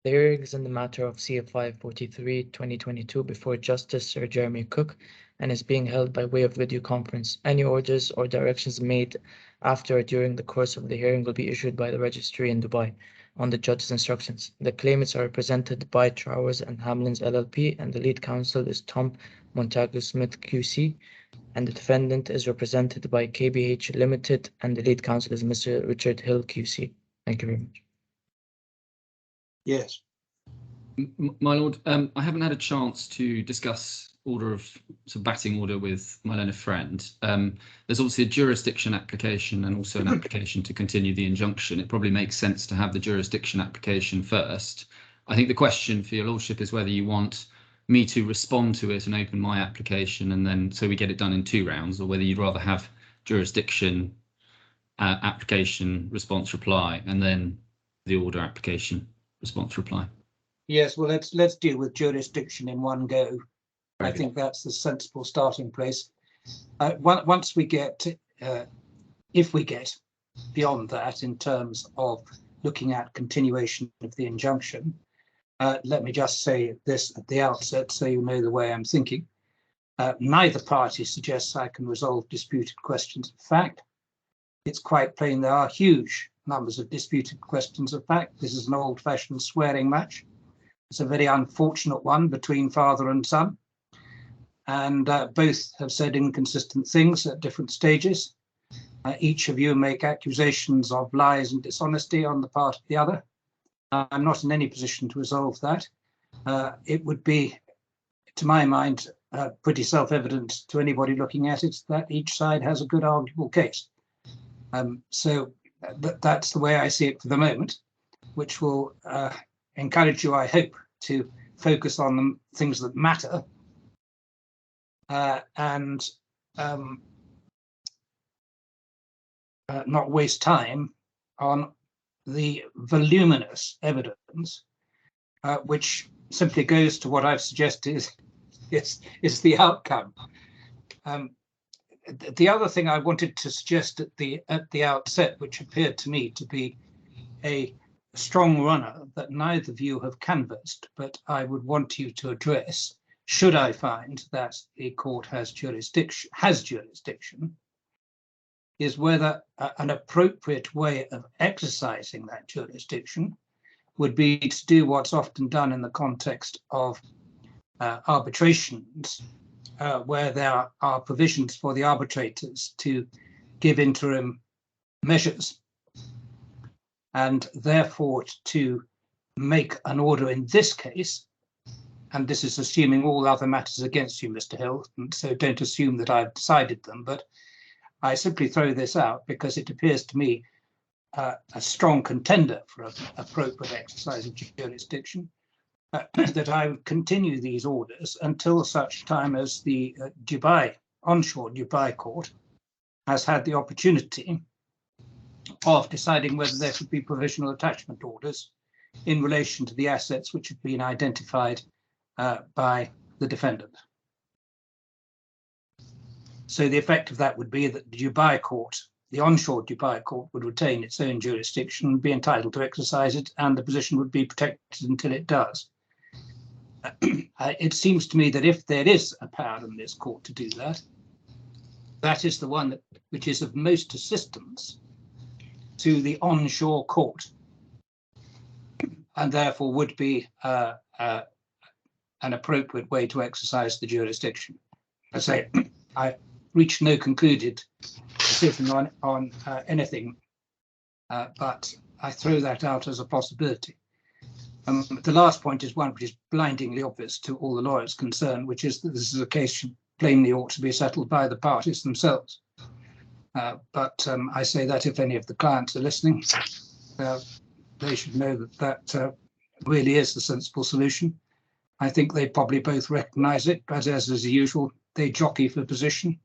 The hearing is in the matter of CFI 43/2022 before Justice Sir Jeremy Cooke and is being held by way of video conference. Any orders or directions made after or during the course of the hearing will be issued by the registry in Dubai on the judge's instructions. The claimants are represented by Trowers and Hamlins LLP, and the lead counsel is Tom Montagu Smith QC, and the defendant is represented by KBH Limited, and the lead counsel is Mr. Richard Hill QC. Thank you very much. Yes. My lord, I haven't had a chance to discuss batting order with my learned friend. There's obviously a jurisdiction application and also an application to continue the injunction. It probably makes sense to have the jurisdiction application first. I think the question for your lordship is whether you want me to respond to it and open my application and then so we get it done in 2 rounds, or whether you'd rather have jurisdiction application response reply and then the order application response reply. Yes, well, let's deal with jurisdiction in one go. Very I think that's the sensible starting place. Once we get, if we get beyond that in terms of looking at continuation of the injunction, let me just say this at the outset so you know the way I'm thinking. Neither party suggests I can resolve disputed questions of fact. It's quite plain there are huge numbers of disputed questions of fact. This is an old-fashioned swearing match. It's a very unfortunate one between father and son. And both have said inconsistent things at different stages. Each of you make accusations of lies and dishonesty on the part of the other. I'm not in any position to resolve that. It would be, to my mind, pretty self-evident to anybody looking at it that each side has a good arguable case. So that's the way I see it for the moment, which will encourage you, I hope, to focus on the things that matter and not waste time on the voluminous evidence, which simply goes to what I've suggested is the outcome. The other thing I wanted to suggest at the outset, which appeared to me to be a strong runner that neither of you have canvassed, but I would want you to address, should I find that the court has jurisdiction, is whether an appropriate way of exercising that jurisdiction would be to do what's often done in the context of arbitrations, where there are provisions for the arbitrators to give interim measures, and therefore to make an order in this case, and this is assuming all other matters against you, Mr. Hill, and so don't assume that I've decided them, but I simply throw this out because it appears to me a strong contender for an appropriate exercise of jurisdiction, that I would continue these orders until such time as the onshore Dubai court has had the opportunity of deciding whether there should be provisional attachment orders in relation to the assets which have been identified by the defendant. So the effect of that would be that the Dubai court, the onshore Dubai court, would retain its own jurisdiction and be entitled to exercise it, and the position would be protected until it does. It seems to me that if there is a power in this court to do that, that is the one which is of most assistance to the onshore court, and therefore would be an appropriate way to exercise the jurisdiction. I say, I reached no concluded decision on anything, but I throw that out as a possibility. The last point is one which is blindingly obvious to all the lawyers concerned, which is that this is a case that plainly ought to be settled by the parties themselves. But I say that if any of the clients are listening, they should know that really is the sensible solution. I think they probably both recognise it, but as is usual, they jockey for position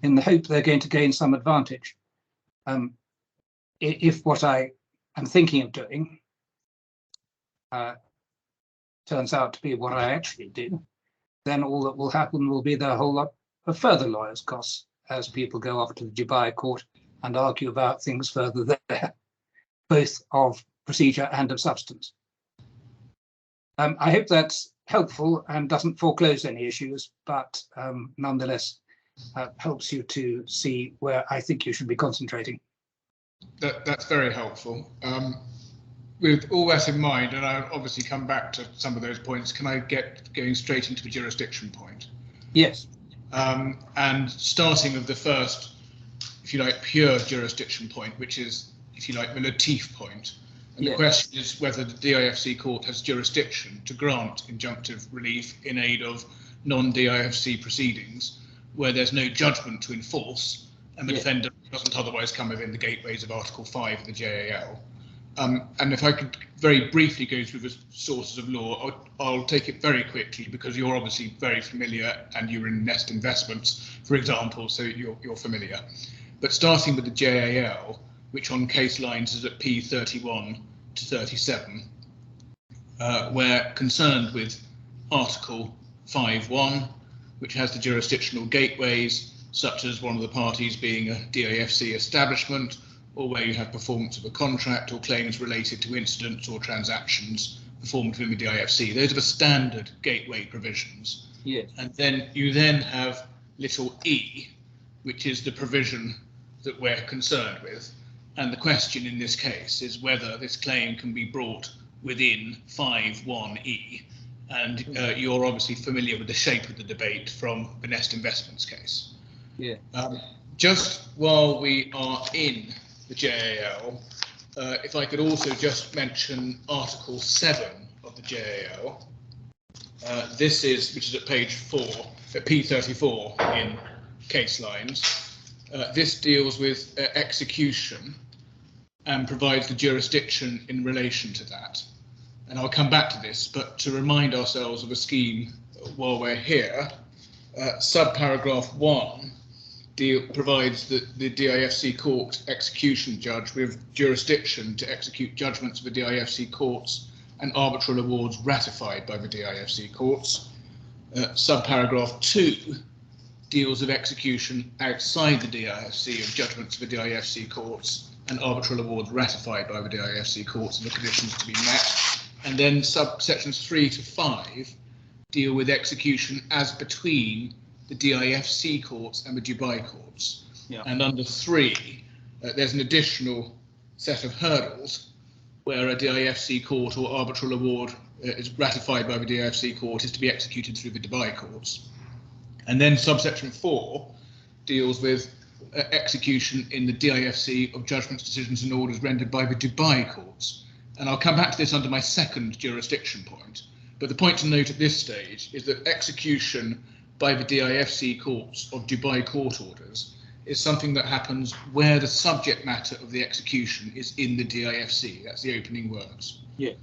in the hope they're going to gain some advantage. If what I am thinking of doing turns out to be what I actually do, then all that will happen will be there a whole lot of further lawyers' costs as people go off to the Dubai court and argue about things further there, both of procedure and of substance. I hope that's helpful and doesn't foreclose any issues, but nonetheless helps you to see where I think you should be concentrating. That's very helpful. With all that in mind, and I'll obviously come back to some of those points, can I get going straight into the jurisdiction point? Yes. And starting with the first, if you like, pure jurisdiction point, which is, if you like, the Latif point. And the question is whether the DIFC court has jurisdiction to grant injunctive relief in aid of non-DIFC proceedings where there's no judgment to enforce and the defendant doesn't otherwise come within the gateways of Article 5 of the JAL. And if I could very briefly go through the sources of law, I'll take it very quickly because you're obviously very familiar and you're in Nest Investments, for example, so you're familiar. But starting with the JAL, which on case lines is at P31 to 37, we're concerned with Article 5.1, which has the jurisdictional gateways, such as one of the parties being a DIFC establishment, or where you have performance of a contract or claims related to incidents or transactions performed within the DIFC. Those are the standard gateway provisions. Yes. And then you then have little e, which is the provision that we're concerned with. And the question in this case is whether this claim can be brought within 5.1e. And you're obviously familiar with the shape of the debate from the Nest Investments case. Yeah. Just while we are in the JAL, if I could also just mention Article 7 of the JAL. This is, which is at page 4, at P34 in case lines. This deals with execution and provides the jurisdiction in relation to that. And I'll come back to this, but to remind ourselves of a scheme while we're here, subparagraph 1 provides that the DIFC court execution judge with jurisdiction to execute judgments of the DIFC courts and arbitral awards ratified by the DIFC courts. Subparagraph 2 deals with execution outside the DIFC of judgments of the DIFC courts and arbitral awards ratified by the DIFC courts and the conditions to be met. And then subsections 3 to 5 deal with execution as between the DIFC courts and the Dubai courts. Yeah. And under 3, there's an additional set of hurdles where a DIFC court or arbitral award is ratified by the DIFC court is to be executed through the Dubai courts. And then subsection 4 deals with execution in the DIFC of judgments, decisions and orders rendered by the Dubai courts. And I'll come back to this under my second jurisdiction point. But the point to note at this stage is that execution by the DIFC courts of Dubai court orders is something that happens where the subject matter of the execution is in the DIFC. That's the opening words. Yeah.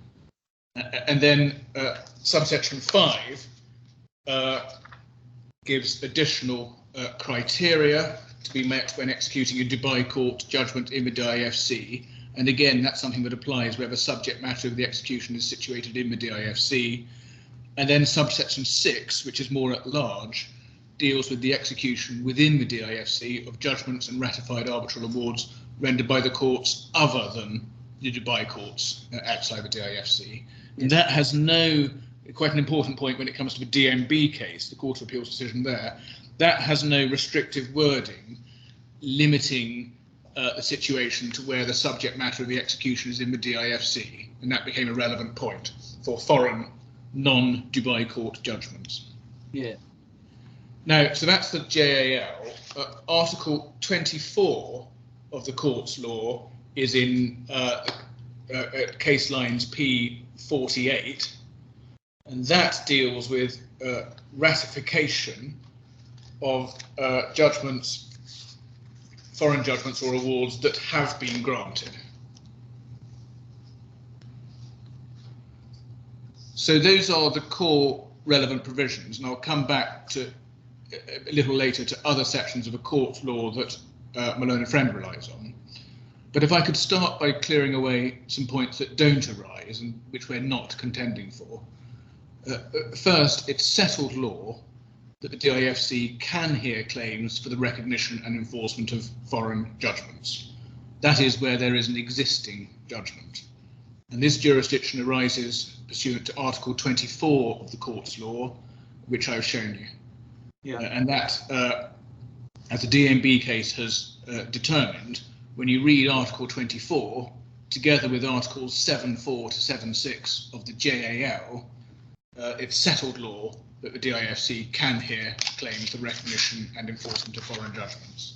And then subsection 5 gives additional criteria to be met when executing a Dubai court judgment in the DIFC. And again, that's something that applies where the subject matter of the execution is situated in the DIFC. And then subsection 6, which is more at large, deals with the execution within the DIFC of judgments and ratified arbitral awards rendered by the courts other than the Dubai courts outside the DIFC. And that has no, quite an important point when it comes to the DMB case, the Court of Appeal's decision there, that has no restrictive wording limiting the situation to where the subject matter of the execution is in the DIFC. And that became a relevant point for foreign non-Dubai court judgments. Yeah. Now, so that's the JAL. Article 24 of the court's law is in case lines P48, and that deals with ratification of judgments, foreign judgments or awards that have been granted. So those are the core relevant provisions, and I'll come back to a little later to other sections of a court law that Malone and Friend relies on. But if I could start by clearing away some points that don't arise and which we're not contending for. First, it's settled law that the DIFC can hear claims for the recognition and enforcement of foreign judgments. That is where there is an existing judgment. And this jurisdiction arises pursuant to Article 24 of the court's law, which I've shown you. Yeah. And that, as the DMB case has determined, when you read Article 24, together with Articles 7.4 to 7.6 of the JAL, it's settled law that the DIFC can hear claims for recognition and enforcement of foreign judgments.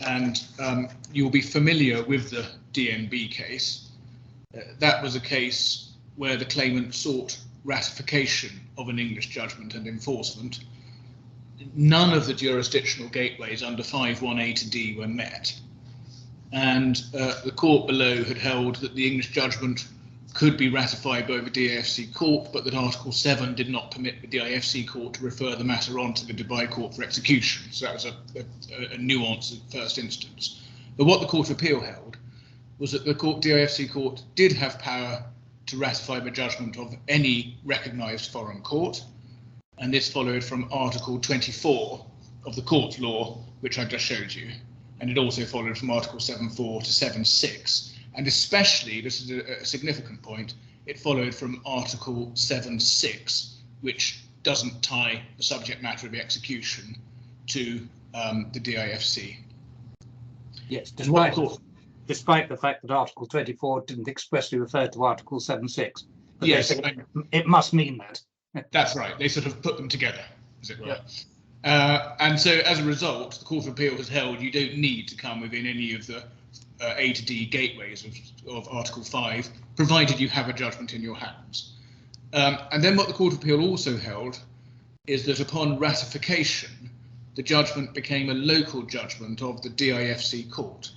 And you'll be familiar with the DNB case. That was a case where the claimant sought ratification of an English judgment and enforcement. None of the jurisdictional gateways under 5.1a to d were met. And the court below had held that the English judgment could be ratified by the DIFC court, but that Article 7 did not permit the DIFC court to refer the matter on to the Dubai court for execution. So that was a nuance at first instance. But what the Court of Appeal held was that the DIFC court did have power to ratify the judgment of any recognised foreign court, and this followed from Article 24 of the court's law, which I just showed you, and it also followed from Article 7.4 to 7.6. And especially, this is a significant point, it followed from Article 7.6, which doesn't tie the subject matter of the execution to the DIFC. Yes, despite the fact that Article 24 didn't expressly refer to Article 7.6. Yes, it must mean that. That's right. They sort of put them together, as it were. Yeah. And so, as a result, the Court of Appeal has held you don't need to come within any of the A to D gateways of Article 5, provided you have a judgment in your hands. And then what the Court of Appeal also held is that upon ratification, the judgment became a local judgment of the DIFC court.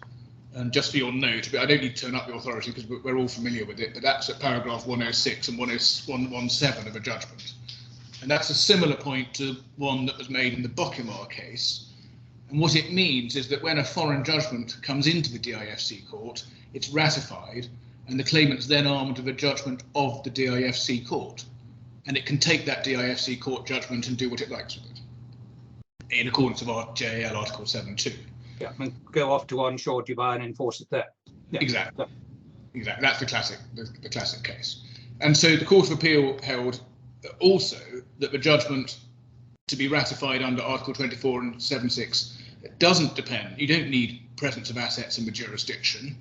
And just for your note, I don't need to turn up the authority because we're all familiar with it, but that's at paragraph 106 and 117 of a judgment. And that's a similar point to one that was made in the Bokimar case. And what it means is that when a foreign judgment comes into the DIFC court, it's ratified, and the claimant's then armed with a judgment of the DIFC court. And it can take that DIFC court judgment and do what it likes with it, in accordance with our JAL Article 7.2. Yeah, and go off to onshore Dubai and enforce it there. Yeah. Exactly. Exactly. That's the classic case. And so the Court of Appeal held also that the judgment to be ratified under Article 24 and 7.6 doesn't depend. You don't need presence of assets in the jurisdiction.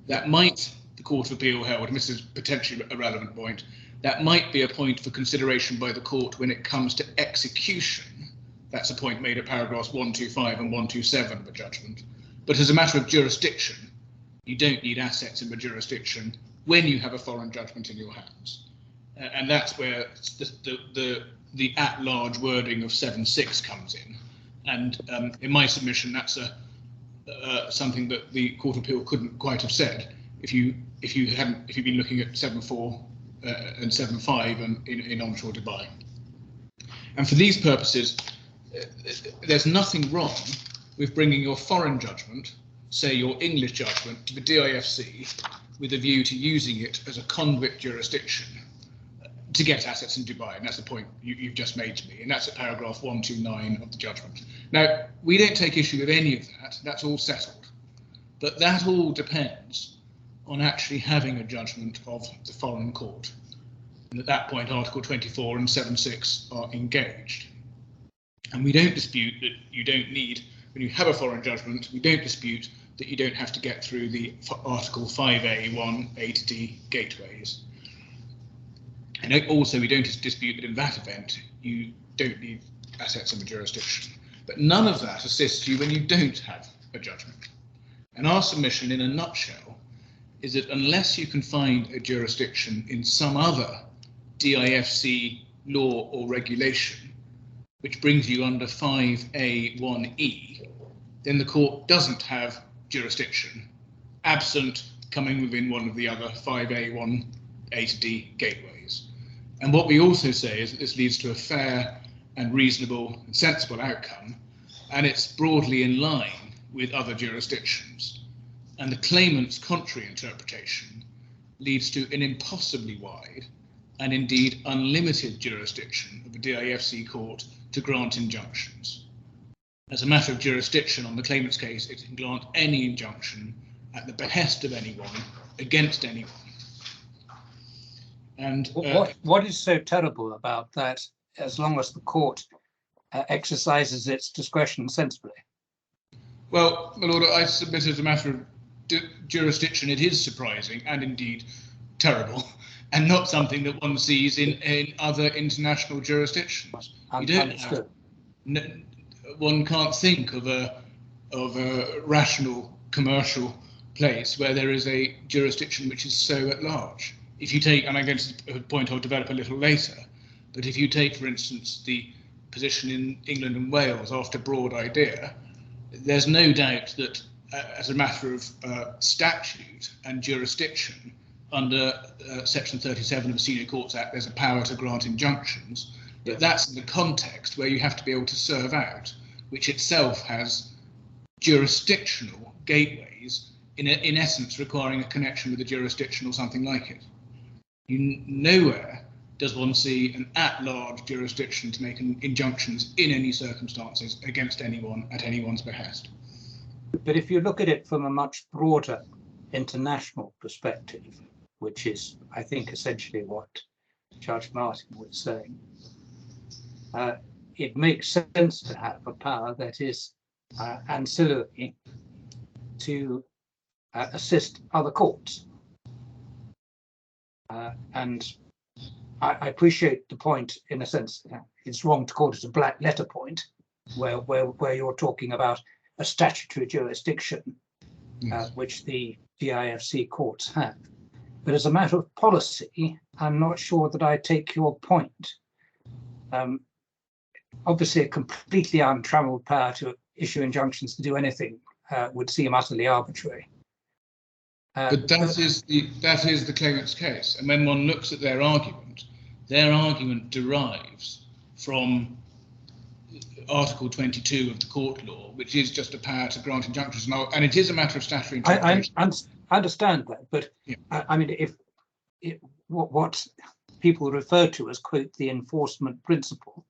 That might, the Court of Appeal held, and this is potentially a relevant point, that might be a point for consideration by the court when it comes to execution. That's a point made at paragraphs 125 and 127 of the judgment. But as a matter of jurisdiction, you don't need assets in the jurisdiction when you have a foreign judgment in your hands. And that's where the at-large wording of 7.6 comes in. And in my submission, that's something that the Court of Appeal couldn't quite have said if you've been looking at 7.4 and 7.5 and in onshore Dubai. And for these purposes, there's nothing wrong with bringing your foreign judgment, say your English judgment, to the DIFC with a view to using it as a convict jurisdiction to get assets in Dubai. And that's the point you've just made to me. And that's at paragraph 129 of the judgment. Now, we don't take issue with any of that. That's all settled. But that all depends on actually having a judgment of the foreign court. And at that point, Article 24 and 7.6 are engaged. And we don't dispute that you don't need, when you have a foreign judgment, we don't dispute that you don't have to get through the Article 5A, 1, A to D gateways. And also, we don't dispute that in that event, you don't need assets in the jurisdiction. But none of that assists you when you don't have a judgment. And our submission, in a nutshell, is that unless you can find a jurisdiction in some other DIFC law or regulation, which brings you under 5A1E, then the court doesn't have jurisdiction, absent coming within one of the other 5A1 A to D gateways. And what we also say is that this leads to a fair and reasonable and sensible outcome, and it's broadly in line with other jurisdictions. And the claimant's contrary interpretation leads to an impossibly wide and indeed unlimited jurisdiction of the DIFC court to grant injunctions. As a matter of jurisdiction on the claimant's case, it can grant any injunction at the behest of anyone, against anyone. And what is so terrible about that, as long as the court exercises its discretion sensibly? well, my lord, I submit as a matter of jurisdiction, it is surprising and indeed terrible, and not something that one sees in other international jurisdictions. You don't have, one can't think of a rational commercial place where there is a jurisdiction which is so at large. If you take, and I'm going to point I'll develop a little later, but if you take, for instance, the position in England and Wales after Broad Idea, there's no doubt that as a matter of statute and jurisdiction, under Section 37 of the Senior Courts Act, there's a power to grant injunctions, but that's in the context where you have to be able to serve out, which itself has jurisdictional gateways, in essence requiring a connection with the jurisdiction or something like it. Nowhere does one see an at-large jurisdiction to make injunctions in any circumstances against anyone at anyone's behest. But if you look at it from a much broader international perspective, which is, I think, essentially what Judge Martin was saying, it makes sense to have a power that is ancillary to assist other courts. And I appreciate the point, in a sense. It's wrong to call it a black letter point, where you're talking about a statutory jurisdiction, which the DIFC courts have. But as a matter of policy, I'm not sure that I take your point. Obviously, a completely untrammeled power to issue injunctions to do anything would seem utterly arbitrary. But that is the claimant's case, and when one looks at their argument derives from Article 22 of the court law, which is just a power to grant injunctions, and it is a matter of statutory interpretation. I understand that, but yeah. I mean, if what people refer to as, quote, the enforcement principle,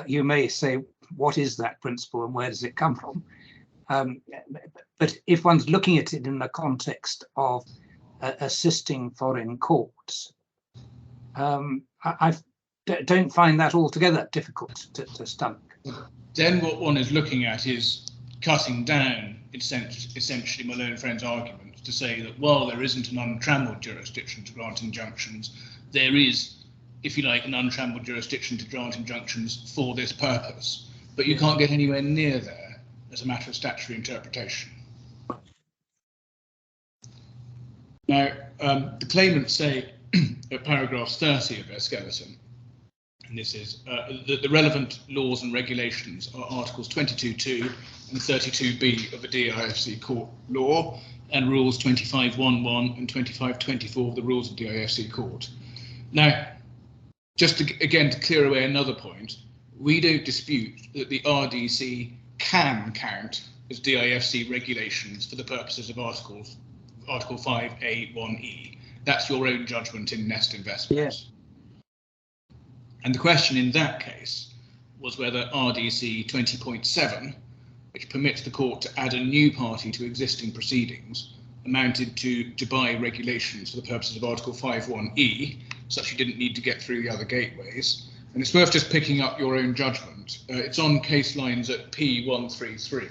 you may say, what is that principle and where does it come from? But if one's looking at it in the context of assisting foreign courts, I don't find that altogether difficult to stomach. Then what one is looking at is cutting down, essentially, my learned friend's argument to say that while there isn't an untrammeled jurisdiction to grant injunctions, there is, if you like, an untrammeled jurisdiction to grant injunctions for this purpose. But you can't get anywhere near there as a matter of statutory interpretation. Now, the claimants say at paragraph 30 of their skeleton, and this is that the relevant laws and regulations are Articles 22.2 and 32b of the DIFC court law, and Rules 25.1.1 and 25.24 of the Rules of DIFC court. Now, just again to clear away another point, we don't dispute that the RDC can count as DIFC regulations for the purposes of Article 5A1E. That's your own judgment in Nest Investments. Yeah. And the question in that case was whether RDC 20.7, which permits the court to add a new party to existing proceedings, amounted to buy regulations for the purposes of Article 5.1E, such you didn't need to get through the other gateways. And it's worth just picking up your own judgment. It's on case lines at P133.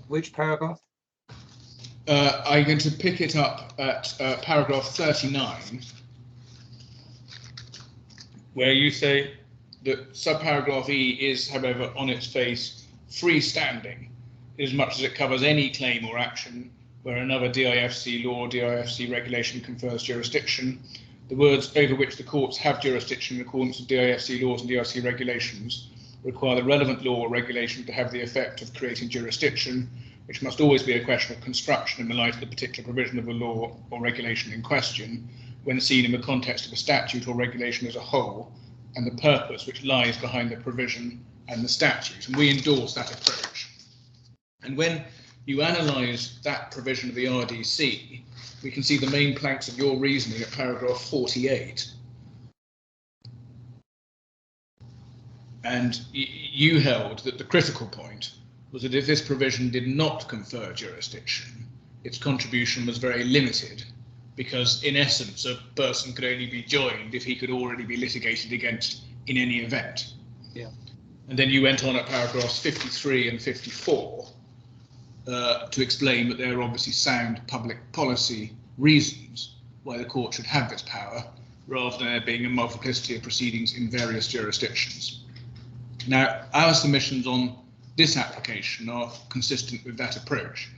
Which paragraph? I'm going to pick it up at paragraph 39, where you say that subparagraph E is, however, on its face, freestanding, as much as it covers any claim or action where another DIFC law or DIFC regulation confers jurisdiction. The words over which the courts have jurisdiction in accordance with DIFC laws and DIFC regulations require the relevant law or regulation to have the effect of creating jurisdiction, which must always be a question of construction in the light of the particular provision of the law or regulation in question, when seen in the context of a statute or regulation as a whole, and the purpose which lies behind the provision and the statute. And we endorse that approach. And when you analyse that provision of the RDC, we can see the main planks of your reasoning at paragraph 48. And you held that the critical point was that if this provision did not confer jurisdiction, its contribution was very limited, because in essence a person could only be joined if he could already be litigated against in any event. Yeah. And then you went on at paragraphs 53 and 54 to explain that there are obviously sound public policy reasons why the court should have this power, rather than there being a multiplicity of proceedings in various jurisdictions. Now, our submissions on this application are consistent with that approach,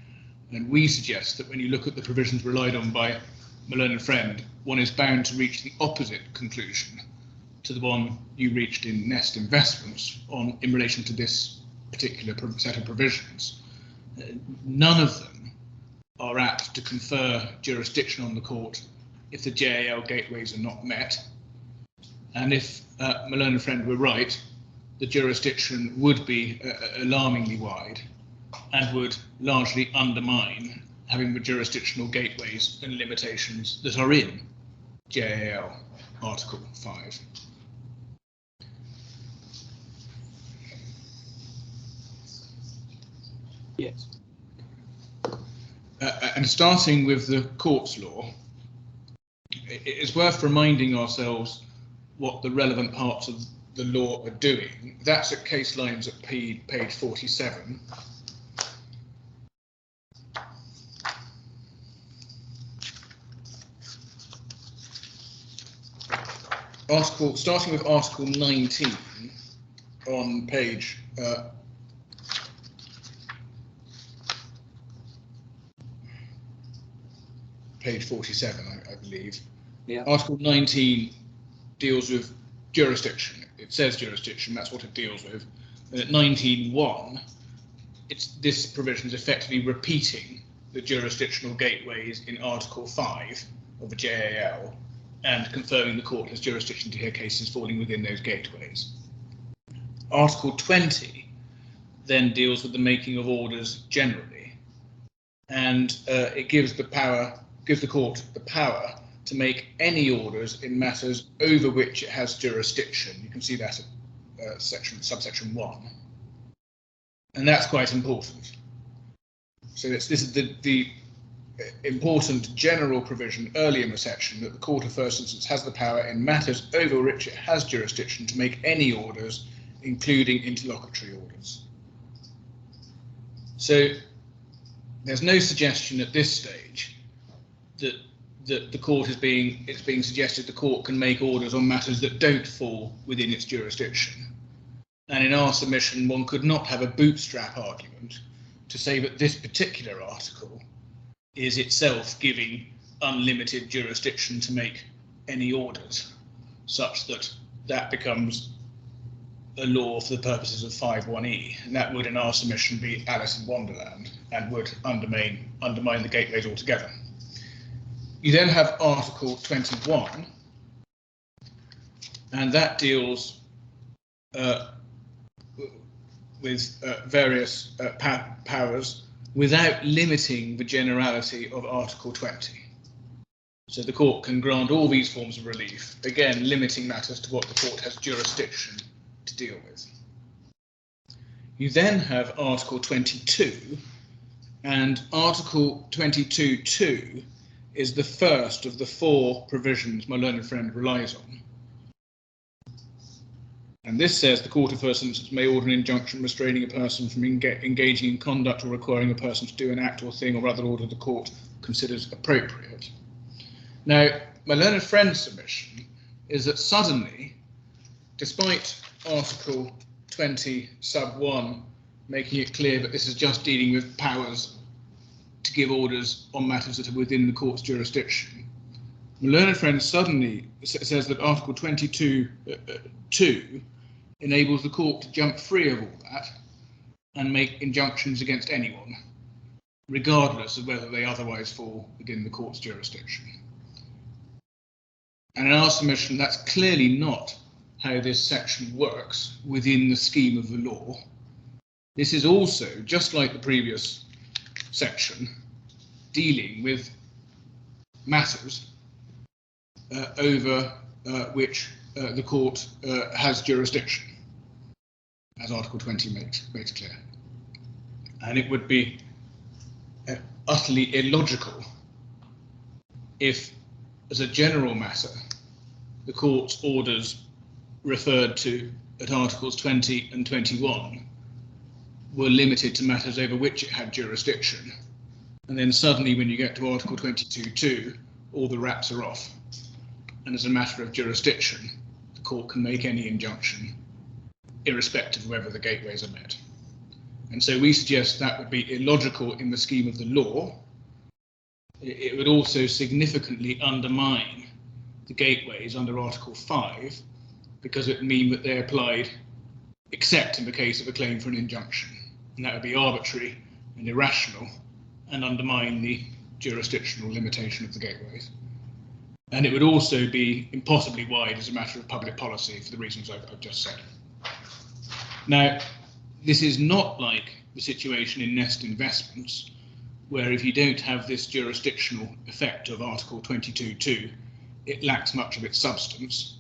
and we suggest that when you look at the provisions relied on by my learned friend, one is bound to reach the opposite conclusion to the one you reached in Nest Investments in relation to this particular set of provisions. None of them are apt to confer jurisdiction on the court if the JAL gateways are not met. And if my learned friend were right, the jurisdiction would be alarmingly wide and would largely undermine having the jurisdictional gateways and limitations that are in JAL Article 5. Yes. And starting with the court's law, it is worth reminding ourselves what the relevant parts of the law are doing. That's at case lines at page 47. Starting with Article 19 on page 47, I believe. Yeah. Article 19 deals with jurisdiction. It says jurisdiction, that's what it deals with. And at 19.1, this provision is effectively repeating the jurisdictional gateways in Article 5 of the JAL and confirming the court has jurisdiction to hear cases falling within those gateways. Article 20 then deals with the making of orders generally, and it gives the court the power to make any orders in matters over which it has jurisdiction. You can see that at subsection 1, and that's quite important. So this is the important general provision early in the section that the court of first instance has the power in matters over which it has jurisdiction to make any orders, including interlocutory orders. So there's no suggestion at this stage that the court it's being suggested the court can make orders on matters that don't fall within its jurisdiction. And in our submission, one could not have a bootstrap argument to say that this particular article is itself giving unlimited jurisdiction to make any orders, such that that becomes a law for the purposes of 5.1e, and that would, in our submission, be Alice in Wonderland and would undermine the gateways altogether. You then have Article 21, and that deals with various powers without limiting the generality of Article 20. So the court can grant all these forms of relief, again limiting matters to what the court has jurisdiction to deal with. You then have Article 22, and Article 22.2 is the first of the 4 provisions my learned friend relies on. And this says the court of first instance may order an injunction restraining a person from engaging in conduct or requiring a person to do an act or thing or other order the court considers appropriate. Now, my learned friend's submission is that suddenly, despite Article 20 sub 1 making it clear that this is just dealing with powers to give orders on matters that are within the court's jurisdiction, my learned friend suddenly says that Article 22.2 enables the court to jump free of all that and make injunctions against anyone, regardless of whether they otherwise fall within the court's jurisdiction. And in our submission, that's clearly not how this section works within the scheme of the law. This is also, just like the previous section, dealing with matters over which the court has jurisdiction. as Article 20 makes clear. And it would be utterly illogical if, as a general matter, the court's orders referred to at Articles 20 and 21 were limited to matters over which it had jurisdiction. And then suddenly, when you get to Article 22.2, all the wraps are off. And as a matter of jurisdiction, the court can make any injunction, irrespective of whether the gateways are met. And so we suggest that would be illogical in the scheme of the law. It would also significantly undermine the gateways under Article 5, because it would mean that they're applied except in the case of a claim for an injunction. And that would be arbitrary and irrational and undermine the jurisdictional limitation of the gateways. And it would also be impossibly wide as a matter of public policy for the reasons I've just said. Now, this is not like the situation in Nest Investments, where if you don't have this jurisdictional effect of Article 22.2, it lacks much of its substance.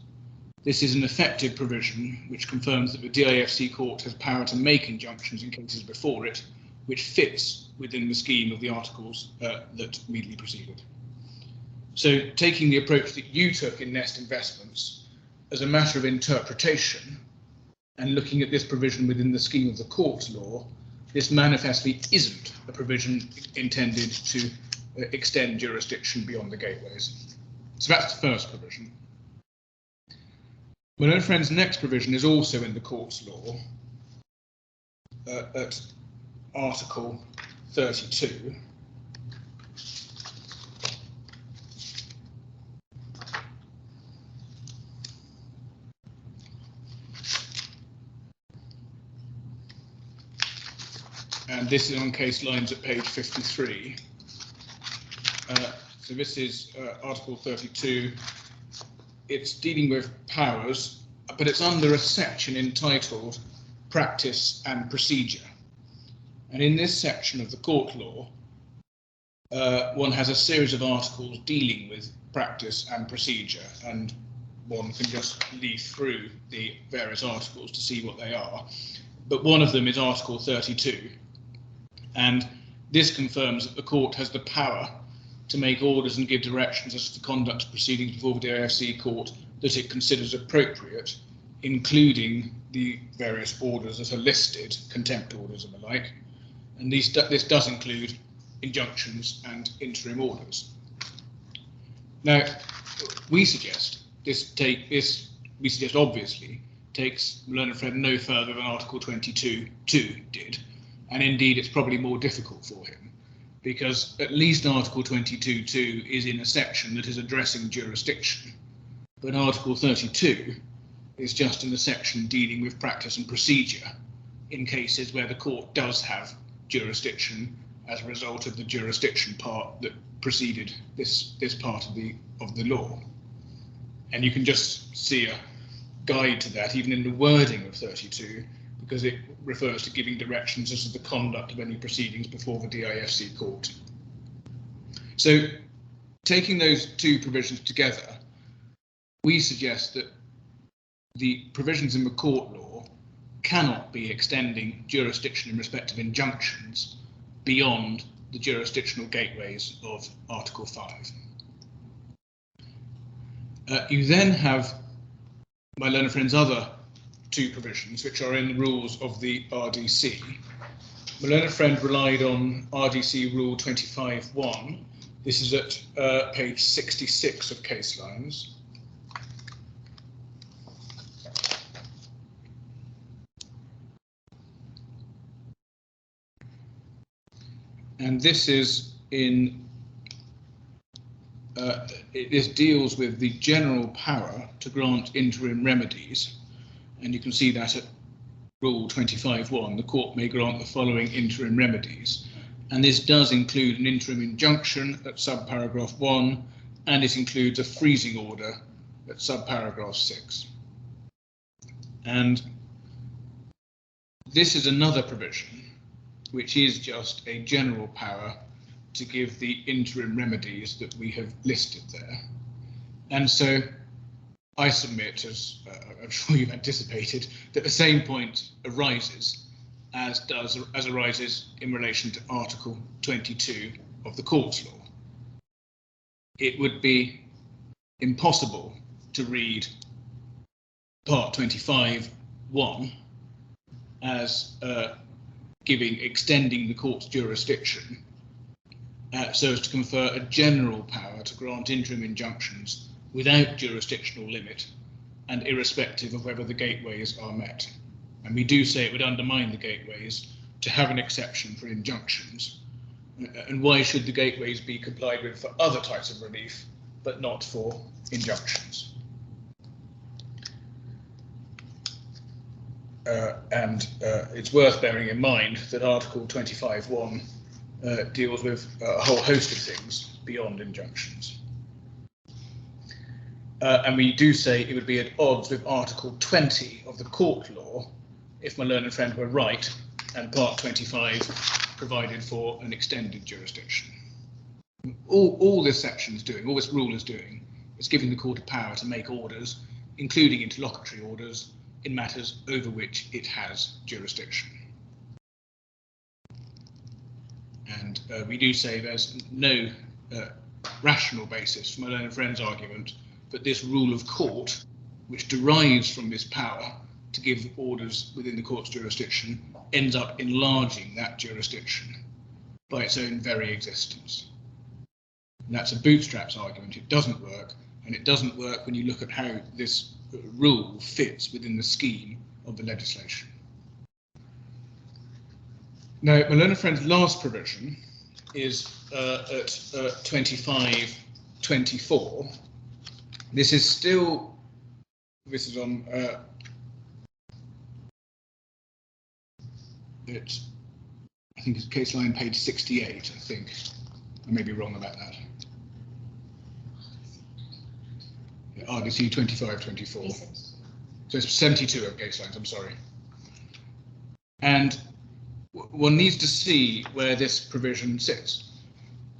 This is an effective provision which confirms that the DIFC court has power to make injunctions in cases before it, which fits within the scheme of the articles that immediately preceded. So, taking the approach that you took in Nest Investments as a matter of interpretation and looking at this provision within the scheme of the court law, this manifestly isn't a provision intended to extend jurisdiction beyond the gateways. So that's the first provision. My own friend's next provision is also in the court's law at Article 32. And this is on case lines at page 53. So this is Article 32. It's dealing with powers, but it's under a section entitled Practice and Procedure. And in this section of the court law, one has a series of articles dealing with practice and procedure, and one can just leaf through the various articles to see what they are. But one of them is Article 32. And this confirms that the court has the power to make orders and give directions as to the conduct of proceedings before the DIFC court that it considers appropriate, including the various orders that are listed, contempt orders and the like. And this does include injunctions and interim orders. Now, we suggest obviously takes learned friend no further than Article 22.2 did. And indeed, it's probably more difficult for him, because at least Article 22.2 is in a section that is addressing jurisdiction, but Article 32 is just in the section dealing with practice and procedure in cases where the court does have jurisdiction as a result of the jurisdiction part that preceded this part of the law. And you can just see a guide to that even in the wording of 32, because it refers to giving directions as to the conduct of any proceedings before the DIFC court. So, taking those two provisions together, we suggest that the provisions in the court law cannot be extending jurisdiction in respect of injunctions beyond the jurisdictional gateways of Article 5. You then have my learned friend's other two provisions, which are in the rules of the RDC. My learned friend relied on RDC Rule 25.1. This is at page 66 of case lines. And this is in, this deals with the general power to grant interim remedies. And you can see that at Rule 25.1, the court may grant the following interim remedies. And this does include an interim injunction at subparagraph 1, and it includes a freezing order at subparagraph 6. And this is another provision, which is just a general power to give the interim remedies that we have listed there. And so I submit, as I'm sure you've anticipated, that the same point arises as arises in relation to Article 22 of the Courts Law. It would be impossible to read Part 25(1) as extending the court's jurisdiction so as to confer a general power to grant interim injunctions without jurisdictional limit and irrespective of whether the gateways are met. And we do say it would undermine the gateways to have an exception for injunctions. And why should the gateways be complied with for other types of relief, but not for injunctions? It's worth bearing in mind that Article 25(1) deals with a whole host of things beyond injunctions. And we do say it would be at odds with Article 20 of the Court Law if my learned friend were right and Part 25 provided for an extended jurisdiction. All this section is doing, all this rule is doing, is giving the court a power to make orders, including interlocutory orders, in matters over which it has jurisdiction. And we do say there's no rational basis for my learned friend's argument that this rule of court, which derives from this power to give orders within the court's jurisdiction, ends up enlarging that jurisdiction by its own very existence. And that's a bootstraps argument. It doesn't work, and it doesn't work when you look at how this rule fits within the scheme of the legislation. Now, my learned friend's last provision is at 25(24). This is on I think it's case line page 68, I think. I may be wrong about that. RDC 25(24). So it's 72 of case lines, I'm sorry. And one needs to see where this provision sits.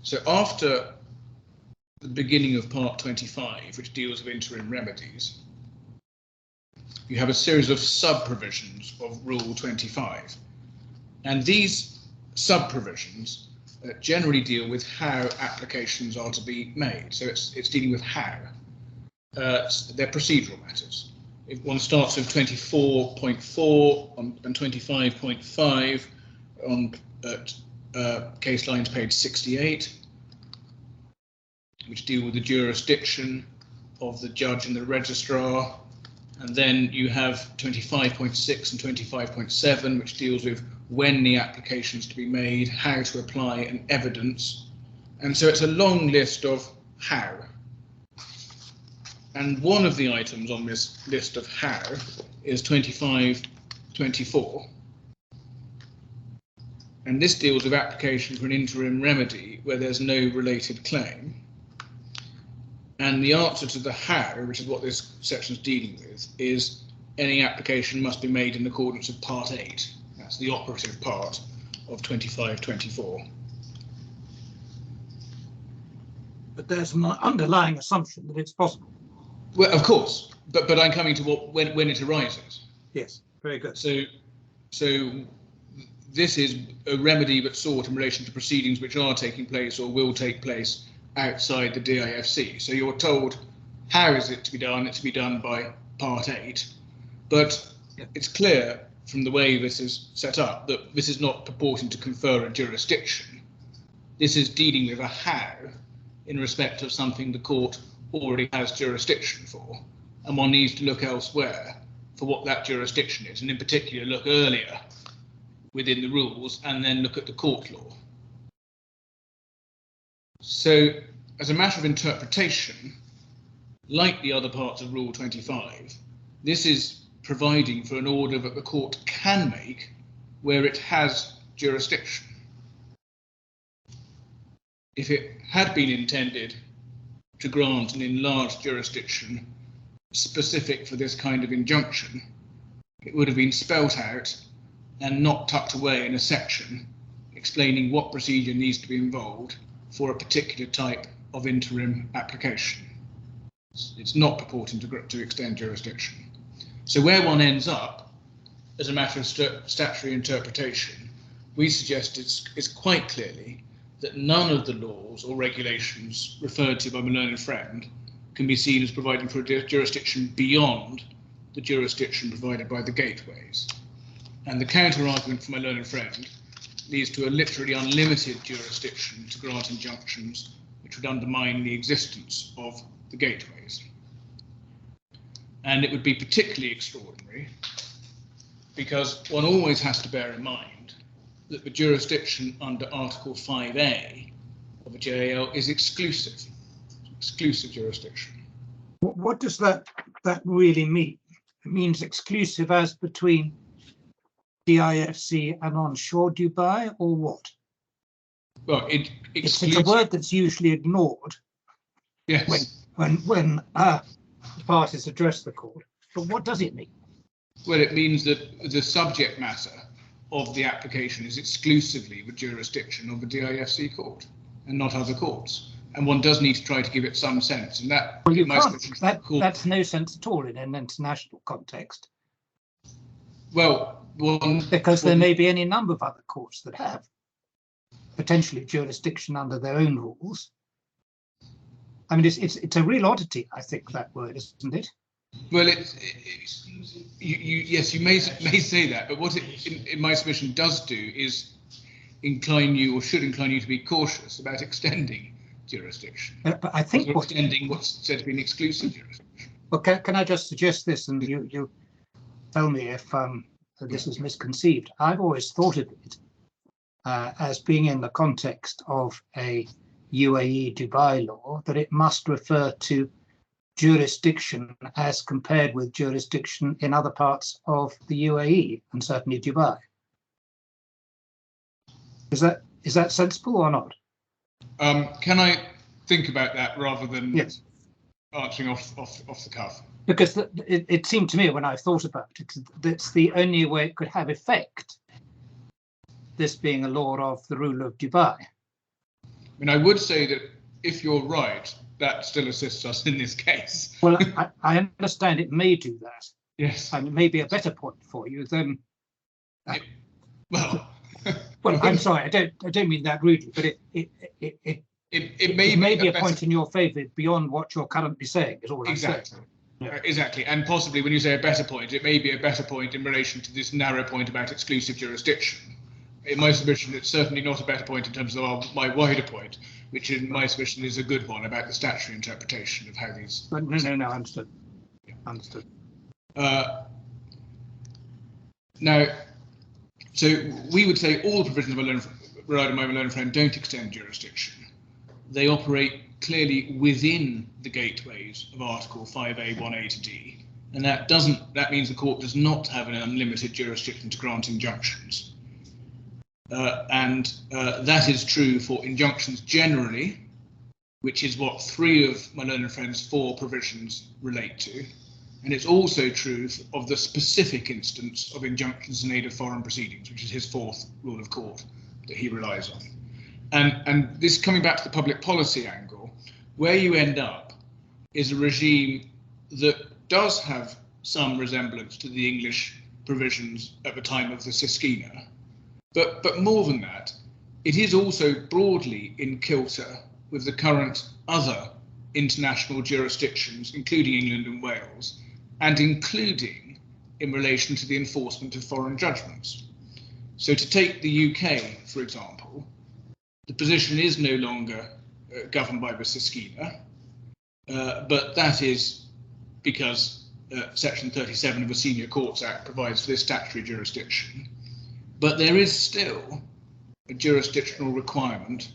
So after the beginning of Part 25, which deals with interim remedies, you have a series of sub-provisions of Rule 25. And these sub-provisions generally deal with how applications are to be made. So it's dealing with how. They're procedural matters. If one starts with 24.4 and 25.5 on case lines page 68, which deal with the jurisdiction of the judge and the registrar, and then you have 25.6 and 25.7, which deals with when the application is to be made, how to apply, and evidence. And so it's a long list of how. And one of the items on this list of how is 25.24. And this deals with application for an interim remedy where there's no related claim. And the answer to the how, which is what this section is dealing with, is any application must be made in accordance with Part 8. That's the operative part of 25.24. But there's an underlying assumption that it's possible. Well, of course, but I'm coming to when it arises. Yes, very good. So this is a remedy but sought in relation to proceedings which are taking place or will take place outside the DIFC. So you're told how is it to be done? It's to be done by Part 8, but it's clear from the way this is set up that this is not purporting to confer a jurisdiction. This is dealing with a how in respect of something the court already has jurisdiction for, and one needs to look elsewhere for what that jurisdiction is, and in particular look earlier within the rules and then look at the court law. So as a matter of interpretation, like the other parts of Rule 25, this is providing for an order that the court can make where it has jurisdiction. If it had been intended to grant an enlarged jurisdiction specific for this kind of injunction, it would have been spelt out and not tucked away in a section explaining what procedure needs to be involved for a particular type of interim application. It's not purporting to extend jurisdiction. So where one ends up, as a matter of statutory interpretation, we suggest it's quite clearly that none of the laws or regulations referred to by my learned friend can be seen as providing for a jurisdiction beyond the jurisdiction provided by the gateways. And the counter-argument for my learned friend leads to a literally unlimited jurisdiction to grant injunctions which would undermine the existence of the gateways. And it would be particularly extraordinary because one always has to bear in mind that the jurisdiction under Article 5A of a JAL is exclusive jurisdiction. What does that really mean? It means exclusive as between DIFC and onshore Dubai, or what? Well, it's a word that's usually ignored. Yes. When parties address the court. But what does it mean? Well, it means that the subject matter of the application is exclusively the jurisdiction of the DIFC court and not other courts. And one does need to try to give it some sense. And that, well, you can't. That's no sense at all in an international context. Well, because there may be any number of other courts that have potentially jurisdiction under their own rules. I mean, it's a real oddity, I think, that word, isn't it? Well, yes, you may say that, but what it, in my submission, does do is incline you, or should incline you, to be cautious about extending jurisdiction. But I think extending what's said to be an exclusive jurisdiction. Well, can I just suggest this, and you tell me if this is misconceived. I've always thought of it as being in the context of a UAE Dubai law, that it must refer to jurisdiction as compared with jurisdiction in other parts of the UAE, and certainly Dubai. Is that sensible or not? Can I think about that rather than yes, answering off the cuff? Because it seemed to me, when I thought about it, that's the only way it could have effect, this being a law of the rule of Dubai. I mean, I would say that if you're right, that still assists us in this case. Well, I understand it may do that. Yes. And it may be a better point for you than. Well, I'm sorry, I don't mean that rudely, but it may be a point in your favour beyond what you're currently saying, is all I'm saying. Yeah. Exactly, and possibly when you say a better point, it may be a better point in relation to this narrow point about exclusive jurisdiction. In my submission, it's certainly not a better point in terms of my wider point, which in my submission is a good one about the statutory interpretation of how these. No, understood. Yeah. Understood. Now, so we would say all the provisions of relied on my learned friend don't extend jurisdiction. They operate clearly within the gateways of Article 5A, 1A to D, and that means the court does not have an unlimited jurisdiction to grant injunctions. And that is true for injunctions generally, which is what 3 of my learned friend's 4 provisions relate to. And it's also true of the specific instance of injunctions in aid of foreign proceedings, which is his 4th rule of court that he relies on. And this, coming back to the public policy angle, where you end up is a regime that does have some resemblance to the English provisions at the time of the Siskina. But more than that, it is also broadly in kilter with the current other international jurisdictions, including England and Wales, and including in relation to the enforcement of foreign judgments. So to take the UK, for example, the position is no longer governed by the Siskina, but that is because Section 37 of the Senior Courts Act provides for this statutory jurisdiction. But there is still a jurisdictional requirement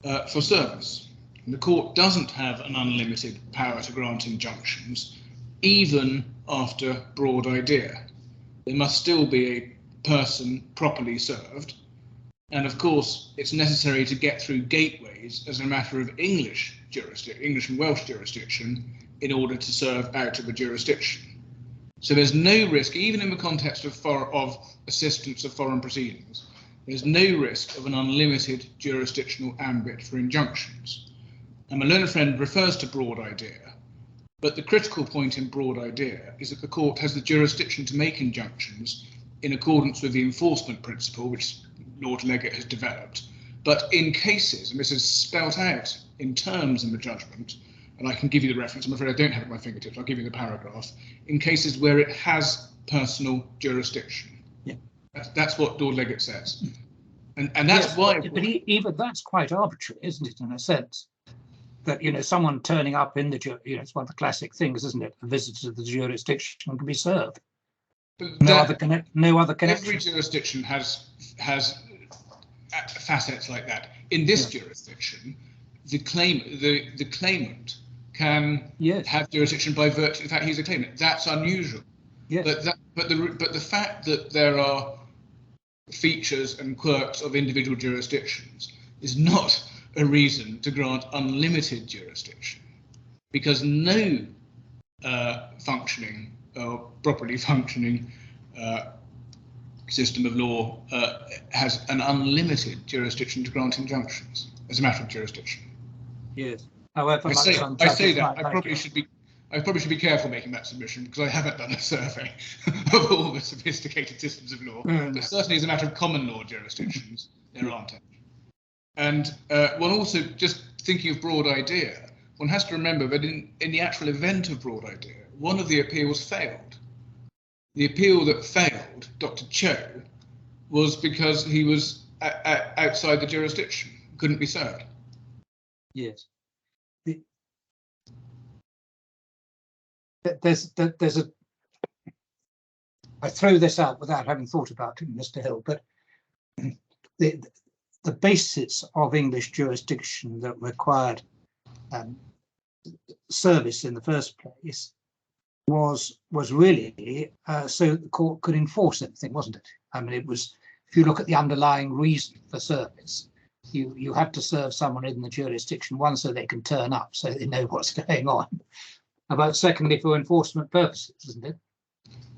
for service. And the court doesn't have an unlimited power to grant injunctions, even after broad idea. There must still be a person properly served. And of course, it's necessary to get through gateways as a matter of English and Welsh jurisdiction in order to serve out of a jurisdiction. So there's no risk, even in the context of assistance of foreign proceedings, there's no risk of an unlimited jurisdictional ambit for injunctions. And my learned friend refers to broad idea, But the critical point in broad idea is that the court has the jurisdiction to make injunctions in accordance with the enforcement principle, which Lord Legate has developed. But in cases, and this is spelt out in terms in the judgment, and I can give you the reference, I'm afraid I don't have it at my fingertips, I'll give you the paragraph, in cases where it has personal jurisdiction. Yeah. That's what Lord Legate says. And that's yes, why. But even that's quite arbitrary, isn't it, in a sense? That, you know, someone turning up in the, you know, it's one of the classic things, isn't it? A visitor to the jurisdiction can be served. No other connection. Every jurisdiction has facets like that. In this jurisdiction, the claimant can have jurisdiction by virtue of the fact he's a claimant. That's unusual. Yes. But the fact that there are features and quirks of individual jurisdictions is not a reason to grant unlimited jurisdiction, because no functioning or properly functioning system of law has an unlimited jurisdiction to grant injunctions as a matter of jurisdiction. Yes. However, I say that I probably should be careful making that submission, because I haven't done a survey of all the sophisticated systems of law. But certainly, as a matter of common law jurisdictions, there aren't any. And one also, just thinking of broad idea, one has to remember that in the actual event of broad idea, one of the appeals failed. The appeal that failed, Dr. Cho, was because he was outside the jurisdiction, couldn't be served. Yes. There's a. I throw this out without having thought about it, Mr. Hill, but the basis of English jurisdiction that required service in the first place was really so the court could enforce everything, wasn't it? I mean, it was, if you look at the underlying reason for service, you have to serve someone in the jurisdiction, one, so they can turn up, so they know what's going on, but secondly, for enforcement purposes, isn't it?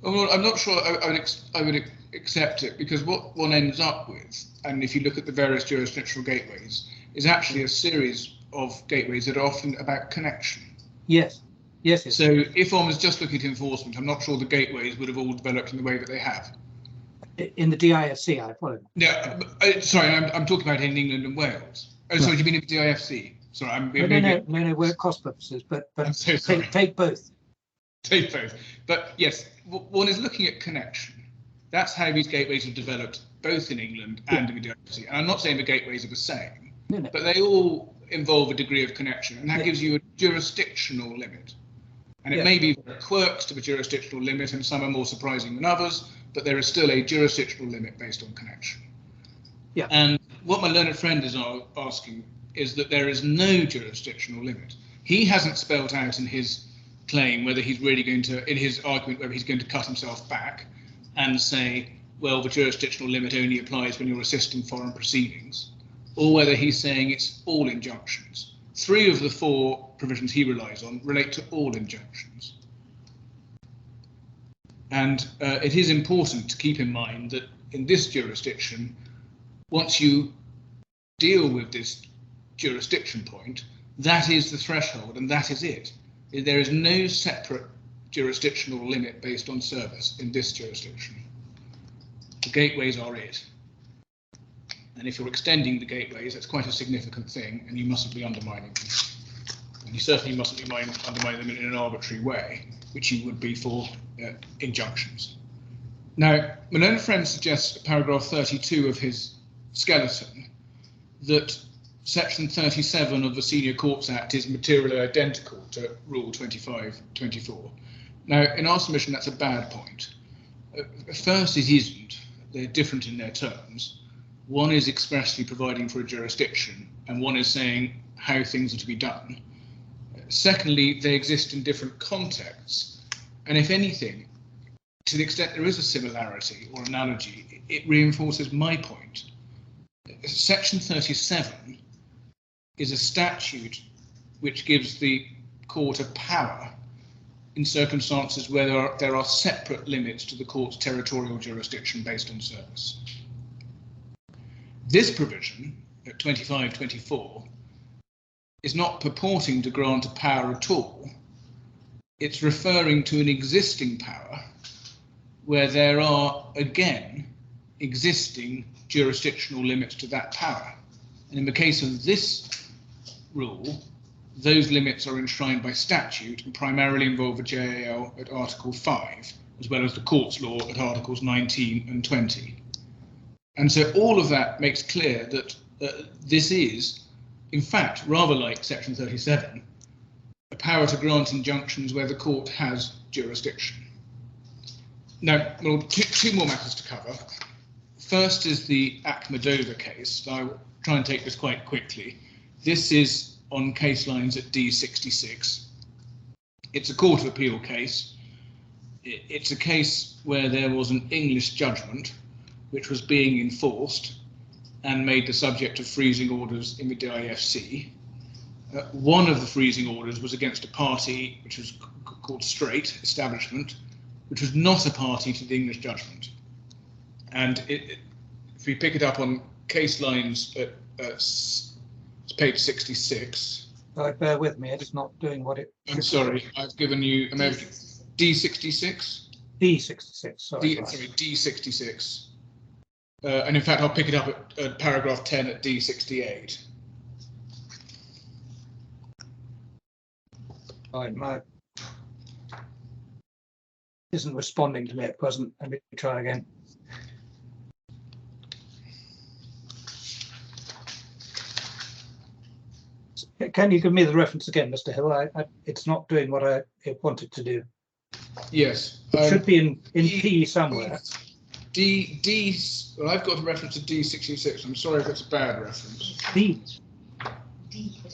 Well, I'm not sure I would accept it, because what one ends up with, and if you look at the various jurisdictional gateways, is actually a series of gateways that are often about connection. Yes. Yes. So if one was just looking at enforcement, I'm not sure the gateways would have all developed in the way that they have. In the DIFC, I follow. No, sorry, I'm talking about in England and Wales. Oh, sorry, do you mean in the DIFC? Sorry, no, we're at cost purposes, but I'm so sorry. Take both. Take both. But yes, one is looking at connection. That's how these gateways have developed, both in England and in the DIFC. And I'm not saying the gateways are the same, but they all involve a degree of connection, and that gives you a jurisdictional limit. And it may be quirks to the jurisdictional limit, and some are more surprising than others, but there is still a jurisdictional limit based on connection. Yeah. And what my learned friend is asking is that there is no jurisdictional limit. He hasn't spelled out in his claim whether he's really going to, in his argument, whether he's going to cut himself back and say, well, the jurisdictional limit only applies when you're assisting foreign proceedings, or whether he's saying it's all injunctions. 3 of the 4 provisions he relies on relate to all injunctions. And it is important to keep in mind that in this jurisdiction, once you deal with this jurisdiction point, that is the threshold and that is it. There is no separate jurisdictional limit based on service in this jurisdiction. The gateways are it. And if you're extending the gateways, that's quite a significant thing, and you mustn't be undermining them. And you certainly mustn't be undermining them in an arbitrary way, which you would be for injunctions. Now, my learned friend suggests paragraph 32 of his skeleton that section 37 of the Senior Courts Act is materially identical to Rule 2524. Now, in our submission, that's a bad point. First, it isn't. They're different in their terms. One is expressly providing for a jurisdiction, and one is saying how things are to be done. Secondly, they exist in different contexts, and if anything, to the extent there is a similarity or analogy, it reinforces my point. Section 37 is a statute which gives the court a power in circumstances where there are separate limits to the court's territorial jurisdiction based on service. This provision, at 2524, is not purporting to grant a power at all. it's referring to an existing power where there are, again, existing jurisdictional limits to that power. And in the case of this rule, those limits are enshrined by statute and primarily involve the JAL at Article 5, as well as the Court's law at Articles 19 and 20. And so all of that makes clear that this is, in fact, rather like Section 37, a power to grant injunctions where the court has jurisdiction. Now, well, two more matters to cover. First is the Akhmedova case. I will try and take this quite quickly. This is on case lines at D66. It's a Court of Appeal case. It's a case where there was an English judgment which was being enforced and made the subject of freezing orders in the DIFC. One of the freezing orders was against a party which was called Straight Establishment, which was not a party to the English judgment. And if we pick it up on case lines at page 66. Bear with me, it's not doing what it... I'm sorry, I've given you D66? D66, sorry. Sorry, D66. And in fact, I'll pick it up at paragraph 10 at D68. Right, my isn't responding to me at present. Let me try again. Can you give me the reference again, Mr. Hill? It's not doing what I wanted to do. Yes. It should be in P somewhere. Well, I've got a reference to D66. I'm sorry if it's a bad reference.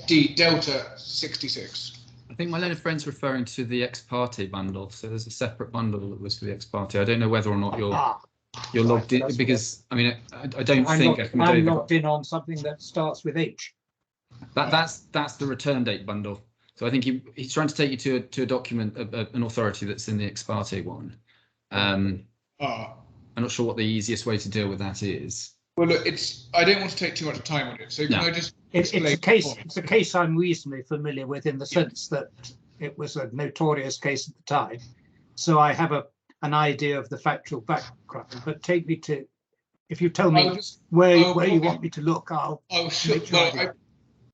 D Delta 66. I think my learned friend's referring to the ex parte bundle. So there's a separate bundle that was for the ex parte. I don't know whether or not you're logged in, because I mean I don't think I'm logged in on something that starts with H. That's the return date bundle. So I think he's trying to take you to a document, an authority that's in the ex parte one. I'm not sure what the easiest way to deal with that is. Well, look, I don't want to take too much time on it. So can I just explain? It's a case I'm reasonably familiar with, in the sense that it was a notorious case at the time. So I have an idea of the factual background. But take me to, if you tell me where you want me to look, I'll. Oh, sure. Well,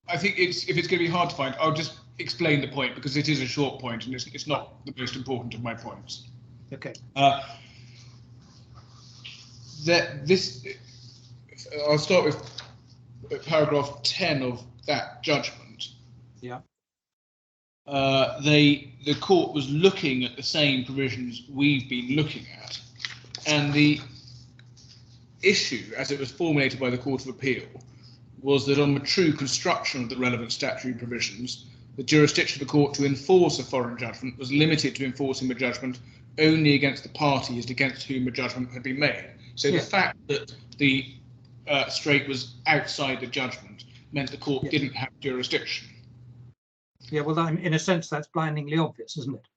I think if it's going to be hard to find, I'll just explain the point, because it is a short point and it's not the most important of my points. Okay. I'll start with paragraph 10 of that judgment. Yeah. The court was looking at the same provisions we've been looking at, and the issue, as it was formulated by the Court of Appeal, was that on the true construction of the relevant statutory provisions, the jurisdiction of the court to enforce a foreign judgment was limited to enforcing the judgment only against the parties against whom the judgment had been made. So the fact that the Strait was outside the judgment meant the court didn't have jurisdiction. Yeah, well, in a sense, that's blindingly obvious, isn't it?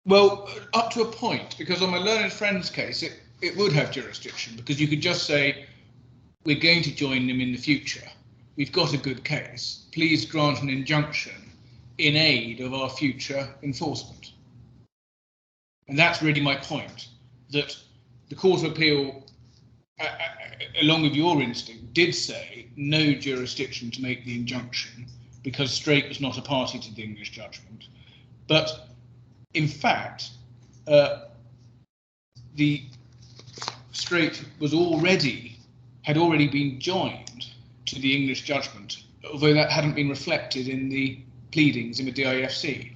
Well, up to a point, because on my learned friend's case, it would have jurisdiction, because you could just say, we're going to join them in the future. We've got a good case. Please grant an injunction in aid of our future enforcement. And that's really my point, that the Court of Appeal, along with your instinct, did say no jurisdiction to make the injunction because Strait was not a party to the English judgment. But in fact, the Strait had already been joined to the English judgment, although that hadn't been reflected in the pleadings in the DIFC.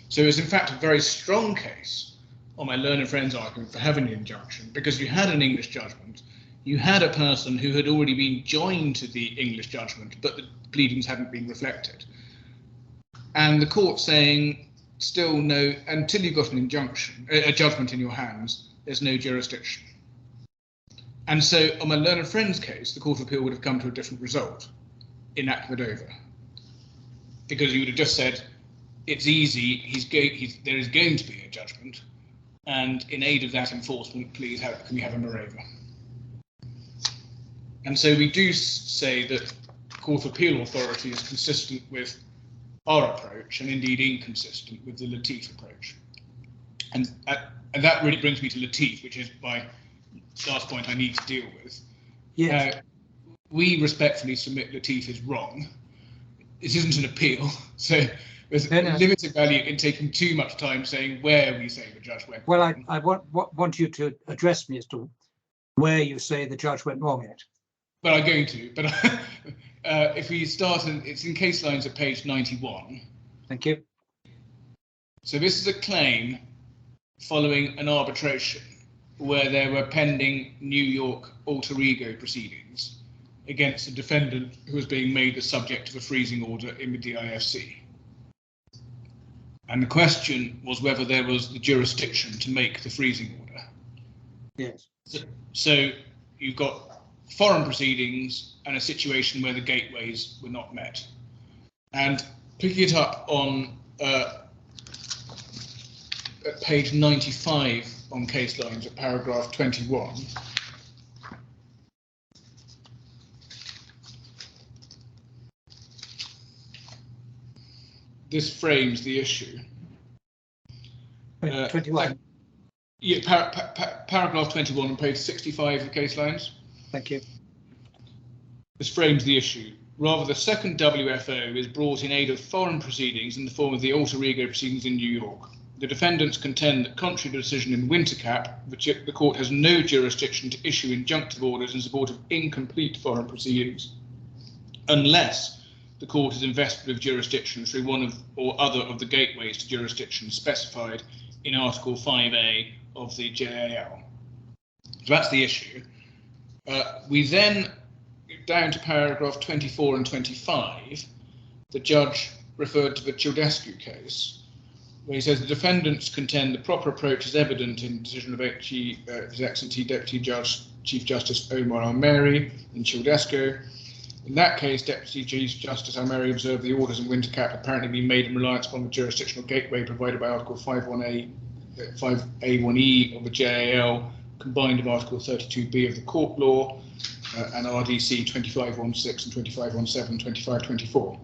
So it was in fact a very strong case on my learned friend's argument for having the injunction, because you had an English judgment, you had a person who had already been joined to the English judgment, but the pleadings hadn't been reflected. And the court saying, still no, until you've got an injunction, a judgment in your hands, there's no jurisdiction. And so on my learned friend's case, the Court of Appeal would have come to a different result in Akhmedova, because you would have just said, it's easy, there is going to be a judgment, and in aid of that enforcement, please, can we have a moreover? And so we do say that Court of Appeal authority is consistent with our approach, and indeed inconsistent with the Latif approach. And that really brings me to Latif, which is my last point I need to deal with. Yes. We respectfully submit Latif is wrong. This isn't an appeal, so there's limited value in taking too much time saying where we say the judge went Well, wrong. I want you to address me as to where you say the judge went wrong at. Well, I'm going to, but if we start, it's in case lines at page 91. Thank you. So this is a claim following an arbitration where there were pending New York alter ego proceedings against a defendant who was being made the subject of a freezing order in the DIFC. And the question was whether there was the jurisdiction to make the freezing order. Yes. So you've got foreign proceedings and a situation where the gateways were not met. And picking it up on at page 95 on case lines at paragraph 21. This frames the issue. 21. Yeah, paragraph 21 on page 65 of case lines. Thank you. This frames the issue. Rather, the second WFO is brought in aid of foreign proceedings in the form of the alter ego proceedings in New York. The defendants contend that, contrary to the decision in Wintercap, the court has no jurisdiction to issue injunctive orders in support of incomplete foreign proceedings, unless the court is invested with jurisdiction through one or other of the gateways to jurisdiction specified in Article 5A of the JAL. So that's the issue. We then, down to paragraph 24 and 25, the judge referred to the Childescu case, where he says the defendants contend the proper approach is evident in the decision of His Excellency Deputy Judge Chief Justice Omar Al-Mary in Childescu. In that case, Deputy Chief Justice Al-Mary observed the orders in Wintercap apparently being made in reliance upon the jurisdictional gateway provided by Article 5A1E of the JAL, combined with Article 32B of the court law, and RDC 2516 and 2517, 2524.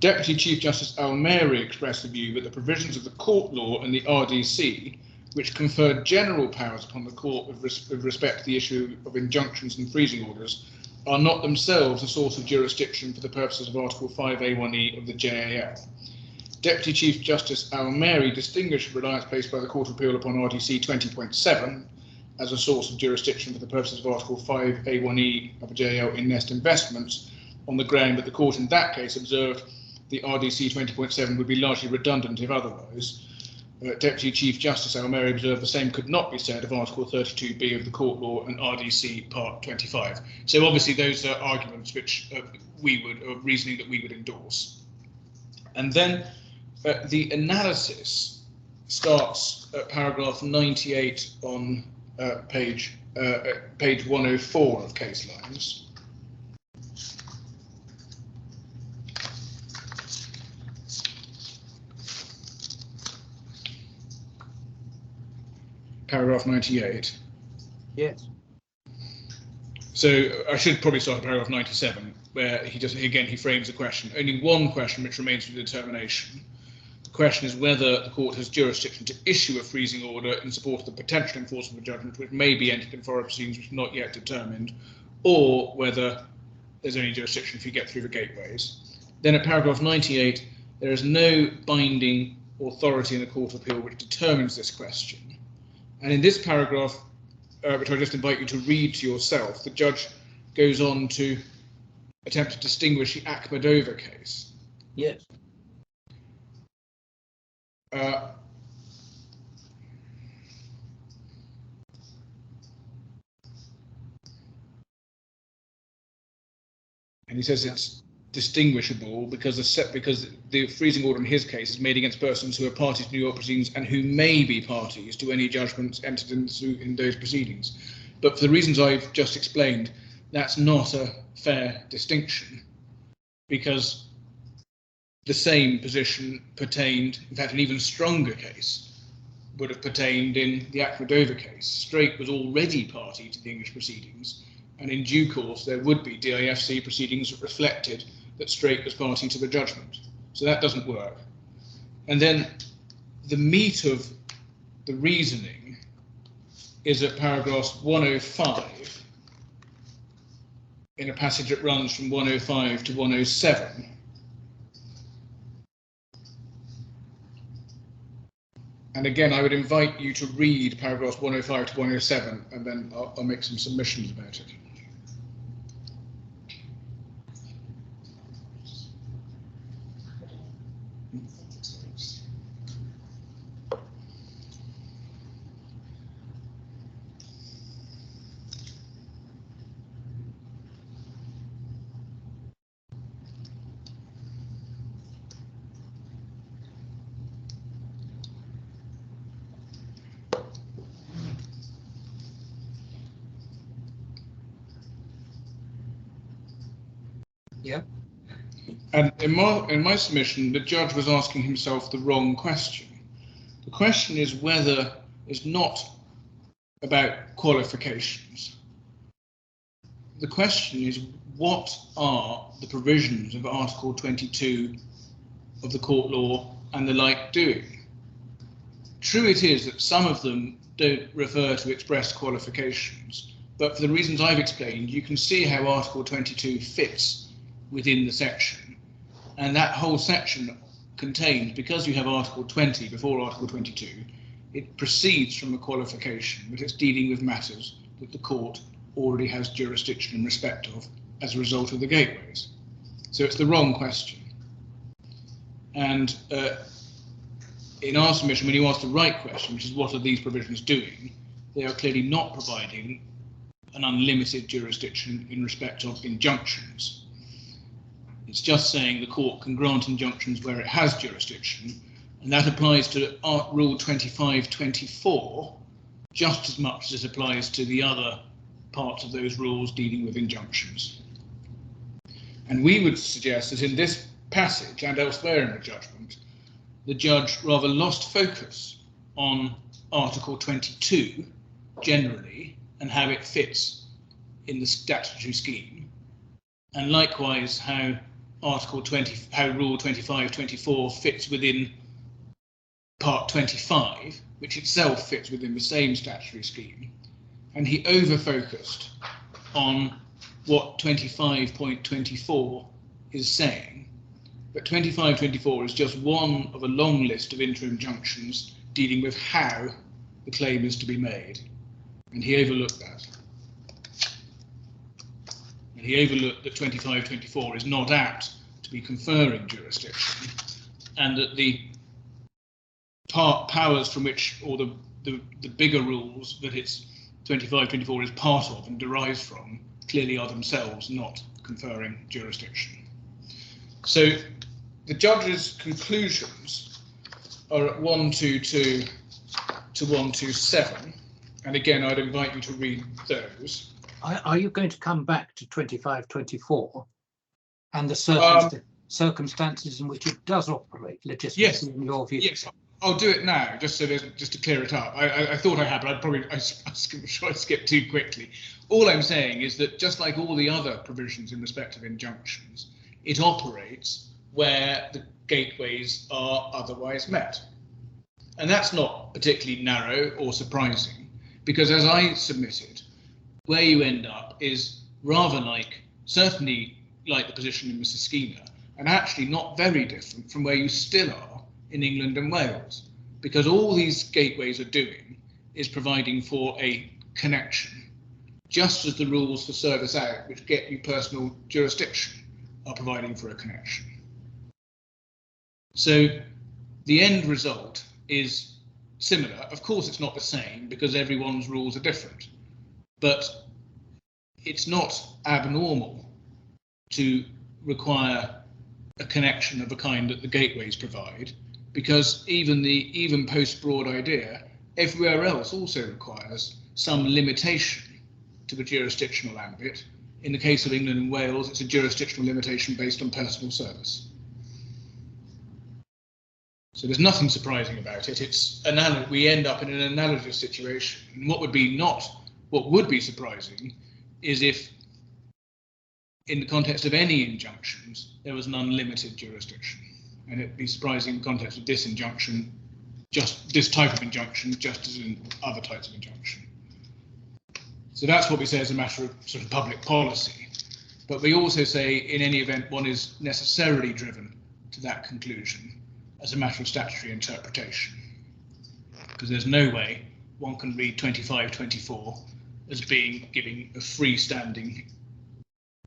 Deputy Chief Justice Al-Mary expressed the view that the provisions of the court law and the RDC, which conferred general powers upon the court with respect to the issue of injunctions and freezing orders, are not themselves a source of jurisdiction for the purposes of Article 5A1E of the JAL. Deputy Chief Justice Al-Mary distinguished reliance placed by the Court of Appeal upon RDC 20.7 as a source of jurisdiction for the purposes of Article 5A1E of the JAL in Nest Investments, on the ground that the court in that case observed the RDC 20.7 would be largely redundant if otherwise. Deputy Chief Justice Al-Mary observed the same could not be said of Article 32B of the court law and RDC Part 25. So obviously those are arguments which reasoning that we would endorse. And then the analysis starts at paragraph 98 on page 104 of case lines. Paragraph 98. Yes. So I should probably start at paragraph 97, where he frames the question. Only one question which remains for determination. The question is whether the court has jurisdiction to issue a freezing order in support of the potential enforcement of a judgment which may be entered in foreign proceedings which are not yet determined, or whether there's only jurisdiction if you get through the gateways. Then at paragraph 98, there is no binding authority in the Court of Appeal which determines this question. And in this paragraph, which I just invite you to read to yourself, the judge goes on to attempt to distinguish the Akhmedova case. Yes. And he says it's distinguishable because the freezing order in his case is made against persons who are parties to New York proceedings and who may be parties to any judgments entered in those proceedings. But for the reasons I've just explained, that's not a fair distinction, because the same position pertained, in fact, an even stronger case would have pertained in the Akhmedova case. Straight was already party to the English proceedings, and in due course there would be DIFC proceedings that reflected that Straight was party to the judgment. So that doesn't work. And then the meat of the reasoning is at paragraphs 105 in a passage that runs from 105 to 107. And again, I would invite you to read paragraphs 105 to 107, and then I'll make some submissions about it. Yeah. And in my submission, the judge was asking himself the wrong question. The question is whether it's not about qualifications. The question is, what are the provisions of Article 22 of the court law and the like doing? True it is that some of them don't refer to express qualifications, but for the reasons I've explained, you can see how Article 22 fits within the section. And that whole section contains, because you have Article 20 before Article 22, it proceeds from a qualification, but it's dealing with matters that the court already has jurisdiction in respect of as a result of the gateways. So it's the wrong question. And in our submission, when you ask the right question, which is what are these provisions doing, they are clearly not providing an unlimited jurisdiction in respect of injunctions. It's just saying the court can grant injunctions where it has jurisdiction, and that applies to Rule 2524 just as much as it applies to the other parts of those rules dealing with injunctions. And we would suggest that in this passage and elsewhere in the judgment, the judge rather lost focus on Article 22 generally and how it fits in the statutory scheme, and likewise how Rule 2524 fits within Part 25, which itself fits within the same statutory scheme, and he over-focused on what 25.24 is saying. But 2524 is just one of a long list of interim injunctions dealing with how the claim is to be made, and he overlooked that. And he overlooked that 2524 is not apt to be conferring jurisdiction, and that the powers from which, or the bigger rules that it's 2524 is part of and derives from, clearly are themselves not conferring jurisdiction. So the judge's conclusions are at 122 to 127, and again I'd invite you to read those. Are you going to come back to 2524 and the circumstances in which it does operate legitimately, Yes, in your view? Yes, I'll do it now, just to clear it up. I thought I had, but I'm sure I skipped too quickly. All I'm saying is that just like all the other provisions in respect of injunctions, it operates where the gateways are otherwise met. And that's not particularly narrow or surprising, because as I submitted, where you end up is rather like, certainly like the position in Mrs. Skeena, and actually not very different from where you still are in England and Wales, because all these gateways are doing is providing for a connection, just as the rules for service out, which get you personal jurisdiction, are providing for a connection. So the end result is similar. Of course, it's not the same because everyone's rules are different, but it's not abnormal to require a connection of a kind that the gateways provide, because even post broad idea, everywhere else also requires some limitation to the jurisdictional ambit. In the case of England and Wales, it's a jurisdictional limitation based on personal service. So there's nothing surprising about it. It's we end up in an analogous situation. And what would be surprising is if, in the context of any injunctions, there was an unlimited jurisdiction. And it'd be surprising in the context of this injunction just this type of injunction, just as in other types of injunction. So that's what we say as a matter of sort of public policy. But we also say, in any event, one is necessarily driven to that conclusion as a matter of statutory interpretation. Because there's no way one can read 2524 as being giving a freestanding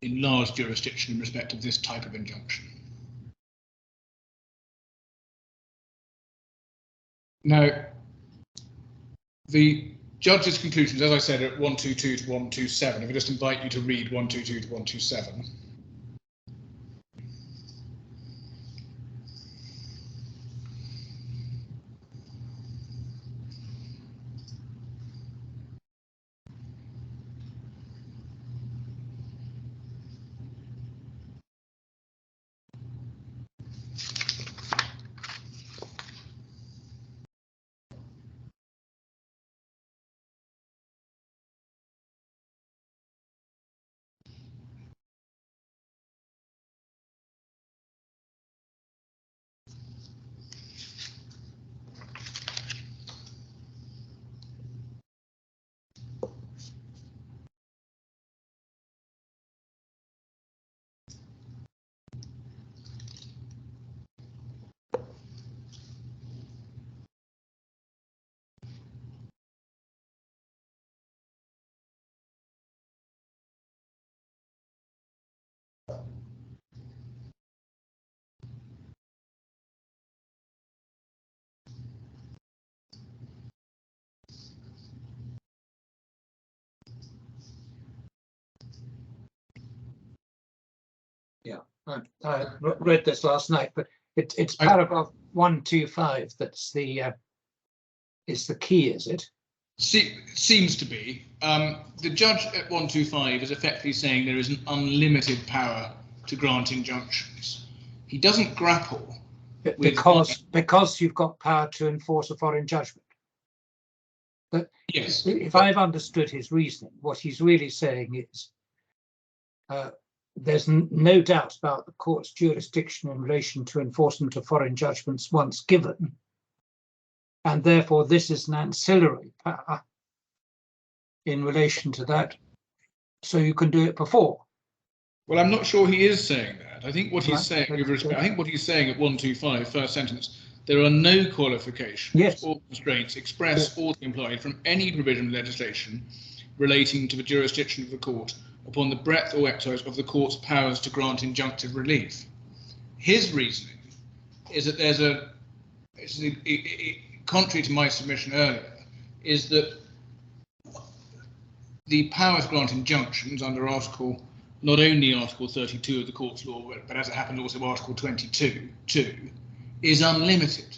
enlarged jurisdiction in respect of this type of injunction. Now, the judge's conclusions, as I said, are at 122 to 127. If I just invite you to read 122 to 127. I read this last night, but it's paragraph 125 that's the is the key, is it? Seems to be. The judge at 125 is effectively saying there is an unlimited power to grant injunctions. He doesn't grapple with because you've got power to enforce a foreign judgment. But yes, if I've understood his reasoning, what he's really saying is there's no doubt about the court's jurisdiction in relation to enforcement of foreign judgments once given, and therefore this is an ancillary power in relation to that, so you can do it before. Well, I'm not sure he is saying that. I think what he's saying, with respect, I think what he's saying at 125, first sentence, there are no qualifications or constraints expressed or implied from any provision of legislation relating to the jurisdiction of the court upon the breadth or exercise of the court's powers to grant injunctive relief. His reasoning is that there's contrary to my submission earlier, is that the power to grant injunctions under not only Article 32 of the Court's Law, but as it happened also Article 22, is unlimited.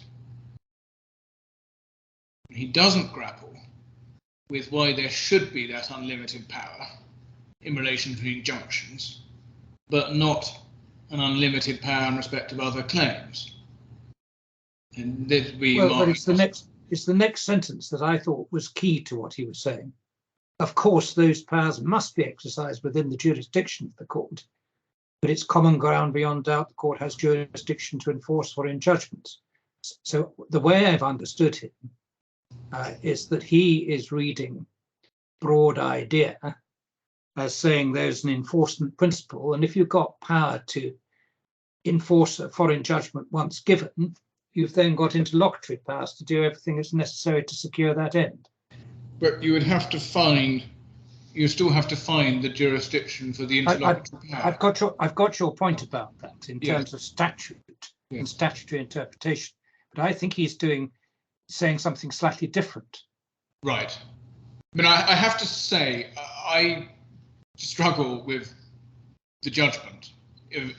He doesn't grapple with why there should be that unlimited power in relation to injunctions, but not an unlimited power in respect of other claims. And but it's the next sentence that I thought was key to what he was saying. Of course, those powers must be exercised within the jurisdiction of the court, but it's common ground beyond doubt the court has jurisdiction to enforce foreign judgments. So the way I've understood him is that he is reading broad idea as saying there's an enforcement principle, and if you've got power to enforce a foreign judgment once given, you've then got interlocutory powers to do everything that's necessary to secure that end. But you would have to find, you still have to find the jurisdiction for the interlocutory power. I've got your point about that in terms of statute and statutory interpretation, but I think he's saying something slightly different. Right. I mean, I have to say, I struggle with the judgment in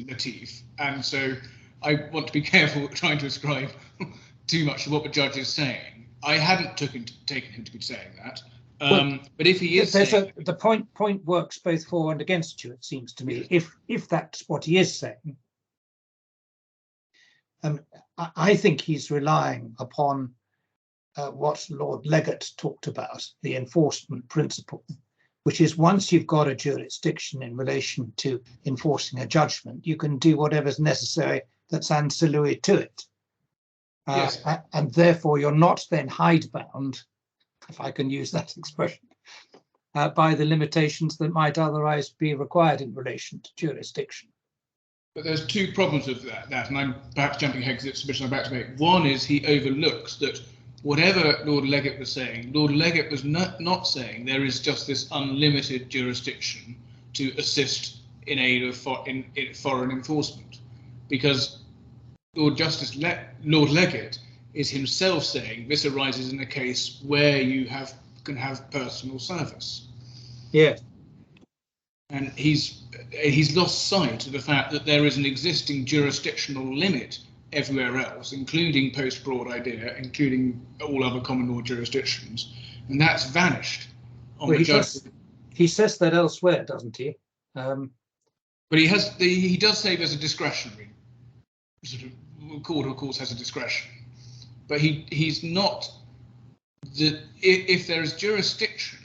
Latif, and so I want to be careful trying to ascribe too much to what the judge is saying. I hadn't taken him to be saying that, but if he is saying, the point works both for and against you, it seems to me. If that's what he is saying, I think he's relying upon what Lord Leggett talked about, the enforcement principle, which is once you've got a jurisdiction in relation to enforcing a judgment, you can do whatever's necessary that's ancillary to it. Yes. And therefore you're not then hidebound, if I can use that expression, by the limitations that might otherwise be required in relation to jurisdiction. But there's two problems with that, and I'm perhaps jumping ahead because it's a submission I'm about to make. One is he overlooks that whatever Lord Legate was saying, Lord Legate was not saying there is just this unlimited jurisdiction to assist in aid of in foreign enforcement, because Lord Legate is himself saying this arises in a case where you can have personal service. Yes. And he's lost sight of the fact that there is an existing jurisdictional limit everywhere else, including post-Broad Idea, including all other common law jurisdictions, and that's vanished. Well, he says that elsewhere, doesn't he? But he does say there's a discretionary sort of court, of course, has a discretion, but he's not that if there is jurisdiction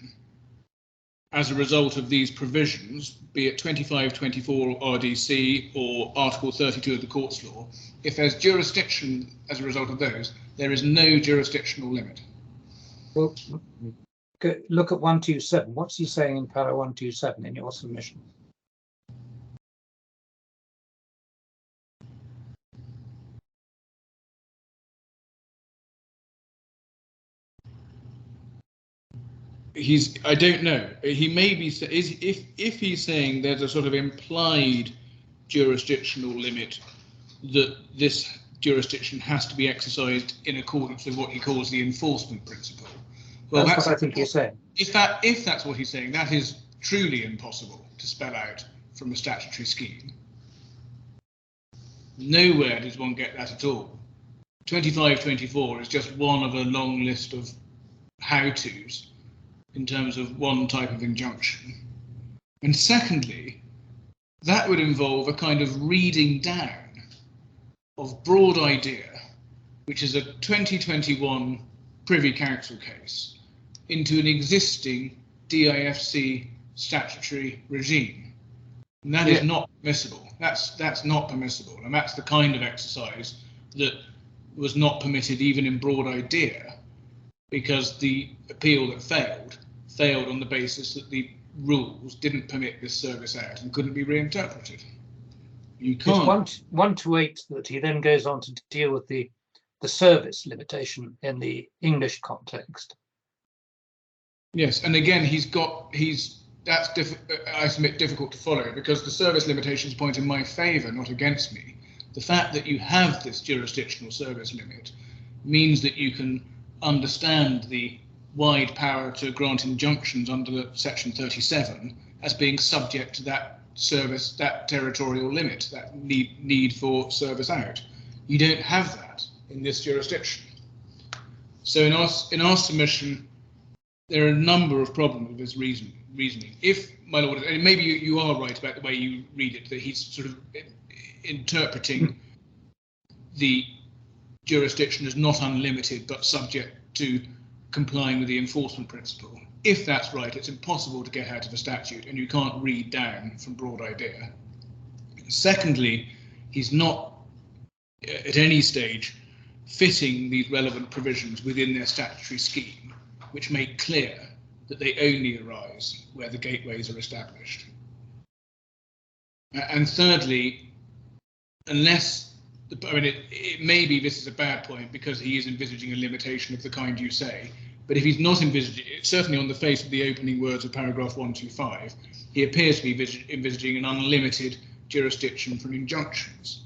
as a result of these provisions, be it 2524 RDC or Article 32 of the Courts Law, if there's jurisdiction as a result of those, there is no jurisdictional limit. Well, look at 127. What's he saying in para 127 in your submission? I don't know. He may be if he's saying there's a sort of implied jurisdictional limit that this jurisdiction has to be exercised in accordance with what he calls the enforcement principle. Well, that's what I think he's saying. If that's what he's saying, that is truly impossible to spell out from a statutory scheme. Nowhere does one get that at all. 2524 is just one of a long list of how-tos in terms of one type of injunction. And secondly, that would involve a kind of reading down of Broad Idea, which is a 2021 Privy Council case, into an existing DIFC statutory regime. And that is not permissible. That's not permissible. And that's the kind of exercise that was not permitted even in Broad Idea, because the appeal that failed on the basis that the rules didn't permit this service out and couldn't be reinterpreted. You can't. It's 128 that he then goes on to deal with the service limitation in the English context. Yes, and again, I submit difficult to follow, because the service limitations point in my favour, not against me. The fact that you have this jurisdictional service limit means that you can understand the wide power to grant injunctions under Section 37 as being subject to that service, that territorial limit, that need for service out. You don't have that in this jurisdiction. So in our submission, there are a number of problems with this reasoning. If, my lord, and maybe you are right about the way you read it, that he's sort of interpreting the jurisdiction as not unlimited but subject to complying with the enforcement principle. If that's right, it's impossible to get out of a statute, and you can't read down from Broad Idea. Secondly, he's not at any stage fitting these relevant provisions within their statutory scheme, which make clear that they only arise where the gateways are established. And thirdly, unless, it may be this is a bad point because he is envisaging a limitation of the kind you say, but if he's not envisaging it, certainly on the face of the opening words of paragraph 125, he appears to be envisaging an unlimited jurisdiction for injunctions.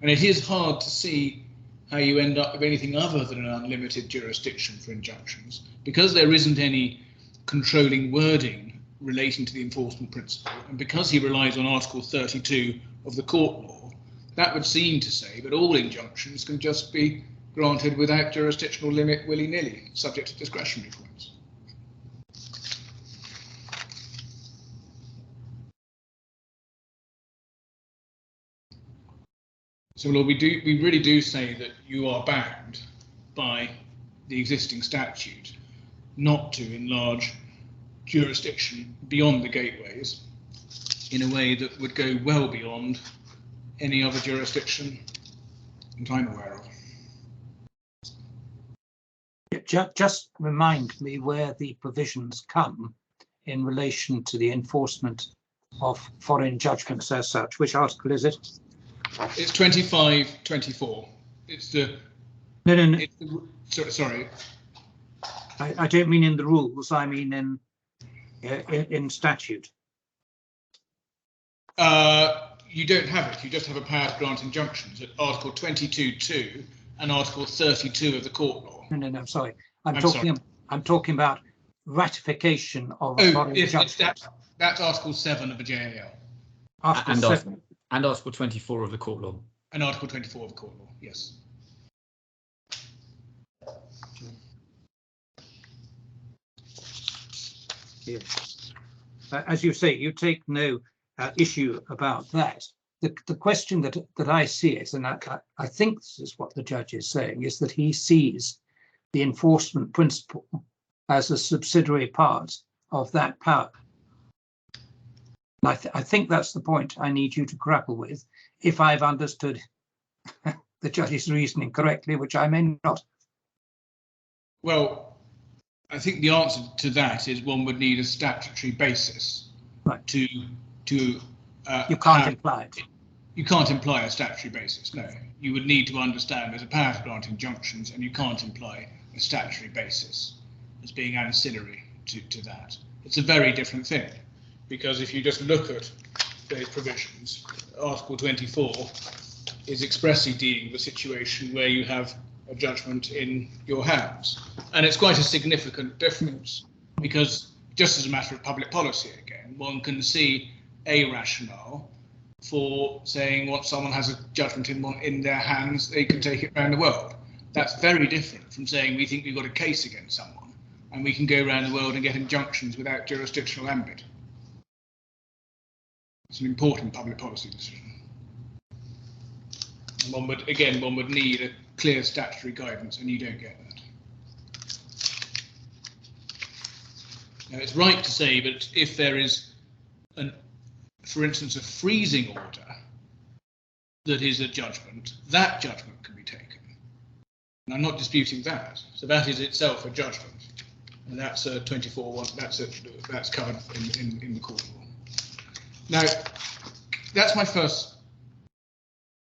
And it is hard to see how you end up with anything other than an unlimited jurisdiction for injunctions, because there isn't any controlling wording relating to the enforcement principle, and because he relies on Article 32 of the Court Law, that would seem to say that all injunctions can just be granted without jurisdictional limit willy-nilly, subject to discretionary points. So, Lord, we really do say that you are bound by the existing statute not to enlarge jurisdiction beyond the gateways in a way that would go well beyond any other jurisdiction that I'm aware of. Just remind me where the provisions come in relation to the enforcement of foreign judgments as such. Which article is it? It's 2524. It's the. No. It's the, sorry. I don't mean in the rules. I mean in statute. You don't have it. You just have a power to grant injunctions at Article 22.2 and Article 32 of the Court Law. No. Sorry. I'm talking about ratification of a foreign judgment. That's Article 7 of the JAL. Article 7. And Article 24 of the Court Law. And Article 24 of the Court Law, yes. Yes. As you say, you take no issue about that. The question that I see it, and I think this is what the judge is saying, is that he sees the enforcement principle as a subsidiary part of that power. And I think that's the point I need you to grapple with, if I've understood the judge's reasoning correctly, which I may not. Well, I think the answer to that is one would need a statutory basis, right, to you can't imply it. You can't imply a statutory basis, no. You would need to understand there's a power to grant injunctions, and you can't imply a statutory basis as being ancillary to that. It's a very different thing, because if you just look at those provisions, Article 24 is expressly dealing with a situation where you have a judgment in your hands. And it's quite a significant difference, because just as a matter of public policy, again, one can see a rationale for saying once someone has a judgment in their hands, they can take it around the world. That's very different from saying we think we've got a case against someone and we can go around the world and get injunctions without jurisdictional ambit. It's an important public policy decision. And one would need a clear statutory guidance, and you don't get that. Now, it's right to say that if there is for instance, a freezing order that is a judgment, that judgment can be taken. And I'm not disputing that. So that is itself a judgment. And that's a 24-1, that's covered in the court law. Now, that's my first,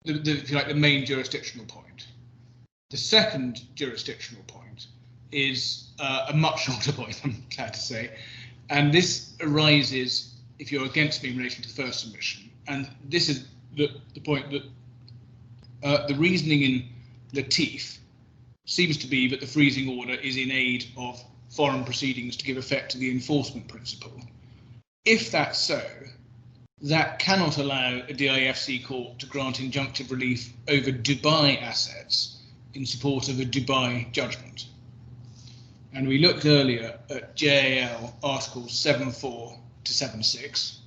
if you like, the main jurisdictional point. The second jurisdictional point is a much shorter point, I'm glad to say. And this arises if you're against me in relation to the first submission. And this is the point that the reasoning in Latif seems to be that the freezing order is in aid of foreign proceedings to give effect to the enforcement principle. If that's so, that cannot allow a DIFC court to grant injunctive relief over Dubai assets in support of a Dubai judgment. And we looked earlier at JAL Articles 7.4 to 7.6.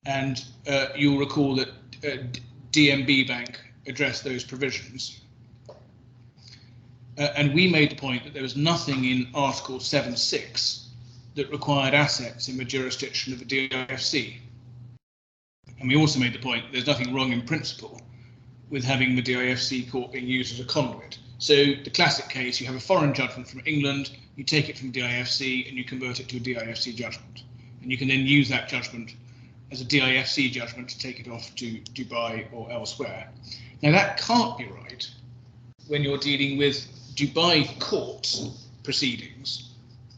And you'll recall that DNB Bank addressed those provisions. And we made the point that there was nothing in Article 7.6 that required assets in the jurisdiction of the DIFC. And we also made the point that there's nothing wrong in principle with having the DIFC court being used as a conduit. So the classic case, you have a foreign judgment from England, you take it from DIFC and you convert it to a DIFC judgment. And you can then use that judgment as a DIFC judgment to take it off to Dubai or elsewhere. Now that can't be right when you're dealing with Dubai court proceedings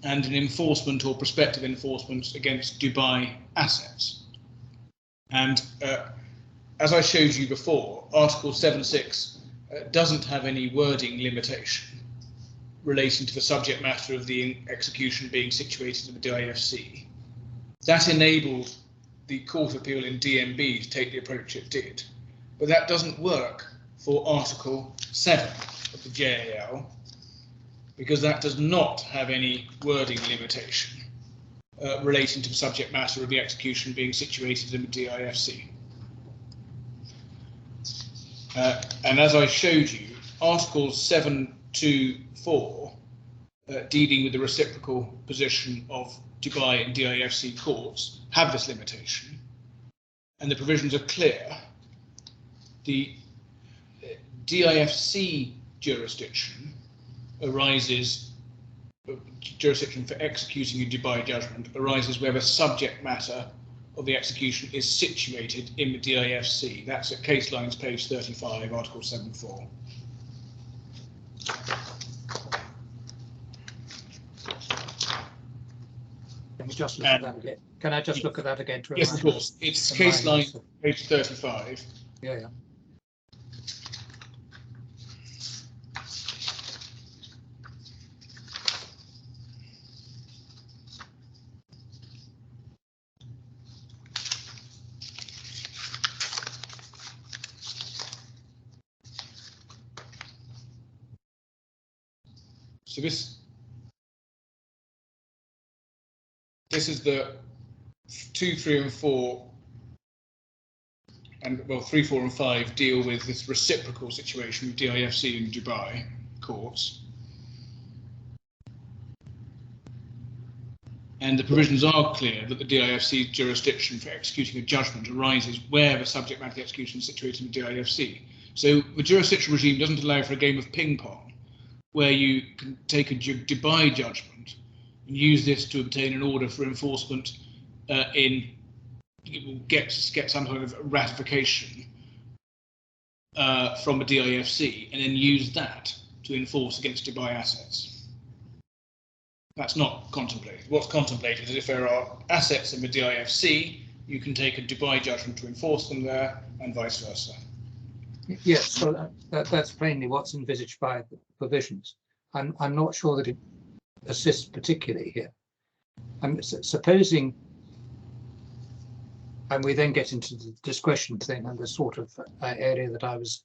and an enforcement or prospective enforcement against Dubai assets. And as I showed you before, Article 7.6 doesn't have any wording limitation relating to the subject matter of the execution being situated in the DIFC. That enabled the Court of Appeal in DNB to take the approach it did, but that doesn't work for Article 7 of the JAL, because that does not have any wording limitation relating to the subject matter of the execution being situated in the DIFC. And as I showed you, Articles 7.2.4, dealing with the reciprocal position of Dubai and DIFC courts, have this limitation, and the provisions are clear. The DIFC jurisdiction arises, jurisdiction for executing a Dubai judgment arises where the subject matter of the execution is situated in the DIFC. That's at case lines page 35, Article 7.4. Can we just look at that again? Can I just look at that again to Yes, of remind course. It's case line page 35. Yeah, yeah. So this is the 2, 3, and 4, and well, 3, 4, and 5 deal with this reciprocal situation with DIFC and Dubai courts. And the provisions are clear that the DIFC jurisdiction for executing a judgment arises where the subject matter of the execution is situated in the DIFC. So the jurisdictional regime doesn't allow for a game of ping pong, where you can take a Dubai judgment and use this to obtain an order for enforcement get some kind of ratification from a DIFC, and then use that to enforce against Dubai assets. That's not contemplated. What's contemplated is if there are assets in the DIFC, you can take a Dubai judgment to enforce them there, and vice versa. Yes, so that's plainly what's envisaged by the provisions. I'm not sure that it assists particularly here. Supposing, and we then get into the discretion thing and the sort of area that I was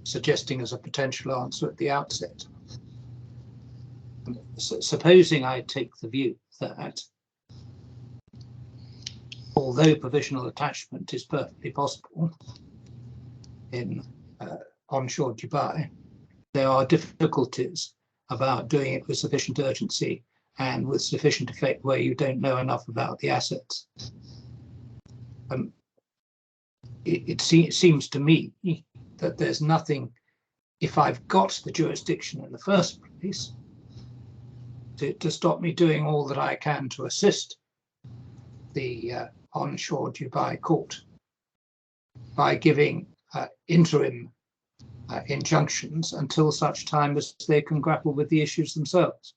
suggesting as a potential answer at the outset. Supposing I take the view that although provisional attachment is perfectly possible in onshore Dubai, there are difficulties about doing it with sufficient urgency and with sufficient effect where you don't know enough about the assets. It seems to me that there's nothing, if I've got the jurisdiction in the first place, to stop me doing all that I can to assist the onshore Dubai court by giving interim injunctions until such time as they can grapple with the issues themselves.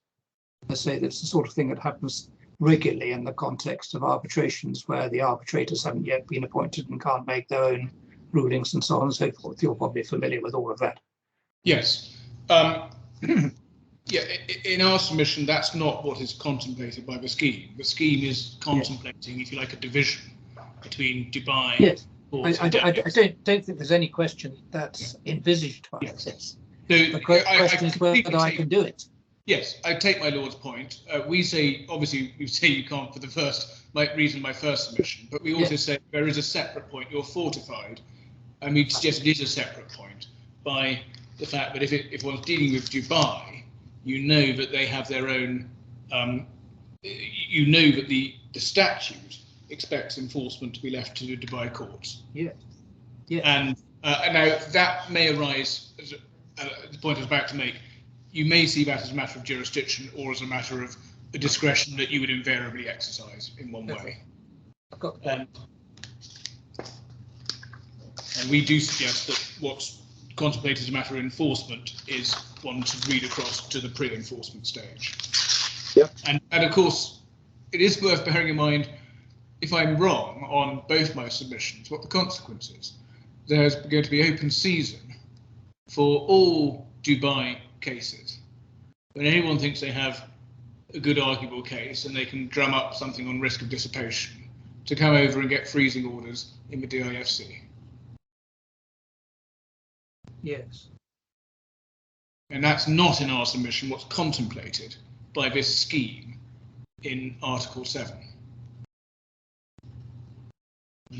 I say that's the sort of thing that happens regularly in the context of arbitrations where the arbitrators haven't yet been appointed and can't make their own rulings and so on and so forth. You're probably familiar with all of that. Yes. Yeah, in our submission, that's not what is contemplated by the scheme. The scheme is contemplating, if you like, a division between Dubai. Yes. I don't think there's any question that's envisaged by this. The question is whether I can do it. Yes, I take my Lord's point. We say, obviously, you say you can't for the reason of my first submission, but we also say there is a separate point. You're fortified, and we suggest it is a separate point by the fact that if one's dealing with Dubai, you know that they have their own. You know that the statute expects enforcement to be left to the Dubai courts. Yeah. Yeah. And now that may arise, as the point I was about to make, you may see that as a matter of jurisdiction or as a matter of a discretion that you would invariably exercise in one way. I've got that. And we do suggest that what's contemplated as a matter of enforcement is one should read across to the pre-enforcement stage. Yep. And of course, it is worth bearing in mind, if I'm wrong on both my submissions, what the consequence is. There's going to be open season for all Dubai cases. When anyone thinks they have a good arguable case and they can drum up something on risk of dissipation, to come over and get freezing orders in the DIFC. Yes. And that's not in our submission what's contemplated by this scheme in Article 7.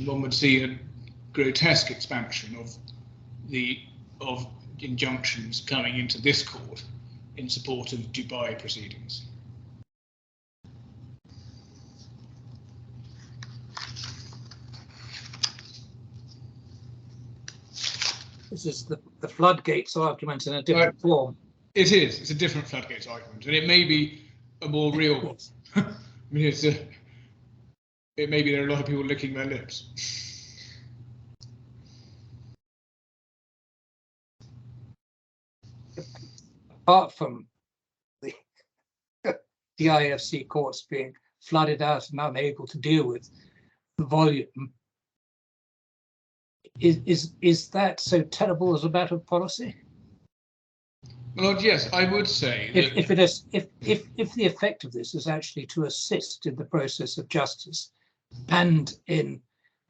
One would see a grotesque expansion of injunctions coming into this court in support of Dubai proceedings. This is the floodgates argument in a different form. It is. It's a different floodgates argument, and it may be a more real one. I mean, it may be there are a lot of people licking their lips. Apart from the DIFC courts being flooded out and unable to deal with the volume, is that so terrible as a matter of policy? Well, yes, I would say that if the effect of this is actually to assist in the process of justice and in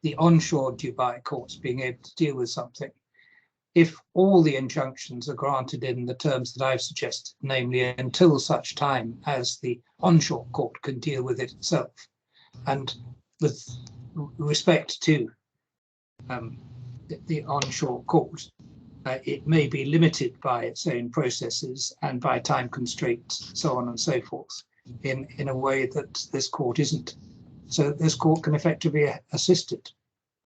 the onshore Dubai courts being able to deal with something, if all the injunctions are granted in the terms that I've suggested, namely until such time as the onshore court can deal with it itself, and with respect to the onshore court, it may be limited by its own processes and by time constraints, so on and so forth, in a way that this court isn't. So this court can effectively assist it.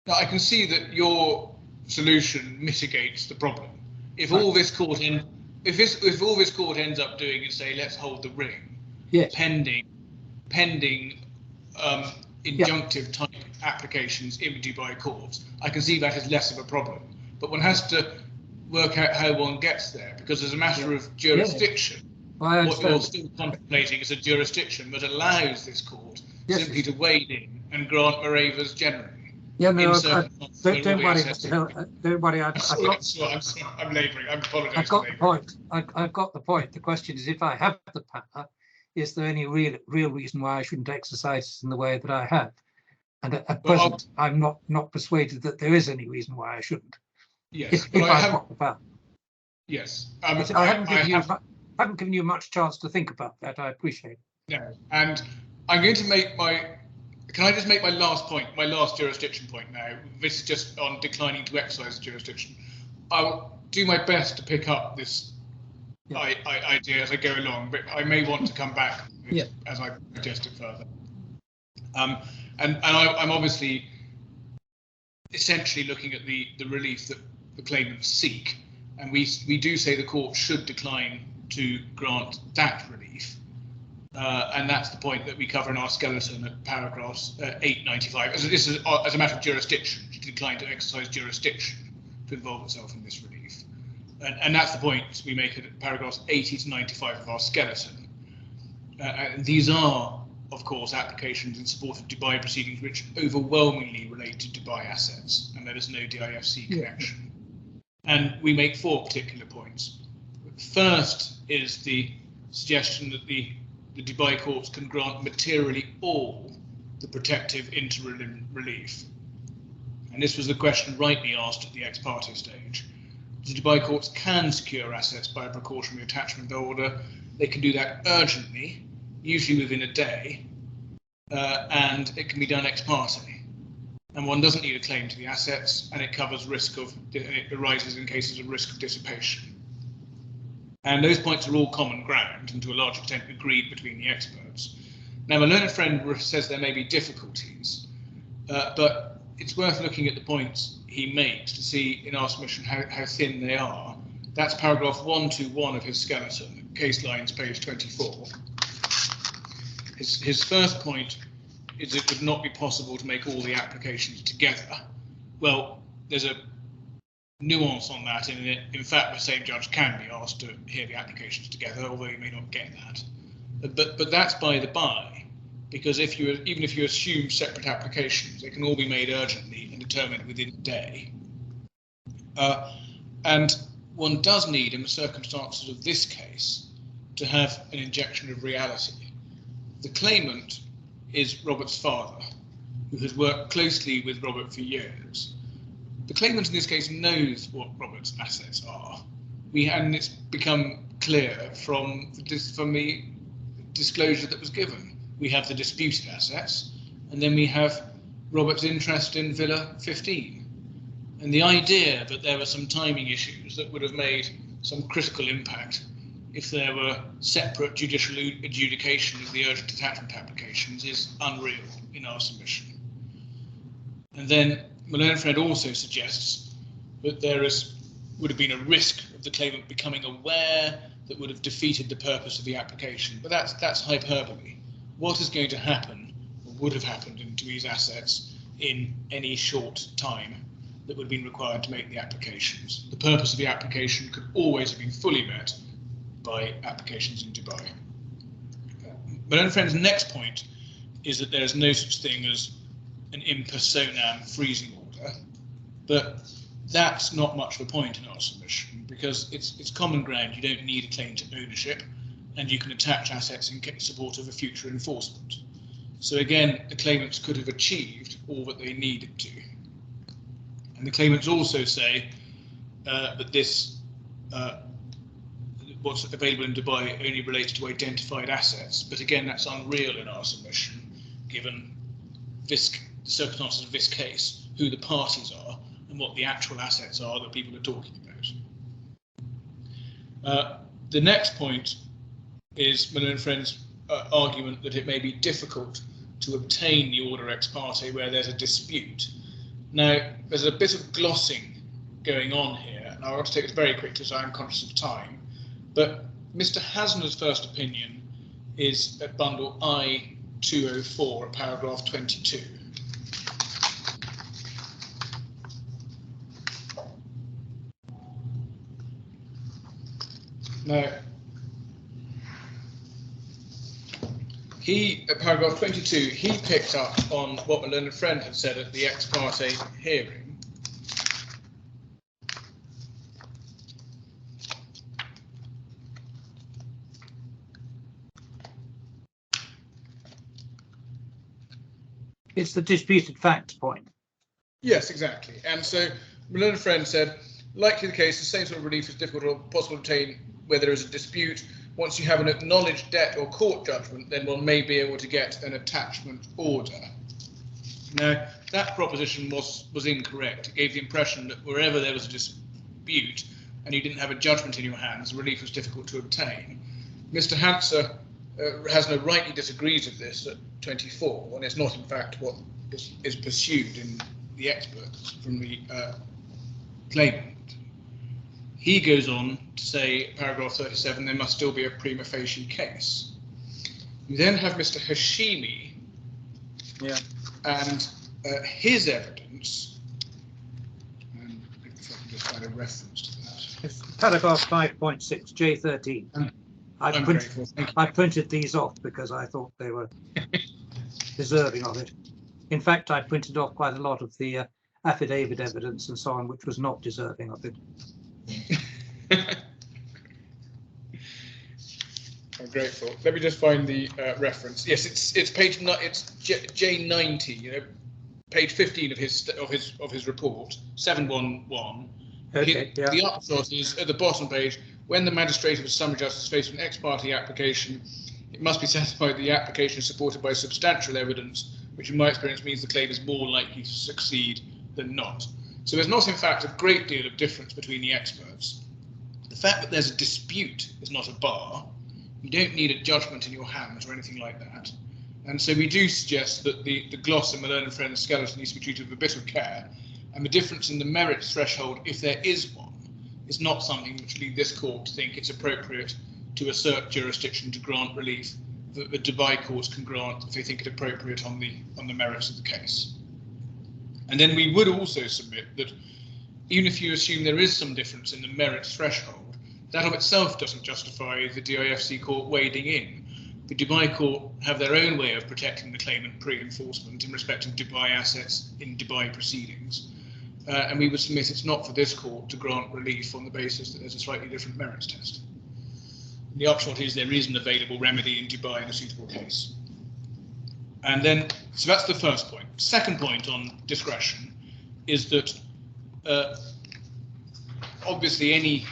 Now, I can see that your solution mitigates the problem. If all this court if all this court ends up doing is say, let's hold the ring, yes, pending injunctive type applications in Dubai courts, I can see that as less of a problem. But one has to work out how one gets there, because as a matter of jurisdiction, what you're still contemplating is a jurisdiction that allows this court simply to wade in and grant waivers generally. Yeah, no, don't worry. Don't worry. I'm labouring. I apologise. I've got the point. I've got the point. The question is, if I have the power, is there any real reason why I shouldn't exercise it in the way that I have? And at present, I'm not persuaded that there is any reason why I shouldn't. Yes, if I've got the power. Yes, I haven't given you much chance to think about that. I appreciate it. No, and I'm going to make my. Can I just make my last point, my last jurisdiction point now? This is just on declining to exercise jurisdiction. I'll do my best to pick up this idea as I go along, but I may want to come back as I digest it further. And I'm obviously essentially looking at the relief that the claimants seek, and we do say the court should decline to grant that relief. And that's the point that we cover in our skeleton at paragraphs 895. This is as a matter of jurisdiction, to decline to exercise jurisdiction to involve itself in this relief. And that's the point we make at paragraphs 80 to 95 of our skeleton. And these are, of course, applications in support of Dubai proceedings which overwhelmingly relate to Dubai assets, and there is no DIFC connection. And we make 4 particular points. First is the suggestion that the Dubai courts can grant materially all the protective interim relief. And this was the question rightly asked at the ex parte stage. The Dubai courts can secure assets by a precautionary attachment order. They can do that urgently, usually within a day, and it can be done ex parte. And one doesn't need a claim to the assets, and it covers risk of, it arises in cases of risk of dissipation. And those points are all common ground and to a large extent agreed between the experts. Now, my learned friend says there may be difficulties, but it's worth looking at the points he makes to see in our submission how thin they are. That's paragraph 121 of his skeleton, case lines, page 24. His first point is it would not be possible to make all the applications together. Well, there's a nuance on that, in fact the same judge can be asked to hear the applications together, although you may not get that. But that's by the by, because even if you assume separate applications, they can all be made urgently and determined within a day. And one does need, in the circumstances of this case, to have an injection of reality. The claimant is Robert's father, who has worked closely with Robert for years. The claimant in this case knows what Robert's assets are. And it's become clear from the disclosure that was given. We have the disputed assets, and then we have Robert's interest in Villa 15. And the idea that there were some timing issues that would have made some critical impact if there were separate judicial adjudication of the urgent attachment applications is unreal in our submission. And then my learned friend also suggests that there is would have been a risk of the claimant becoming aware that would have defeated the purpose of the application. But that's hyperbole. What is going to happen, or would have happened to these assets in any short time that would have been required to make the applications? The purpose of the application could always have been fully met by applications in Dubai. Malone Friend's next point is that there is no such thing as an in personam freezing order, but that's not much of a point in our submission, because it's common ground. You don't need a claim to ownership, and you can attach assets in support of a future enforcement. So again, the claimants could have achieved all that they needed to. And the claimants also say that this what's available in Dubai only relates to identified assets, but again, that's unreal in our submission, given this, the circumstances of this case, who the parties are, and what the actual assets are that people are talking about. The next point is Malone Friend's argument that it may be difficult to obtain the order ex parte where there's a dispute. Now, there's a bit of glossing going on here, and I want to take this very quickly so I'm conscious of time. But Mr. Hasner's first opinion is at bundle I-204 at paragraph 22. Now, at paragraph 22, he picked up on what my learned friend had said at the ex parte hearing. It's the disputed facts point. Yes, exactly. And so my learned friend said, likely the case, the same sort of relief is difficult or possible to obtain where there is a dispute. Once you have an acknowledged debt or court judgment, then one may be able to get an attachment order. Now, that proposition was incorrect. It gave the impression that wherever there was a dispute and you didn't have a judgment in your hands, relief was difficult to obtain. Mr. Hasner rightly disagrees with this at 24, and it's not in fact what is pursued in the experts from the claimant. He goes on to say, paragraph 37, there must still be a prima facie case. You then have Mr. Hashimi and his evidence, and if I can just find a reference to that. It's paragraph 5.6, J13. I printed these off because I thought they were deserving of it. In fact, I printed off quite a lot of the affidavit evidence and so on, which was not deserving of it. I'm grateful. Let me just find the reference. Yes, it's page it's J90. You know, page 15 of his report, 711. Okay, yeah. The upshot is at the bottom page. When the magistrate of a summary justice faced with an ex parte application, it must be satisfied that the application is supported by substantial evidence, which in my experience means the claim is more likely to succeed than not. So there's not, in fact, a great deal of difference between the experts. The fact that there's a dispute is not a bar. You don't need a judgment in your hands or anything like that. And so we do suggest that the gloss in Malone and Friend's skeleton needs to be treated with a bit of care, and the difference in the merits threshold, if there is one, is not something which lead this court to think it's appropriate to assert jurisdiction to grant relief that the Dubai courts can grant if they think it appropriate on the merits of the case. And then we would also submit that even if you assume there is some difference in the merits threshold, that of itself doesn't justify the DIFC court wading in. The Dubai court have their own way of protecting the claimant pre-enforcement in respect of Dubai assets in Dubai proceedings. And we would submit it's not for this court to grant relief on the basis that there's a slightly different merits test. And the upshot is there is an available remedy in Dubai in a suitable case. And then, so that's the first point. Second point on discretion is that obviously any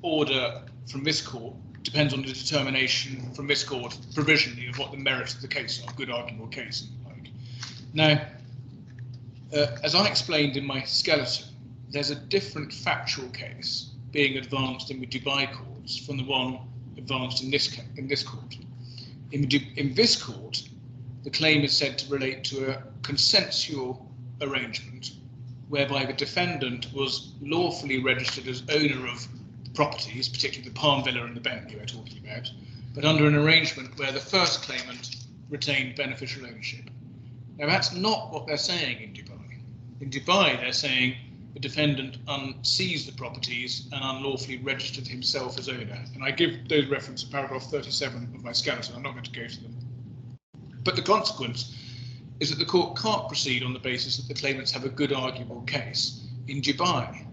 order from this court depends on the determination from this court provisionally of what the merits of the case are, good arguable case and the like. Now, as I explained in my skeleton, there's a different factual case being advanced in the Dubai courts from the one advanced in this court. In this court, the claim is said to relate to a consensual arrangement whereby the defendant was lawfully registered as owner of properties, particularly the Palm Villa and the Bentley we're talking about, but under an arrangement where the first claimant retained beneficial ownership. Now, that's not what they're saying in Dubai. In Dubai, they're saying the defendant seized the properties and unlawfully registered himself as owner. And I give those reference to paragraph 37 of my skeleton. I'm not going to go to them. But the consequence is that the court can't proceed on the basis that the claimants have a good arguable case in Dubai.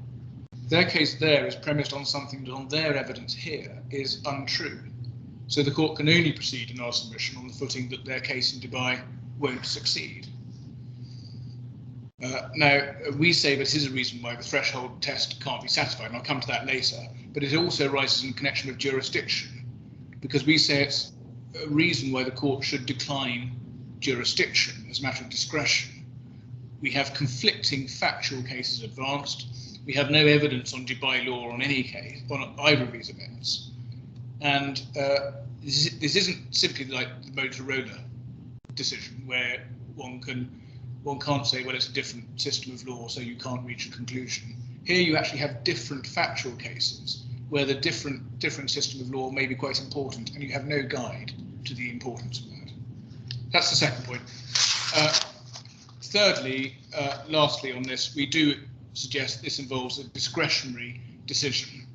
Their case there is premised on something that on their evidence here is untrue. So the court can only proceed in our submission on the footing that their case in Dubai won't succeed. Now, we say this is a reason why the threshold test can't be satisfied, and I'll come to that later, but it also arises in connection with jurisdiction, because we say it's a reason why the court should decline jurisdiction as a matter of discretion. We have conflicting factual cases advanced. We have no evidence on Dubai law on any case, on either of these events. And this isn't simply like the Motorola decision where one can't say, well, it's a different system of law, so you can't reach a conclusion. Here you actually have different factual cases where the different system of law may be quite important, and you have no guide to the importance of that. That's the second point. Thirdly, lastly on this, we do suggest this involves a discretionary decision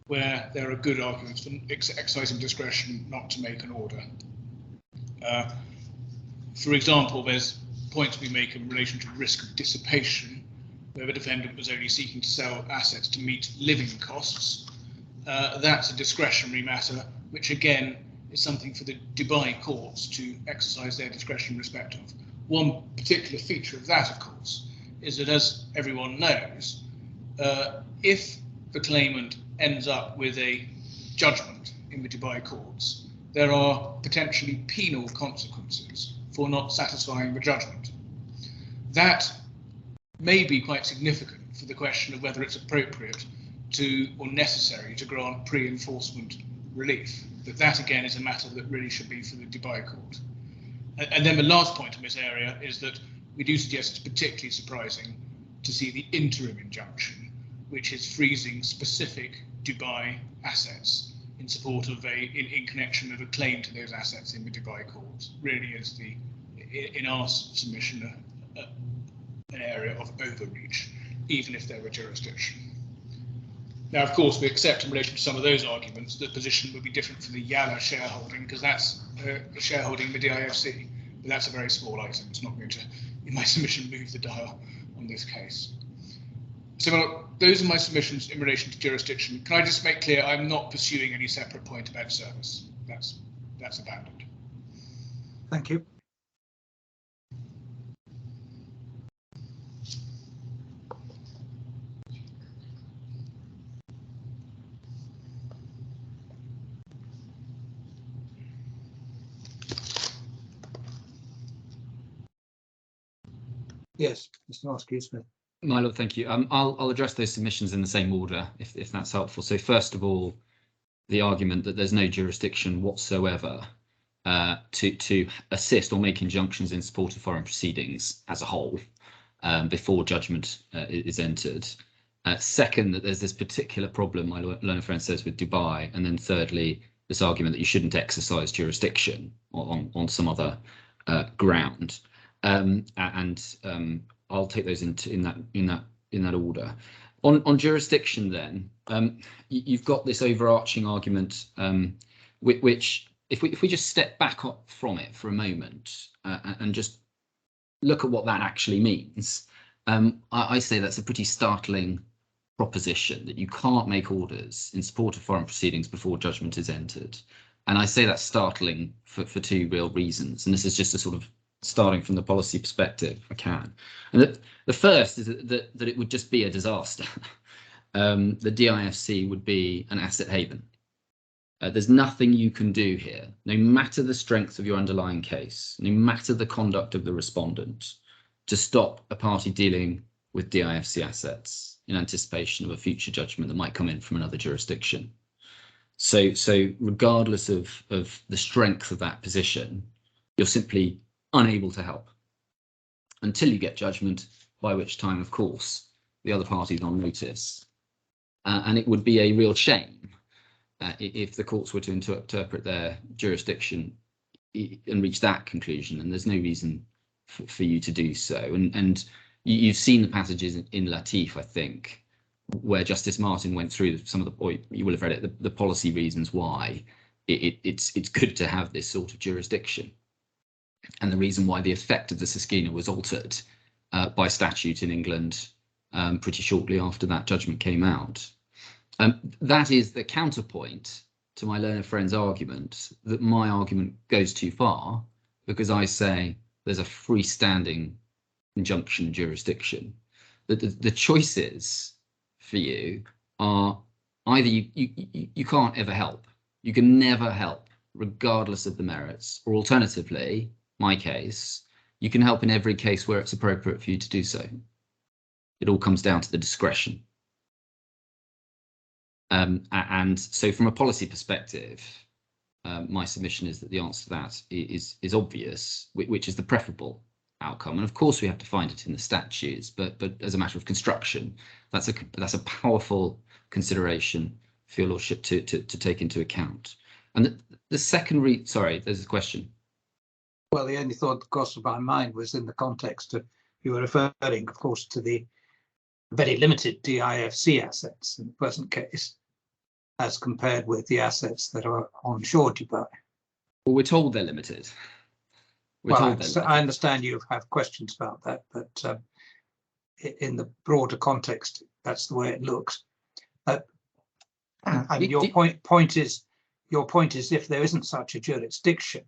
where there are good arguments for exercising discretion not to make an order. For example, there's points we make in relation to risk of dissipation, where the defendant was only seeking to sell assets to meet living costs. That's a discretionary matter, which again is something for the Dubai courts to exercise their discretion in respect of. One particular feature of that, of course, is that, as everyone knows, if the claimant ends up with a judgment in the Dubai courts, there are potentially penal consequences for not satisfying the judgment. That may be quite significant for the question of whether it's appropriate to or necessary to grant pre-enforcement relief. But that again is a matter that really should be for the Dubai court. And then the last point in this area is that we do suggest it's particularly surprising to see the interim injunction, which is freezing specific Dubai assets in support of in connection of a claim to those assets in the Dubai courts. Really is in our submission an area of overreach, even if there were jurisdiction. Now, of course, we accept in relation to some of those arguments the position would be different for the Yala shareholding, because that's a shareholding in the DIFC, but that's a very small item. It's not going to, in my submission, move the dial on this case. So those are my submissions in relation to jurisdiction. Can I just make clear I'm not pursuing any separate point about service? That's abandoned. Thank you. Yes, Mr. Askew-Smith. My lord, thank you. I'll address those submissions in the same order, if that's helpful. So first of all, the argument that there's no jurisdiction whatsoever to assist or make injunctions in support of foreign proceedings as a whole before judgment is entered. Second, that there's this particular problem, my learned friend says, with Dubai. And then thirdly, this argument that you shouldn't exercise jurisdiction on some other ground. I'll take those in that order. On jurisdiction, then, you've got this overarching argument, which, if we just step back up from it for a moment and just look at what that actually means, I say that's a pretty startling proposition, that you can't make orders in support of foreign proceedings before judgment is entered. And I say that's startling for two real reasons. And this is just a sort of starting from the policy perspective, I can. And the first is that it would just be a disaster. The DIFC would be an asset haven. There's nothing you can do here, no matter the strength of your underlying case, no matter the conduct of the respondent, to stop a party dealing with DIFC assets in anticipation of a future judgment that might come in from another jurisdiction. So regardless of the strength of that position, you're simply unable to help until you get judgment, by which time, of course, the other parties on notice. And it would be a real shame if the courts were to interpret their jurisdiction and reach that conclusion, and there's no reason for you to do so. And you've seen the passages in Latif, I think, where Justice Martin went through some of the, or you will have read it, the policy reasons why it's good to have this sort of jurisdiction, and the reason why the effect of the Susquehanna was altered by statute in England pretty shortly after that judgment came out. That is the counterpoint to my learned friend's argument that my argument goes too far, because I say there's a freestanding injunction jurisdiction. The choices for you are either you can't ever help, you can never help regardless of the merits, or alternatively, my case, you can help in every case where it's appropriate for you to do so. It all comes down to the discretion. And so from a policy perspective, my submission is that the answer to that is obvious, which is the preferable outcome. And of course we have to find it in the statutes, but as a matter of construction, that's a powerful consideration for your lordship to take into account. And the second sorry, there's a question. Well, the only thought that crossed my mind was in the context of, you were referring, of course, to the very limited DIFC assets in the present case, as compared with the assets that are onshore Dubai. Well, we're told they're limited. I understand you have questions about that, but in the broader context, that's the way it looks. I mean, your point is if there isn't such a jurisdiction,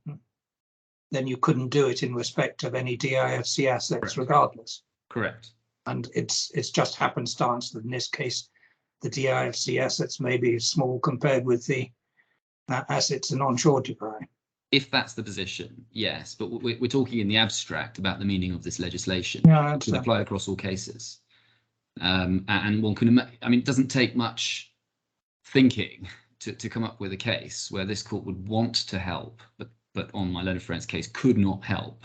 then you couldn't do it in respect of any DIFC assets. Correct. Regardless. Correct. And it's just happenstance that in this case, the DIFC assets may be small compared with the assets in onshore Dubai. If that's the position, yes, but we're talking in the abstract about the meaning of this legislation. Yeah, to apply across all cases. And one can, I mean, it doesn't take much thinking to come up with a case where this court would want to help, but on my learned friend's case could not help,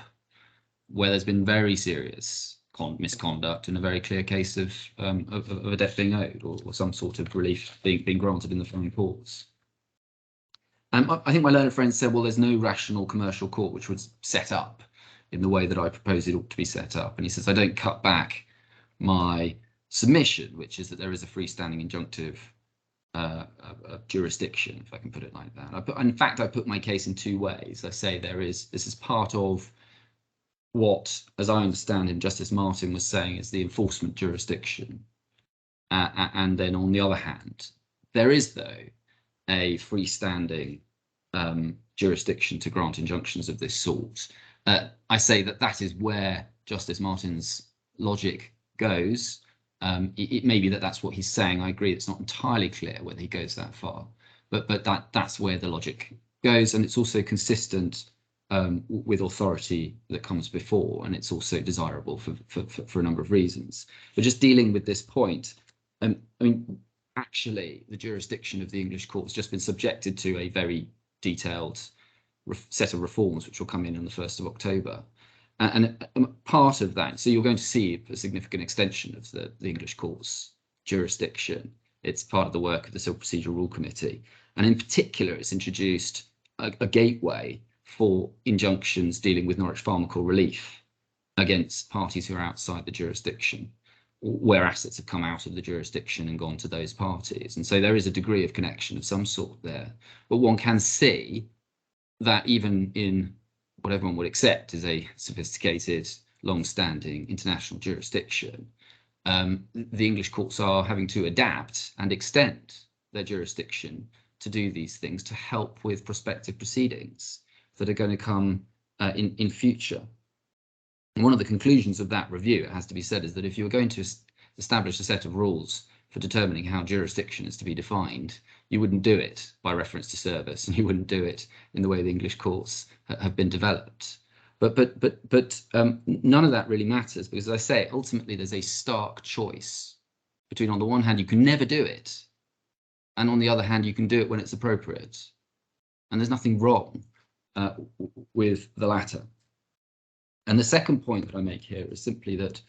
where there's been very serious misconduct and a very clear case of a debt being owed, or some sort of relief being granted in the foreign courts. I think my learned friend said, well, there's no rational commercial court which was set up in the way that I propose it ought to be set up. And he says, I don't cut back my submission, which is that there is a freestanding injunctive jurisdiction, if I can put it like that. In fact, I put my case in two ways. I say this is part of what, as I understand him, Justice Martin was saying is the enforcement jurisdiction. And then on the other hand, there is, though, a freestanding jurisdiction to grant injunctions of this sort. I say that is where Justice Martin's logic goes. It may be that that's what he's saying. I agree it's not entirely clear whether he goes that far, but that's where the logic goes, and it's also consistent with authority that comes before, and it's also desirable for a number of reasons. But just dealing with this point, I mean, actually, the jurisdiction of the English court has just been subjected to a very detailed set of reforms, which will come in on the 1st of October. And part of that, so you're going to see a significant extension of the English court's jurisdiction. It's part of the work of the Civil Procedural Rule Committee. And in particular, it's introduced a gateway for injunctions dealing with Norwich Pharmacal relief against parties who are outside the jurisdiction, where assets have come out of the jurisdiction and gone to those parties. And so there is a degree of connection of some sort there. But one can see that even in what everyone would accept as a sophisticated, long-standing international jurisdiction, the English courts are having to adapt and extend their jurisdiction to do these things, to help with prospective proceedings that are going to come in future. And one of the conclusions of that review, it has to be said, is that if you were going to establish a set of rules for determining how jurisdiction is to be defined, you wouldn't do it by reference to service, and you wouldn't do it in the way the English courts have been developed. But none of that really matters, because as I say, ultimately there's a stark choice between, on the one hand, you can never do it, and on the other hand, you can do it when it's appropriate. And there's nothing wrong with the latter. And the second point that I make here is simply that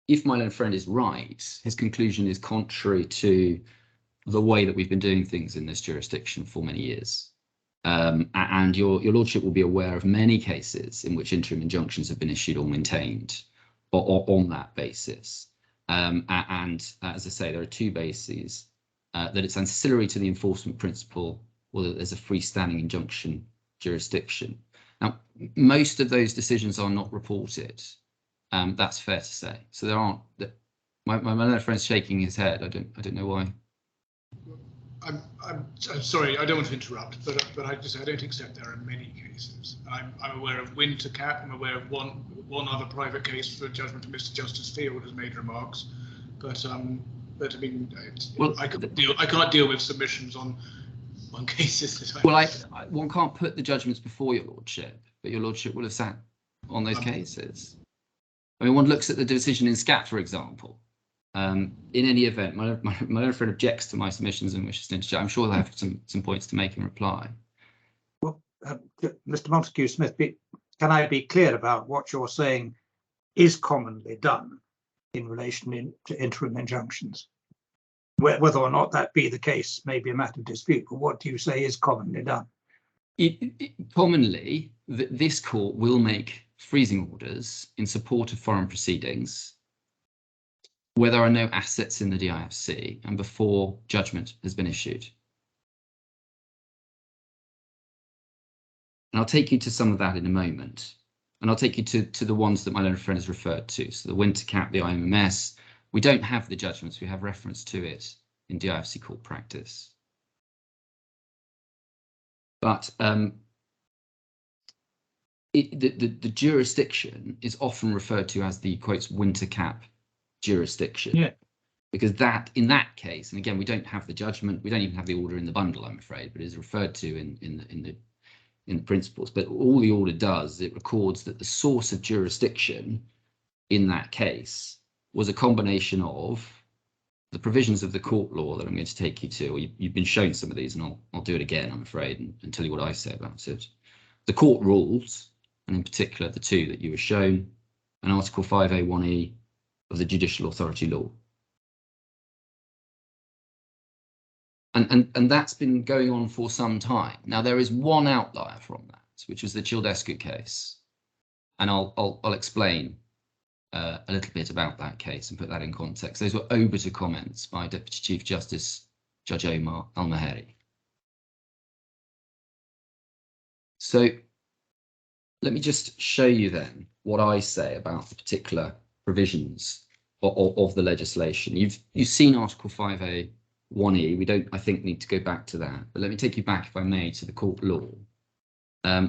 if my learned friend is right, his conclusion is contrary to the way that we've been doing things in this jurisdiction for many years. And your lordship will be aware of many cases in which interim injunctions have been issued or maintained or on that basis. And as I say, there are two bases, that it's ancillary to the enforcement principle or that there's a freestanding injunction jurisdiction. Now, most of those decisions are not reported. That's fair to say. So there aren't. My learned friend's shaking his head. I don't know why. I'm sorry, I don't want to interrupt, but I don't accept there are many cases. I'm aware of Wintercap. I'm aware of one other private case for judgment of Mr. Justice Field has made remarks, but I mean, well, I can't deal with submissions on cases that one can't put the judgments before your lordship, but your lordship will have sat on those cases. I mean, one looks at the decision in SCAT, for example. In any event, my learned friend objects to my submissions and wishes to interject. I'm sure they'll have some points to make in reply. Well, Mr. Montague-Smith, can I be clear about what you're saying is commonly done in relation to interim injunctions? Whether or not that be the case may be a matter of dispute, but what do you say is commonly done? Commonly, this court will make freezing orders in support of foreign proceedings where there are no assets in the DIFC and before judgment has been issued. And I'll take you to some of that in a moment. And I'll take you to the ones that my learned friend has referred to. So the Wintercap, the IMMS, we don't have the judgments, we have reference to it in DIFC court practice. But the jurisdiction is often referred to as the, quotes, Wintercap jurisdiction. Yeah. Because that, in that case, and again, we don't have the judgment, we don't even have the order in the bundle, I'm afraid, but it is referred to in the principles. But all the order does is it records that the source of jurisdiction in that case was a combination of the provisions of the court law that I'm going to take you to. Or you've been shown some of these, and I'll do it again, I'm afraid, and tell you what I say about it. The court rules, and in particular the two that you were shown, and Article 5A1E of the Judicial Authority Law. And that's been going on for some time. Now, there is one outlier from that, which was the Childescu case. And I'll explain a little bit about that case and put that in context. Those were obiter comments by Deputy Chief Justice Judge Omar Al-Maheri. So let me just show you then what I say about the particular provisions of the legislation. You've seen Article 5A1E. We don't, I think, need to go back to that. But let me take you back, if I may, to the court law,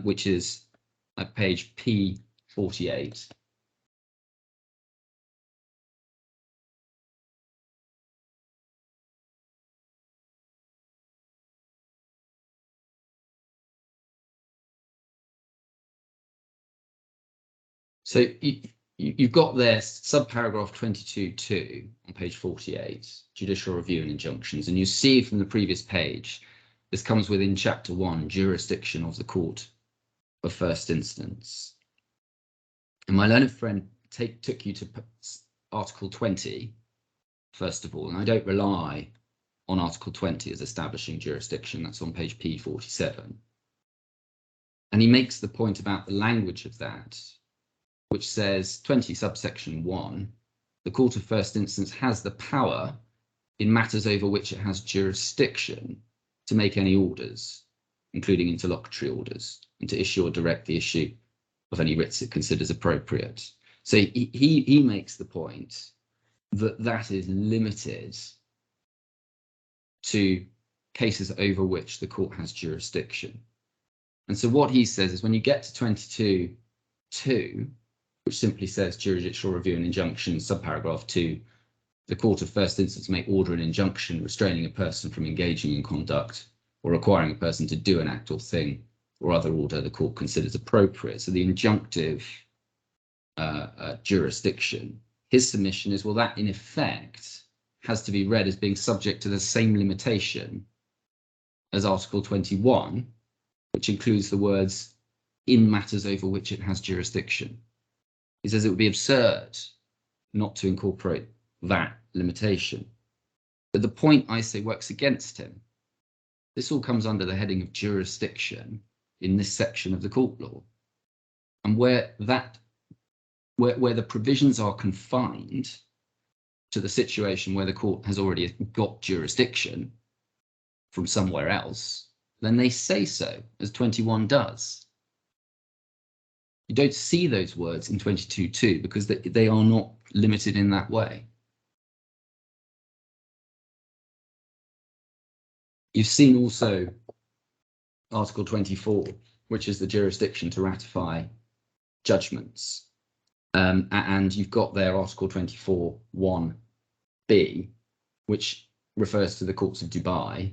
which is at page P48. So you've got there subparagraph 22.2 on page 48, judicial review and injunctions, and you see from the previous page, this comes within chapter 1, jurisdiction of the court of first instance. And my learned friend took you to Article 20, first of all, and I don't rely on Article 20 as establishing jurisdiction. That's on page P47. And he makes the point about the language of that, which says 20 subsection 1, the court of first instance has the power in matters over which it has jurisdiction to make any orders, including interlocutory orders, and to issue or direct the issue of any writs it considers appropriate. So he makes the point that that is limited to cases over which the court has jurisdiction. And so what he says is when you get to 22.2, which simply says jurisdictional review and injunction, subparagraph 2, the court of first instance may order an injunction restraining a person from engaging in conduct or requiring a person to do an act or thing or other order the court considers appropriate. So the injunctive jurisdiction, his submission is, well, that in effect has to be read as being subject to the same limitation as Article 21, which includes the words in matters over which it has jurisdiction. He says it would be absurd not to incorporate that limitation. But the point I say works against him. This all comes under the heading of jurisdiction in this section of the court law. And where the provisions are confined to the situation where the court has already got jurisdiction from somewhere else, then they say so, as 21 does. You don't see those words in 22.2 because they are not limited in that way. You've seen also Article 24, which is the jurisdiction to ratify judgments. And you've got there Article 24(1)(b), which refers to the courts of Dubai,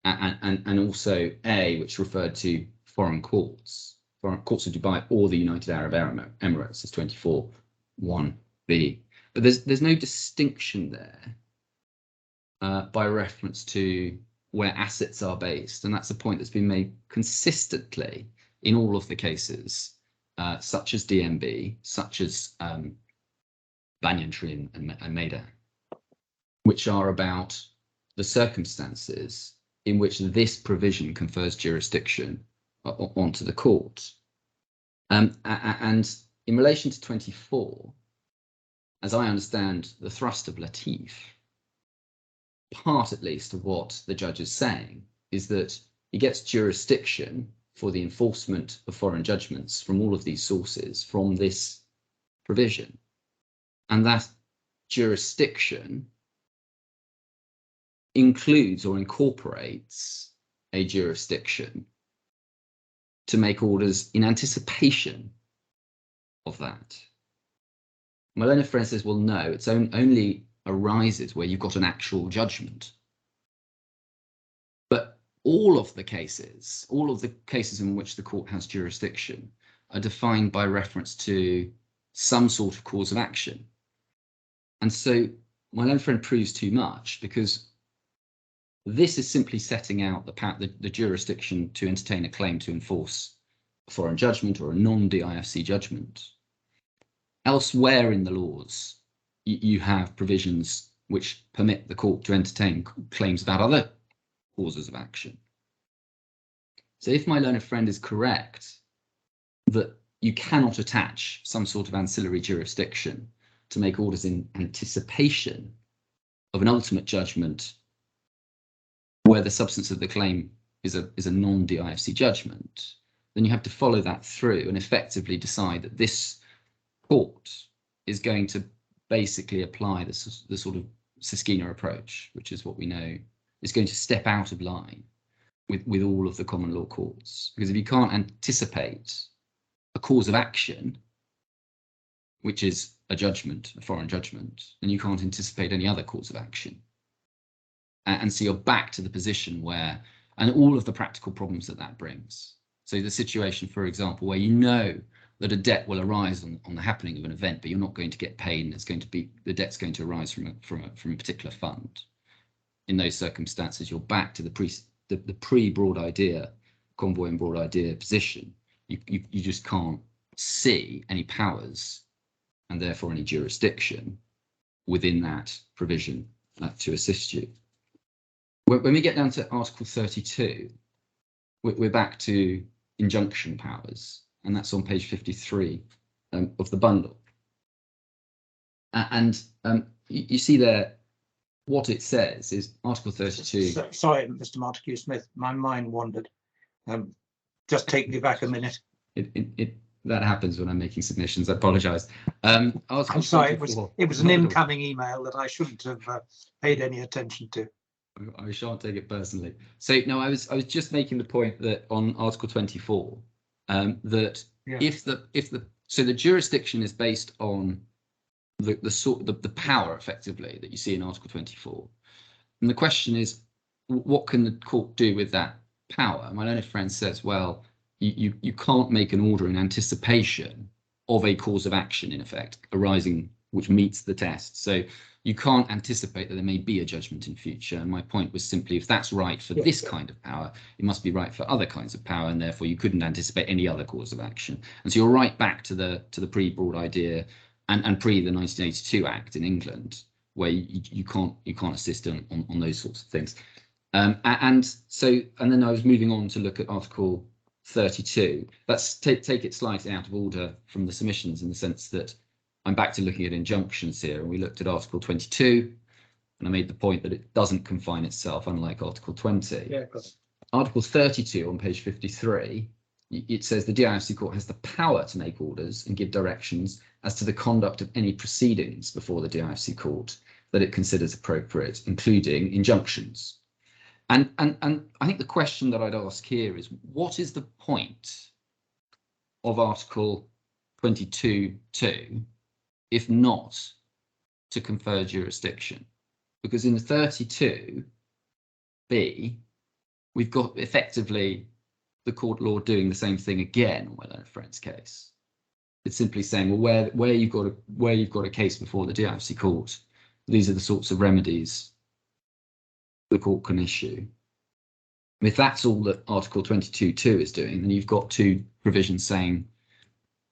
and also A, which referred to foreign courts of Dubai or the United Arab Emirates, is 24(1)(b). But there's no distinction there by reference to where assets are based, and that's a point that's been made consistently in all of the cases, such as DMB, such as Banyan Tree and Maidan, which are about the circumstances in which this provision confers jurisdiction onto the court. And in relation to 24, as I understand the thrust of Latif, part at least of what the judge is saying is that he gets jurisdiction for the enforcement of foreign judgments from all of these sources, from this provision. And that jurisdiction includes or incorporates a jurisdiction to make orders in anticipation of that. My learned friend says, well, no, it's only arises where you've got an actual judgment. But all of the cases in which the court has jurisdiction are defined by reference to some sort of cause of action. And so my learned friend proves too much, because this is simply setting out the jurisdiction to entertain a claim to enforce a foreign judgment or a non-DIFC judgment. Elsewhere in the laws, you have provisions which permit the court to entertain claims about other causes of action. So if my learned friend is correct that you cannot attach some sort of ancillary jurisdiction to make orders in anticipation of an ultimate judgment where the substance of the claim is a non-DIFC judgment, then you have to follow that through and effectively decide that this court is going to basically apply the sort of Siskina approach, which is what we know is going to step out of line with all of the common law courts. Because if you can't anticipate a cause of action, which is a judgment, a foreign judgment, then you can't anticipate any other cause of action. And so you're back to the position where, and all of the practical problems that brings. So the situation, for example, where you know that a debt will arise on the happening of an event, but you're not going to get paid, and it's going to be, the debt's going to arise from a particular fund. In those circumstances, you're back to the pre-broad idea, convoy and broad idea position. You just can't see any powers and therefore any jurisdiction within that provision to assist you. When we get down to Article 32, we're back to injunction powers, and that's on page 53 of the bundle. And you see there what it says is Article 32. Sorry, Mr. Montague-Smith, my mind wandered. Just take me back a minute. That happens when I'm making submissions. I apologise. I'm sorry, it was an incoming email that I shouldn't have paid any attention to. I shan't take it personally. So no, I was just making the point that on Article 24, that if the jurisdiction is based on the power effectively that you see in Article 24, and the question is, what can the court do with that power? My learned friend says, well, you can't make an order in anticipation of a cause of action, in effect, arising which meets the test. So you can't anticipate that there may be a judgment in future. And my point was simply, if that's right for this kind of power, it must be right for other kinds of power, and therefore you couldn't anticipate any other cause of action. And so you're right back to the pre-broad idea and pre the 1982 Act in England, where you can't assist on those sorts of things. And then I was moving on to look at Article 32. Let's take it slightly out of order from the submissions, in the sense that I'm back to looking at injunctions here, and we looked at Article 22, and I made the point that it doesn't confine itself, unlike Article 20. Yeah, got it. Article 32 on page 53, it says the DIFC court has the power to make orders and give directions as to the conduct of any proceedings before the DIFC court that it considers appropriate, including injunctions. And I think the question that I'd ask here is, what is the point of Article 22.2 if not to confer jurisdiction? Because in the 32b, we've got effectively the court law doing the same thing again on my learned friend's case. It's simply saying, well, where you've got a case before the DIFC court, these are the sorts of remedies the court can issue. If that's all that Article 22.2 is doing, then you've got two provisions saying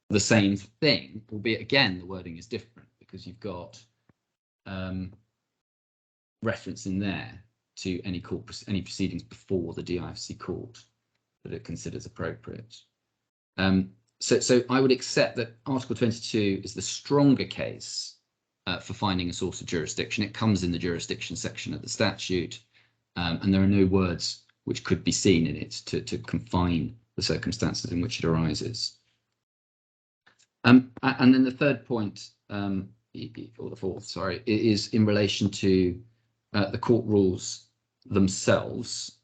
the same thing, albeit again the wording is different, because you've got reference in there to any proceedings before the DIFC court that it considers appropriate. So I would accept that Article 22 is the stronger case for finding a source of jurisdiction. It comes in the jurisdiction section of the statute, and there are no words which could be seen in it to confine the circumstances in which it arises. And then the third point, or the fourth, sorry, is in relation to the court rules themselves.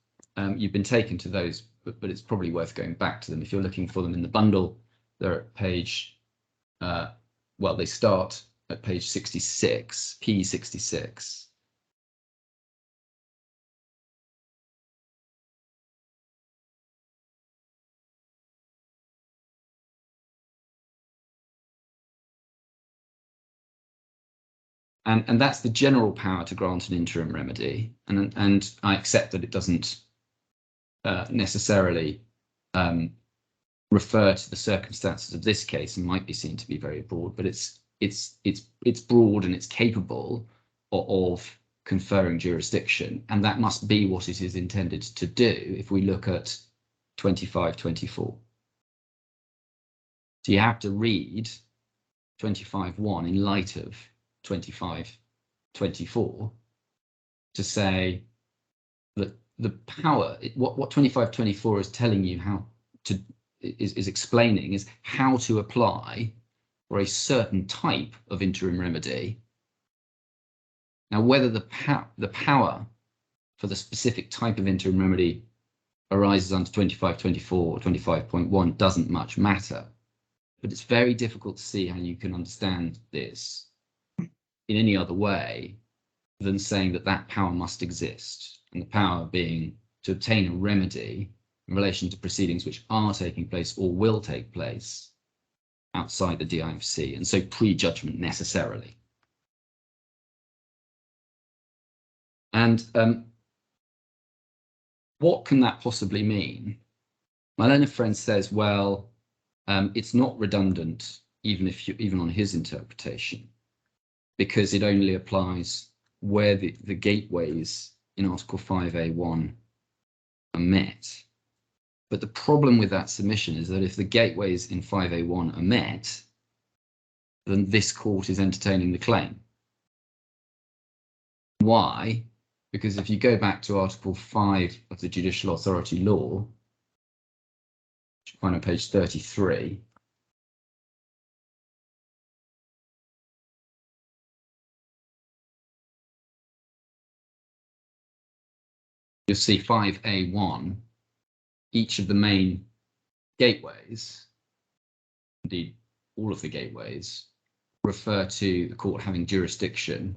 You've been taken to those, but it's probably worth going back to them. If you're looking for them in the bundle, they're at page, well, they start at page 66, P66. And that's the general power to grant an interim remedy. And I accept that it doesn't necessarily refer to the circumstances of this case and might be seen to be very broad, but it's broad and it's capable of conferring jurisdiction, and that must be what it is intended to do if we look at 2524. So you have to read 25.1 in light of 2524 to say that the power, what 2524 is telling you how to, is explaining is how to apply for a certain type of interim remedy. Now, whether the power for the specific type of interim remedy arises under 2524 or 25.1 doesn't much matter, but it's very difficult to see how you can understand this in any other way than saying that that power must exist, and the power being to obtain a remedy in relation to proceedings which are taking place or will take place outside the DIFC, and so pre-judgment necessarily. And what can that possibly mean? My learned friend says, well, it's not redundant, even on his interpretation, because it only applies where the gateways in Article 5A1 are met. But the problem with that submission is that if the gateways in 5A1 are met, then this court is entertaining the claim. Why? Because if you go back to Article 5 of the Judicial Authority Law, which you find on page 33, you'll see 5A1, each of the main gateways, indeed all of the gateways, refer to the court having jurisdiction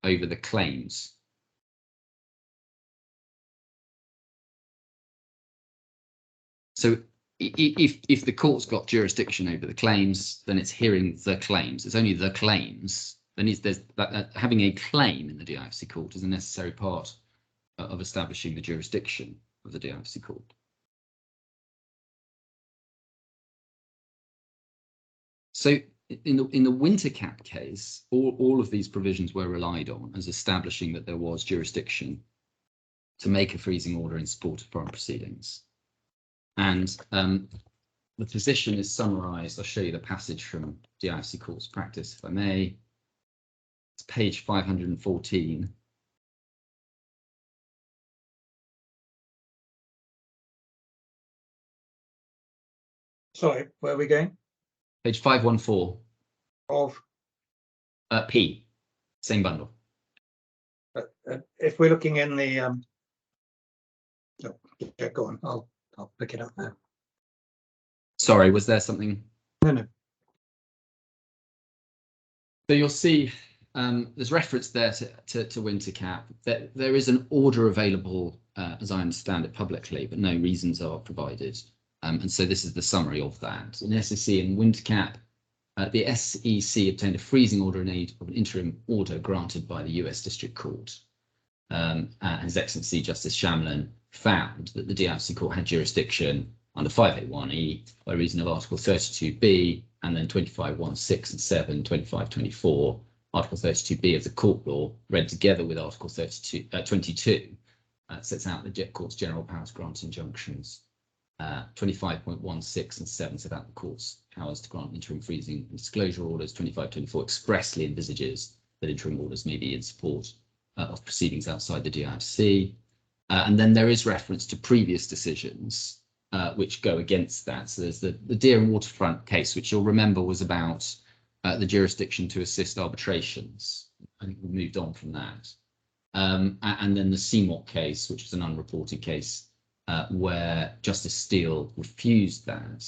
over the claims. So if the court's got jurisdiction over the claims, then it's hearing the claims. It's only the claims. Then having a claim in the DIFC court is a necessary part of establishing the jurisdiction of the DIFC court. So in the Wintercap case, all of these provisions were relied on as establishing that there was jurisdiction to make a freezing order in support of foreign proceedings. And the position is summarised. I'll show you the passage from DIFC Court's practice, if I may. It's page 514. Sorry, where are we going? Page 514. Of P, same bundle. if we're looking in the no, yeah, go on. I'll pick it up now. Sorry, was there something? No. So you'll see there's reference there to Wintercap. There is an order available, as I understand it, publicly, but no reasons are provided. And so this is the summary of that. In SEC and Wintercap, the SEC obtained a freezing order in aid of an interim order granted by the US District Court. And His Excellency Justice Shamlin found that the DIFC Court had jurisdiction under 581E by reason of Article 32B and then 25(1)(6) and 7, 25(24). Article 32B of the court law, read together with Article 22, sets out the court's general powers to grant injunctions. 25.16 and 7 set out the court's powers to grant interim freezing and disclosure orders. 25.24 expressly envisages that interim orders may be in support of proceedings outside the DIFC. And then there is reference to previous decisions which go against that. So there's the Deer and Waterfront case, which you'll remember was about the jurisdiction to assist arbitrations. I think we've moved on from that. And then the CMOC case, which is an unreported case, where Justice Steele refused that.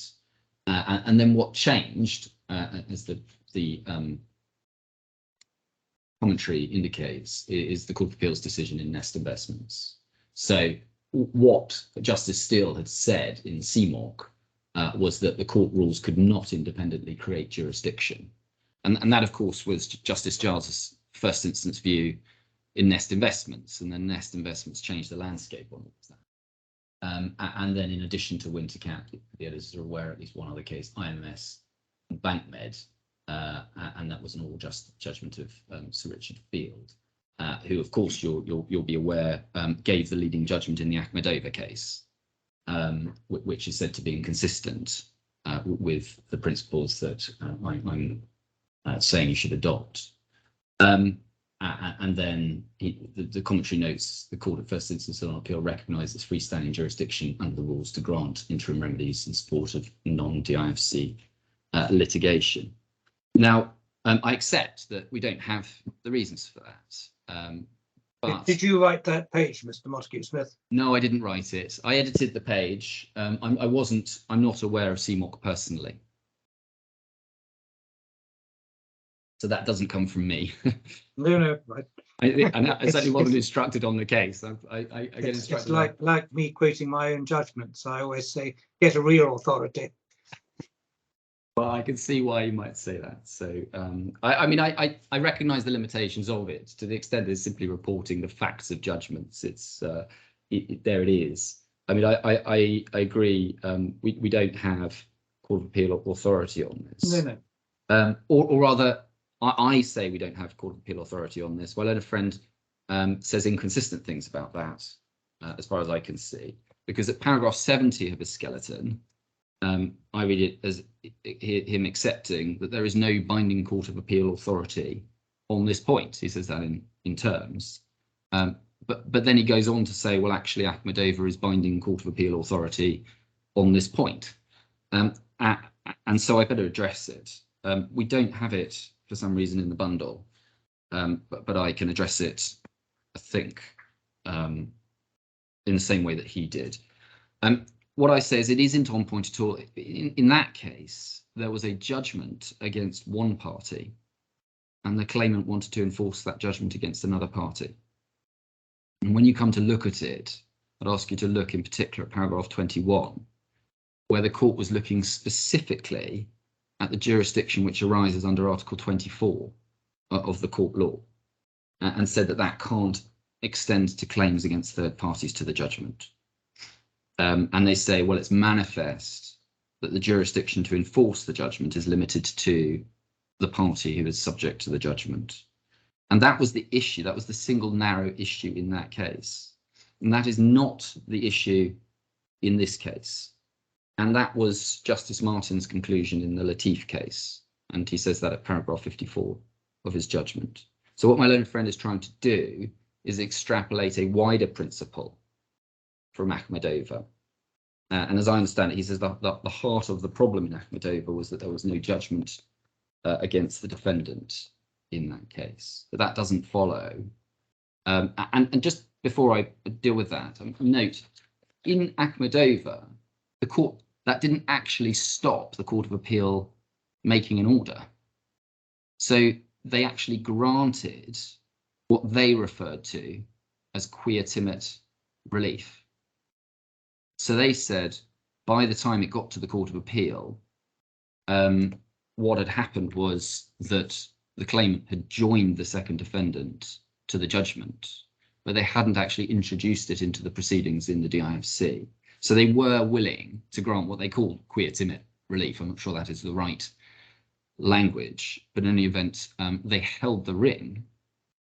And then what changed, as the commentary indicates, is the Court of Appeal's decision in Nest Investments. So what Justice Steele had said in CMOC was that the court rules could not independently create jurisdiction. And that, of course, was Justice Giles's first instance view in Nest Investments, and then Nest Investments changed the landscape on that. And then in addition to Wintercap, the editors are aware at least one other case, IMS and BankMed, and that was an all-just judgment of Sir Richard Field, who, of course, you'll be aware, gave the leading judgment in the Akhmedova case, which is said to be inconsistent with the principles that I'm saying you should adopt. And then the commentary notes the court at first instance on appeal recognised its freestanding jurisdiction under the rules to grant interim remedies in support of non-DIFC litigation. Now, I accept that we don't have the reasons for that. But Did you write that page, Mr. Montague-Smith? No, I didn't write it. I edited the page. I'm not aware of CMOC personally. So that doesn't come from me. No, right. I certainly wasn't instructed on the case. I get instructed. It's like me quoting my own judgments. I always say, get a real authority. Well, I can see why you might say that. So, I recognise the limitations of it to the extent it's simply reporting the facts of judgments. It's there it is. I mean, I agree. We don't have Court of Appeal authority on this. No. Or rather, I say we don't have Court of Appeal authority on this. Well, I had a friend says inconsistent things about that, as far as I can see, because at paragraph 70 of his skeleton, I read it as him accepting that there is no binding Court of Appeal authority on this point. He says that in terms, but then he goes on to say, well, actually, Akhmedova is binding Court of Appeal authority on this point, and so I better address it. We don't have it for some reason in the bundle, but I can address it, I think, in the same way that he did. What I say is it isn't on point at all. In that case, there was a judgment against one party, and the claimant wanted to enforce that judgment against another party. And when you come to look at it, I'd ask you to look in particular at paragraph 21, where the court was looking specifically at the jurisdiction which arises under Article 24 of the court law, and said that that can't extend to claims against third parties to the judgment. And they say, well, it's manifest that the jurisdiction to enforce the judgment is limited to the party who is subject to the judgment. And that was the issue. That was the single narrow issue in that case. And that is not the issue in this case. And that was Justice Martin's conclusion in the Latif case. And he says that at paragraph 54 of his judgment. So what my learned friend is trying to do is extrapolate a wider principle from Akhmedova. And as I understand it, he says that the heart of the problem in Akhmedova was that there was no judgment against the defendant in that case. But that doesn't follow. And just before I deal with that, note, in Akhmedova, the court, that didn't actually stop the Court of Appeal making an order. So they actually granted what they referred to as quia timet relief. So they said, by the time it got to the Court of Appeal, what had happened was that the claimant had joined the second defendant to the judgment, but they hadn't actually introduced it into the proceedings in the DIFC. So they were willing to grant what they call quia timet relief. I'm not sure that is the right language, but in any event, they held the ring,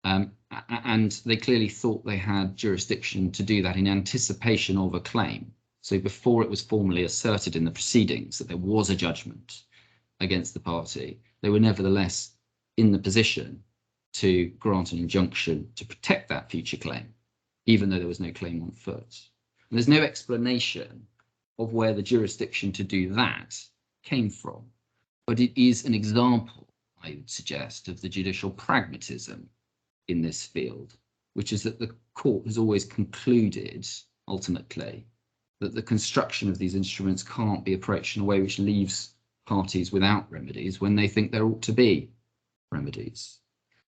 and they clearly thought they had jurisdiction to do that in anticipation of a claim. So before it was formally asserted in the proceedings that there was a judgment against the party, they were nevertheless in the position to grant an injunction to protect that future claim, even though there was no claim on foot. And there's no explanation of where the jurisdiction to do that came from, but it is an example, I would suggest, of the judicial pragmatism in this field, which is that the court has always concluded, ultimately, that the construction of these instruments can't be approached in a way which leaves parties without remedies when they think there ought to be remedies.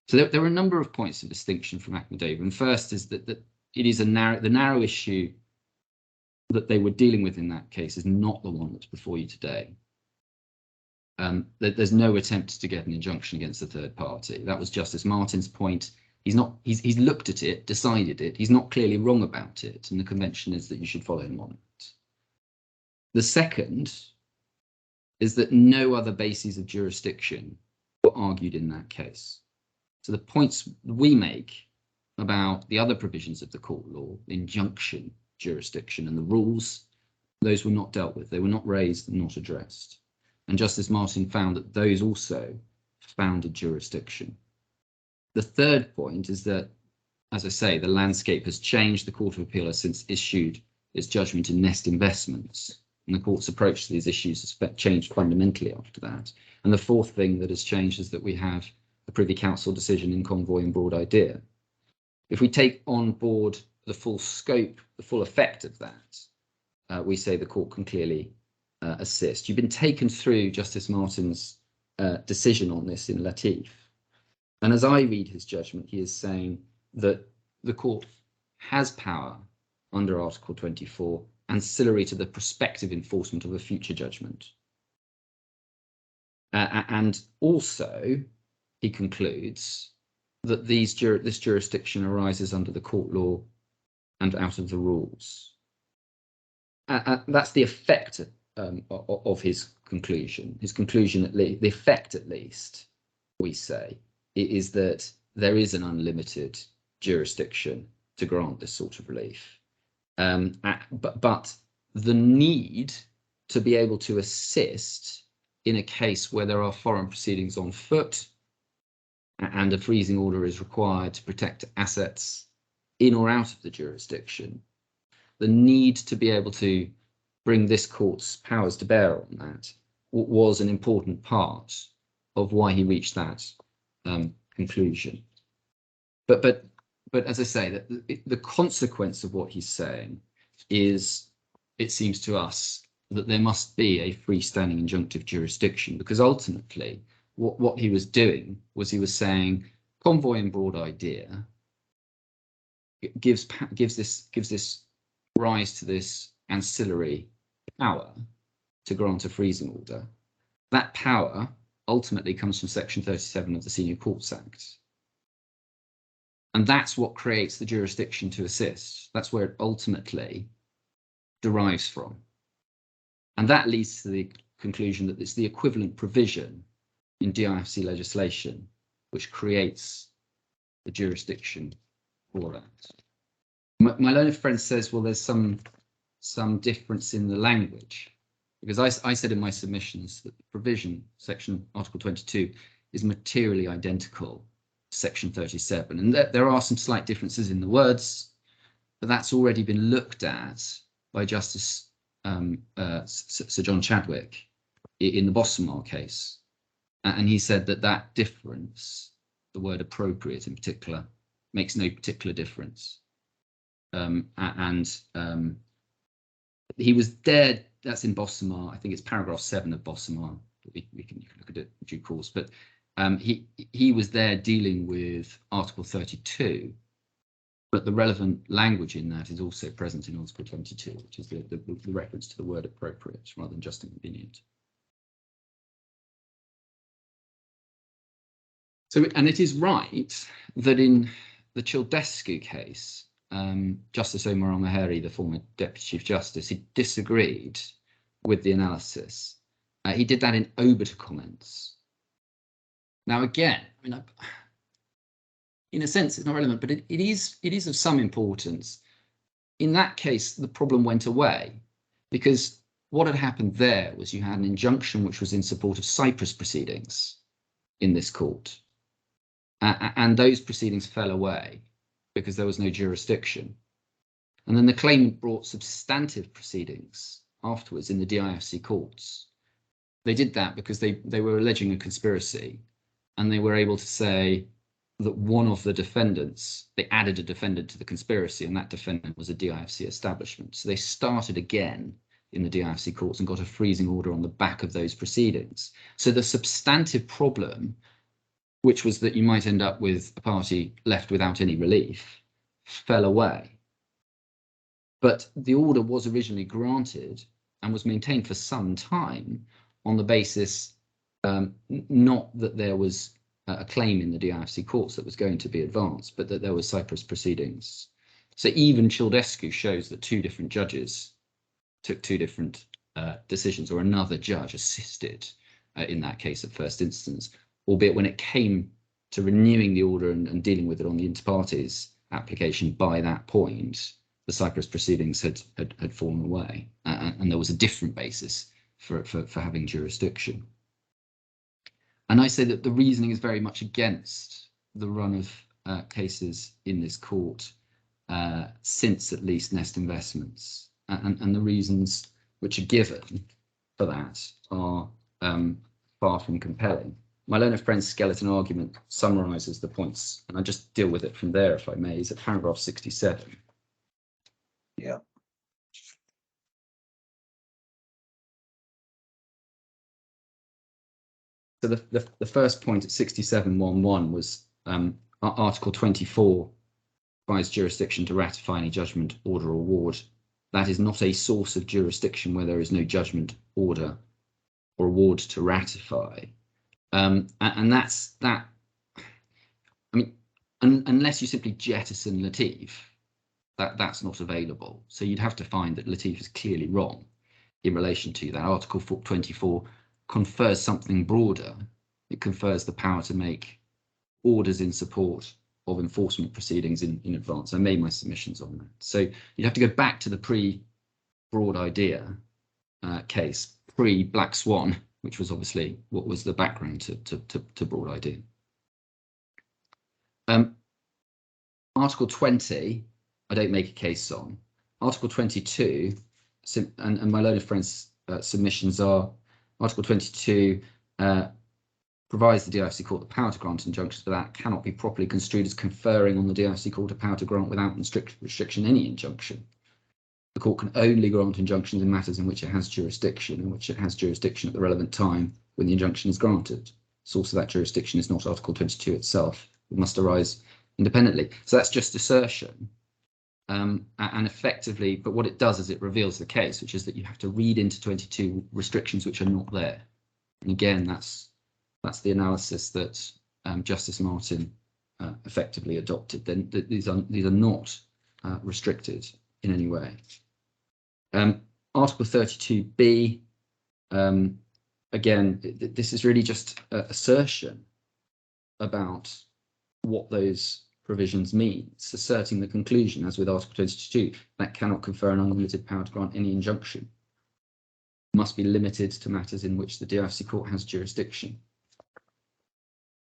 So there are a number of points of distinction from Akhmedova. And first is that it is the narrow issue that they were dealing with in that case is not the one that's before you today. There's no attempt to get an injunction against the third party. That was Justice Martin's point. He's looked at it, decided it. He's not clearly wrong about it, and the convention is that you should follow him on it. The second is that no other bases of jurisdiction were argued in that case. So the points we make about the other provisions of the court law, the injunction jurisdiction and the rules, those were not dealt with. They were not raised and not addressed. And Justice Martin found that those also founded jurisdiction. The third point is that, as I say, the landscape has changed. The Court of Appeal has since issued its judgment in Nest Investments, and the court's approach to these issues has changed fundamentally after that. And the fourth thing that has changed is that we have a Privy Council decision in Convoy and Broad Idea. If we take on board the full scope, the full effect of that, we say the court can clearly assist. You've been taken through Justice Martin's decision on this in Latif. And as I read his judgment, he is saying that the court has power under Article 24, ancillary to the prospective enforcement of a future judgment. And also, he concludes that this jurisdiction arises under the court law and out of the rules. That's the effect of his conclusion. His conclusion, at least, the effect at least, we say, is that there is an unlimited jurisdiction to grant this sort of relief. But the need to be able to assist in a case where there are foreign proceedings on foot and a freezing order is required to protect assets in or out of the jurisdiction, the need to be able to bring this court's powers to bear on that was an important part of why he reached that conclusion. But as I say, that the consequence of what he's saying is, it seems to us, that there must be a freestanding injunctive jurisdiction, because ultimately what he was doing was he was saying Convoy and Broad Idea gives this rise to this ancillary power to grant a freezing order. That power ultimately comes from Section 37 of the Senior Courts Act. And that's what creates the jurisdiction to assist. That's where it ultimately derives from. And that leads to the conclusion that it's the equivalent provision in DIFC legislation which creates the jurisdiction for that. My learned friend says, well, there's some difference in the language, because I said in my submissions that the provision, section Article 22, is materially identical to section 37, and there are some slight differences in the words, but that's already been looked at by Justice Sir John Chadwick in the Bossamar case, and he said that that difference, the word appropriate in particular, makes no particular difference. He was there. That's in Bossamar. I think it's paragraph 7 of Bossamar. You can look at it in due course. But he was there dealing with Article 32. But the relevant language in that is also present in Article 22, which is the reference to the word appropriate rather than just inconvenient. So, and it is right that in the Childescu case, Justice Omar Al-Maheri, the former Deputy Chief Justice, he disagreed with the analysis. He did that in obiter comments. Now, again, I mean, in a sense, it's not relevant, but it is of some importance. In that case, the problem went away because what had happened there was you had an injunction which was in support of Cyprus proceedings in this court, and those proceedings fell away because there was no jurisdiction. And then the claimant brought substantive proceedings afterwards in the DIFC courts. They did that because they were alleging a conspiracy, and they were able to say that one of the defendants, they added a defendant to the conspiracy, and that defendant was a DIFC establishment. So they started again in the DIFC courts and got a freezing order on the back of those proceedings. So the substantive problem, which was that you might end up with a party left without any relief, fell away. But the order was originally granted and was maintained for some time on the basis not that there was a claim in the DIFC courts that was going to be advanced, but that there was Cyprus proceedings. So even Childescu shows that two different judges took two different decisions, or another judge assisted in that case at first instance, albeit when it came to renewing the order and dealing with it on the inter partes application, by that point, the Cyprus proceedings had fallen away, and there was a different basis for having jurisdiction. And I say that the reasoning is very much against the run of cases in this court since at least Nest Investments, and the reasons which are given for that are far from compelling. My learned friend's skeleton argument summarises the points, and I'll just deal with it from there, if I may. Is at paragraph 67. Yeah. So the first point at 67.1.1 was Article 24 provides jurisdiction to ratify any judgment, order, or award. That is not a source of jurisdiction where there is no judgment, order, or award to ratify. And that's that. I mean, unless you simply jettison Latif, that's not available. So you'd have to find that Latif is clearly wrong in relation to that. Article 24 confers something broader. It confers the power to make orders in support of enforcement proceedings in advance. I made my submissions on that. So you'd have to go back to the pre-broad idea case, pre-Black Swan, which was obviously what was the background to broad idea. Article 20, I don't make a case on. Article 22, and my learned friend's submissions are Article 22 provides the DIFC court the power to grant injunctions, but that cannot be properly construed as conferring on the DIFC court a power to grant without restriction any injunction. The court can only grant injunctions in matters in which it has jurisdiction, in which it has jurisdiction at the relevant time when the injunction is granted. Source of that jurisdiction is not Article 22 itself. It must arise independently. So that's just assertion. And effectively, but what it does is it reveals the case, which is that you have to read into 22 restrictions which are not there. And again, that's the analysis that Justice Martin effectively adopted. Then these are not restricted in any way. Article 32b, again, this is really just assertion about what those provisions mean. It's asserting the conclusion, as with Article 22, that cannot confer an unlimited power to grant any injunction. It must be limited to matters in which the DIFC court has jurisdiction.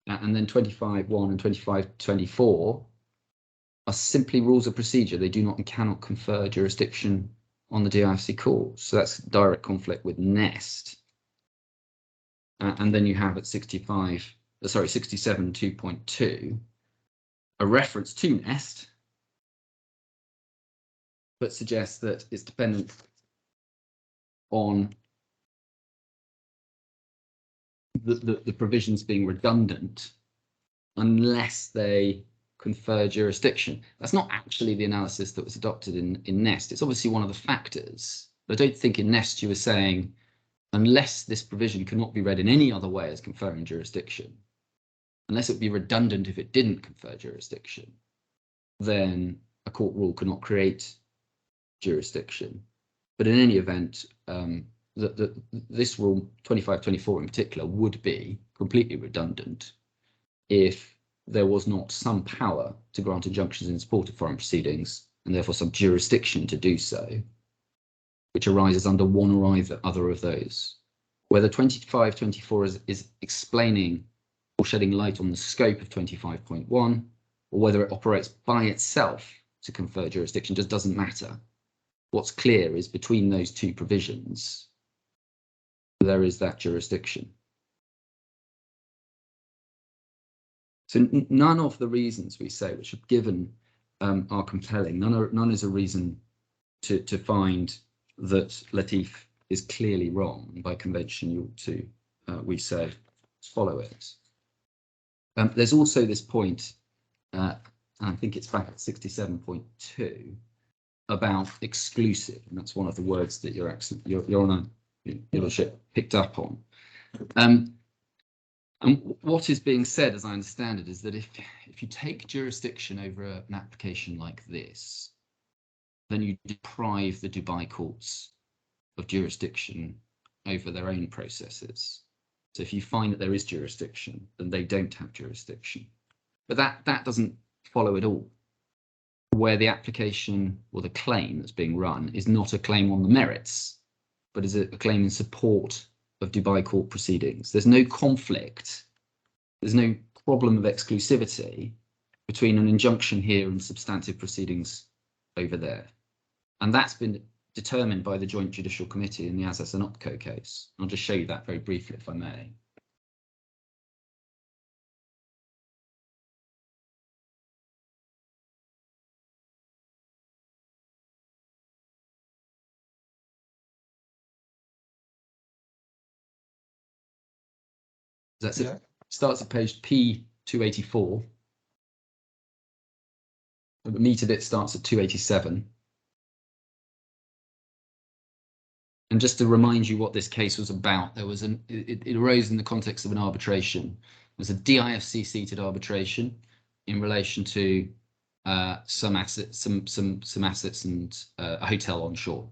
And then 25.1 and 25.24 are simply rules of procedure. They do not and cannot confer jurisdiction on the DIFC court. So that's direct conflict with Nest. And then you have at 67 2.2 a reference to Nest, but suggests that it's dependent on the provisions being redundant unless they confer jurisdiction. That's not actually the analysis that was adopted in Nest. It's obviously one of the factors. But I don't think in Nest you were saying, unless this provision cannot be read in any other way as conferring jurisdiction, unless it would be redundant if it didn't confer jurisdiction, then a court rule cannot create jurisdiction. But in any event, this rule 25.24 in particular would be completely redundant if there was not some power to grant injunctions in support of foreign proceedings, and therefore some jurisdiction to do so, which arises under one or other of those. Whether 25.24 is explaining or shedding light on the scope of 25.1, or whether it operates by itself to confer jurisdiction, just doesn't matter. What's clear is between those two provisions, there is that jurisdiction. So none of the reasons we say which are given are compelling. None is a reason to find that Latif is clearly wrong. By convention, you ought to, we say, follow it. There's also this point, and I think it's back at 67.2, about exclusive, and that's one of the words that your Lordship picked up on. And what is being said, as I understand it, is that if you take jurisdiction over an application like this, then you deprive the Dubai courts of jurisdiction over their own processes. So if you find that there is jurisdiction, then they don't have jurisdiction. But that doesn't follow at all, where the application or the claim that's being run is not a claim on the merits, but is a claim in support of Dubai court proceedings. There's no conflict, there's no problem of exclusivity between an injunction here and substantive proceedings over there. And that's been determined by the Joint Judicial Committee in the Azaz and Opco case. I'll just show you that very briefly, if I may. That's it. Starts at page P284. The meat of it starts at 287. And just to remind you what this case was about, there was it arose in the context of an arbitration. It was a DIFC seated arbitration in relation to some assets and a hotel on shore.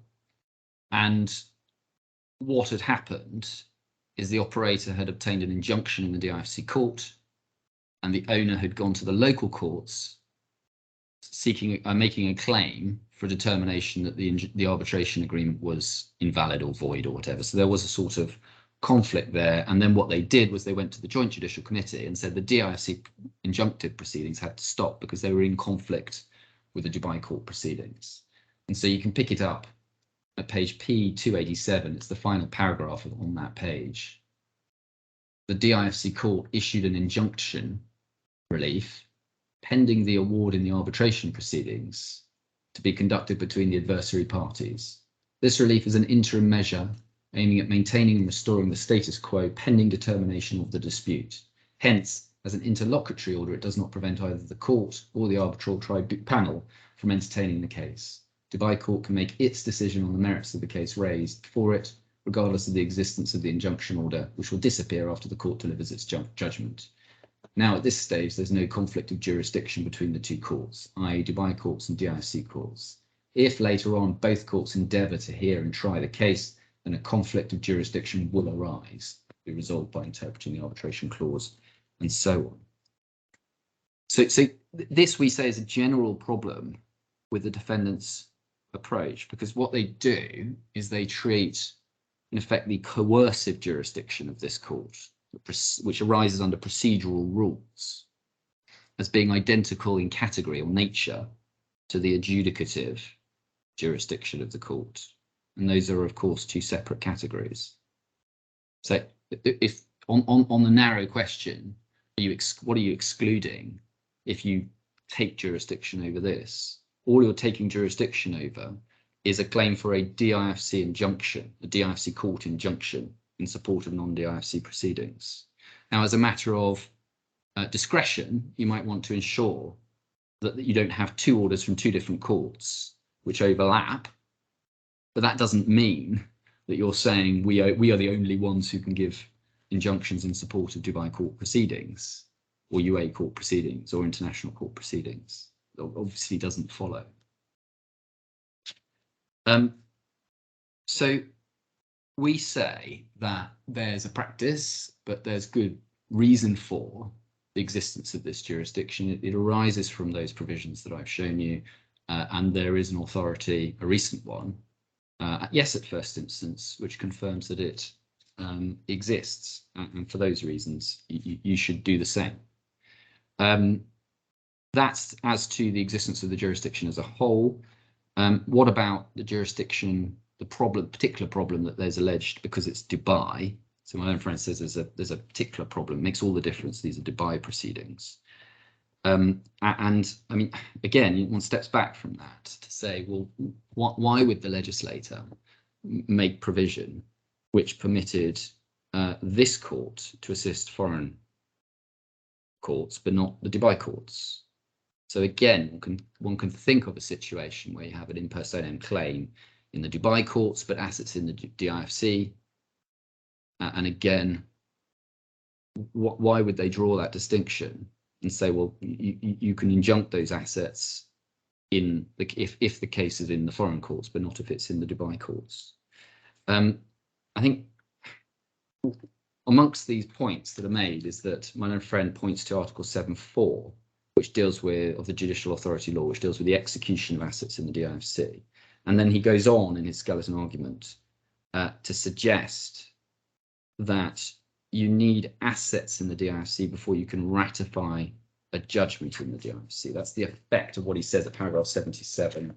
And what had happened is the operator had obtained an injunction in the DIFC court, and the owner had gone to the local courts making a claim for a determination that the arbitration agreement was invalid or void or whatever. So there was a sort of conflict there. And then what they did was they went to the Joint Judicial Committee and said the DIFC injunctive proceedings had to stop because they were in conflict with the Dubai court proceedings. And so you can pick it up at page P287. It's the final paragraph on that page. The DIFC court issued an injunction relief pending the award in the arbitration proceedings to be conducted between the adversary parties. This relief is an interim measure aiming at maintaining and restoring the status quo pending determination of the dispute. Hence, as an interlocutory order, it does not prevent either the court or the arbitral tribunal from entertaining the case. Dubai court can make its decision on the merits of the case raised before it, regardless of the existence of the injunction order, which will disappear after the court delivers its judgment. Now, at this stage, there's no conflict of jurisdiction between the two courts, i.e. Dubai courts and DIFC courts. If later on both courts endeavour to hear and try the case, then a conflict of jurisdiction will arise. be resolved by interpreting the arbitration clause, and so on. So this, we say, is a general problem with the defendant's approach, because what they do is they treat, in effect, the coercive jurisdiction of this court, which arises under procedural rules, as being identical in category or nature to the adjudicative jurisdiction of the court. And those are, of course, two separate categories. So if on the narrow question, what are you excluding if you take jurisdiction over this? All you're taking jurisdiction over is a claim for a DIFC injunction, a DIFC court injunction in support of non-DIFC proceedings. Now, as a matter of discretion, you might want to ensure that you don't have two orders from two different courts which overlap, but that doesn't mean that you're saying we are the only ones who can give injunctions in support of Dubai court proceedings or UAE court proceedings or international court proceedings. It obviously doesn't follow. So we say that there's a practice, but there's good reason for the existence of this jurisdiction. It arises from those provisions that I've shown you, and there is an authority, a recent one, yes, at first instance, which confirms that it exists, and for those reasons you should do the same. That's as to the existence of the jurisdiction as a whole. What about the jurisdiction, the particular problem that there's alleged because it's Dubai? So my own friend says there's a particular problem. It makes all the difference. These are Dubai proceedings. And I mean, again, one steps back from that to say, well, why would the legislator make provision which permitted this court to assist foreign courts, but not the Dubai courts? So again, one can think of a situation where you have an in personam claim in the Dubai courts, but assets in the DIFC. And again, why would they draw that distinction and say, well, you can injunct those assets in if the case is in the foreign courts, but not if it's in the Dubai courts? I think amongst these points that are made is that my own friend points to Article 7.4, which deals with, of the judicial authority law, which deals with the execution of assets in the DIFC. And then he goes on in his skeleton argument to suggest that you need assets in the DIFC before you can ratify a judgment in the DIFC. That's the effect of what he says at paragraph 77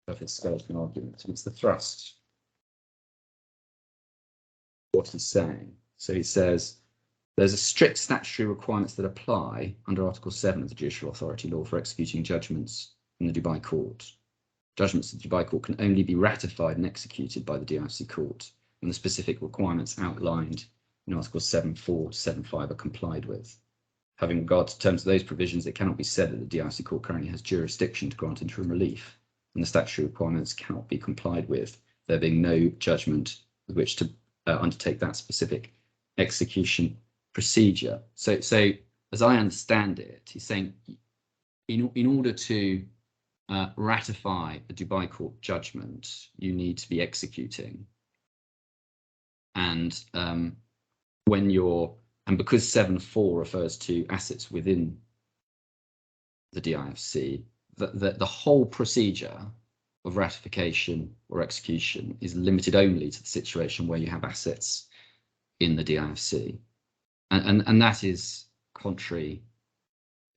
of his skeleton argument. It's the thrust of what he's saying. So he says, there's a strict statutory requirements that apply under Article 7 of the Judicial Authority Law for executing judgments in the Dubai court. Judgments of the Dubai court can only be ratified and executed by the DIFC court when the specific requirements outlined in Articles 7.4 to 7.5 are complied with. Having regard to terms of those provisions, it cannot be said that the DIFC court currently has jurisdiction to grant interim relief, and the statutory requirements cannot be complied with, there being no judgment with which to undertake that specific execution procedure. So as I understand it, he's saying in order to ratify a Dubai court judgment, you need to be executing. And because 7.4 refers to assets within the DIFC, the whole procedure of ratification or execution is limited only to the situation where you have assets in the DIFC. And that is contrary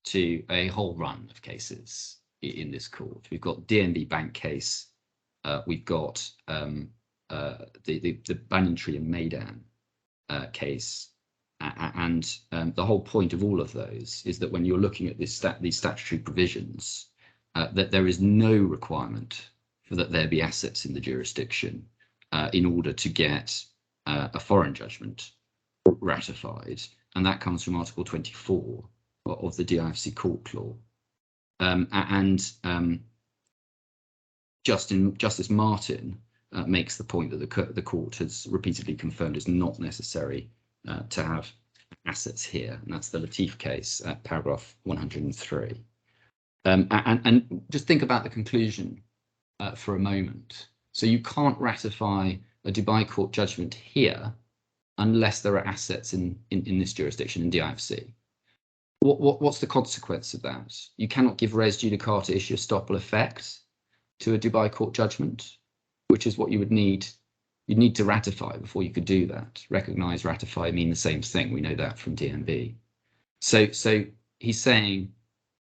to a whole run of cases in this court. We've got DNB Bank case, we've got the Banyan Tree and Maidan case, and the whole point of all of those is that when you're looking at these statutory provisions, that there is no requirement for that there be assets in the jurisdiction in order to get a foreign judgment ratified, and that comes from Article 24 of the DIFC court law. Justice Martin makes the point that the court has repeatedly confirmed is not necessary to have assets here, and that's the Latif case at paragraph 103. And just think about the conclusion for a moment. So you can't ratify a Dubai court judgment here unless there are assets in this jurisdiction in DIFC. What's the consequence of that? You cannot give res judicata issue estoppel effect to a Dubai court judgment, which is what you would need. You'd need to ratify before you could do that. Recognise, ratify mean the same thing. We know that from DNB. So he's saying,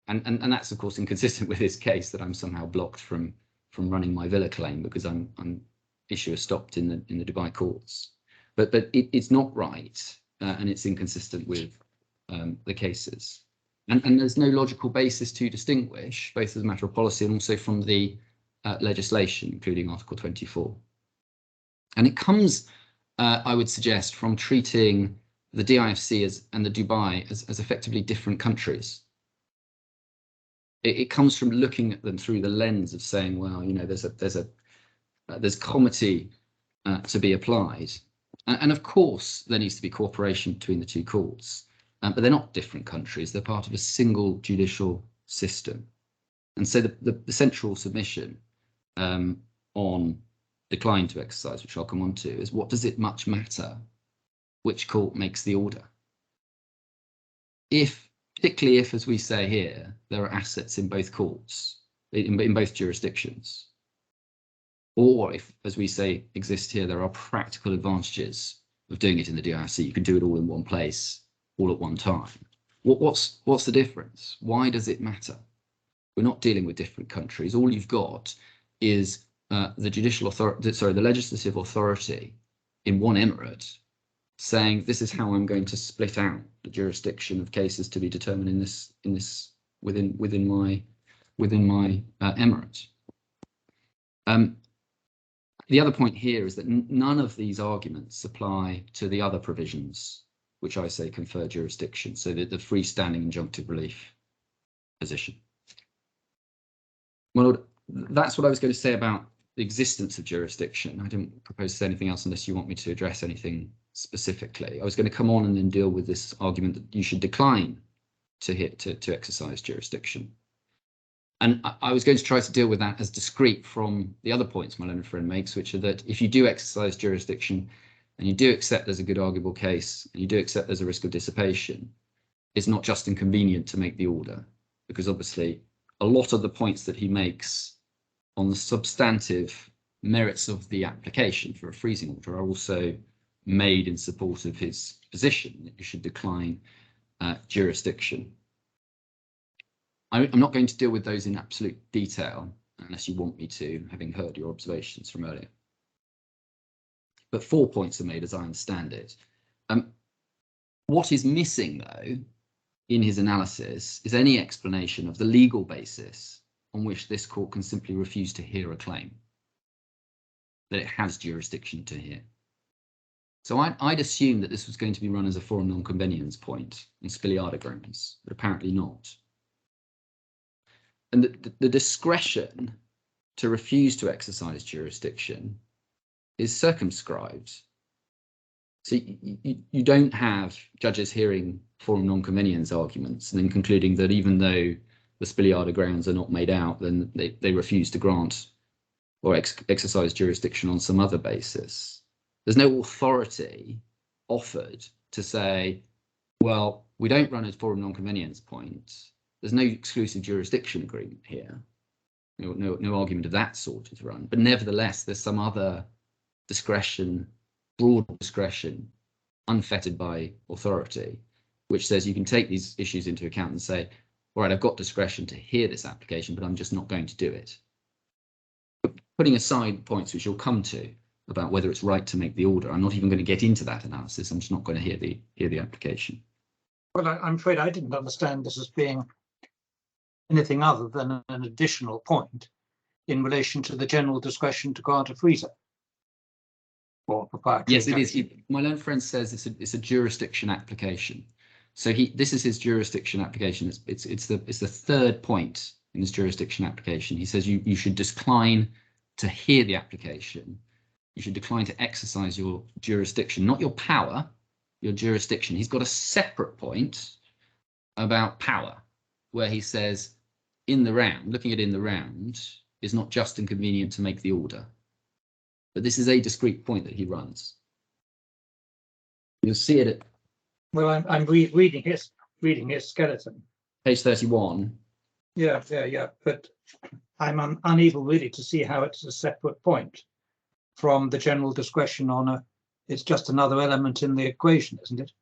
and that's of course inconsistent with his case that I'm somehow blocked from running my villa claim because I'm issue stopped in the Dubai courts. But it's not right, and it's inconsistent with the cases. And there's no logical basis to distinguish, both as a matter of policy and also from the legislation, including Article 24. And it comes, I would suggest, from treating the DIFC and the Dubai as effectively different countries. It comes from looking at them through the lens of saying, well, you know, there's comity to be applied, and of course there needs to be cooperation between the two courts, but they're not different countries. They're part of a single judicial system, and so the central submission on decline to exercise, which I'll come on to, is what does it much matter which court makes the order? Particularly if, as we say here, there are assets in both courts, in both jurisdictions, or if, as we say, exist here, there are practical advantages of doing it in the DIFC. You can do it all in one place, all at one time. What's the difference? Why does it matter? We're not dealing with different countries. All you've got is the judicial authority, the legislative authority in one emirate saying this is how I'm going to split out the jurisdiction of cases to be determined within my emirate. The other point here is that none of these arguments apply to the other provisions, which I say confer jurisdiction, so the freestanding injunctive relief position. Well, that's what I was going to say about the existence of jurisdiction. I didn't propose to say anything else unless you want me to address anything specifically. I was going to come on and then deal with this argument that you should decline to exercise jurisdiction. And I was going to try to deal with that as discrete from the other points my learned friend makes, which are that if you do exercise jurisdiction and you do accept there's a good arguable case and you do accept there's a risk of dissipation, it's not just inconvenient to make the order, because obviously a lot of the points that he makes on the substantive merits of the application for a freezing order are also made in support of his position that you should decline jurisdiction. I'm not going to deal with those in absolute detail unless you want me to, having heard your observations from earlier. But 4 points are made as I understand it. What is missing, though, in his analysis is any explanation of the legal basis on which this court can simply refuse to hear a claim that it has jurisdiction to hear. So I'd assume that this was going to be run as a forum non-convenience point on Spiliada grounds, but apparently not. And the discretion to refuse to exercise jurisdiction is circumscribed. So you don't have judges hearing forum non-convenience arguments and then concluding that even though the Spiliada grounds are not made out, then they refuse to grant or exercise jurisdiction on some other basis. There's no authority offered to say, well, we don't run a forum non-convenience point. There's no exclusive jurisdiction agreement here. No argument of that sort is run. But nevertheless, there's some other discretion, broad discretion, unfettered by authority, which says you can take these issues into account and say, all right, I've got discretion to hear this application, but I'm just not going to do it. But putting aside points which you'll come to about whether it's right to make the order, I'm not even going to get into that analysis. I'm just not going to hear the application. Well, I'm afraid I didn't understand this as being anything other than an additional point in relation to the general discretion to grant a freezer. Or proprietary. Yes, it is. My learned friend says it's a jurisdiction application. So this is his jurisdiction application. It's the third point in his jurisdiction application. He says you should decline to hear the application. You should decline to exercise your jurisdiction, not your power, your jurisdiction. He's got a separate point about power, where he says in the round, looking at in the round, is not just inconvenient to make the order. But this is a discrete point that he runs. You'll see it at Well, I'm reading his skeleton. page 31. Yeah. But I'm unable really to see how it's a separate point from the general discretion on it's just another element in the equation, isn't it?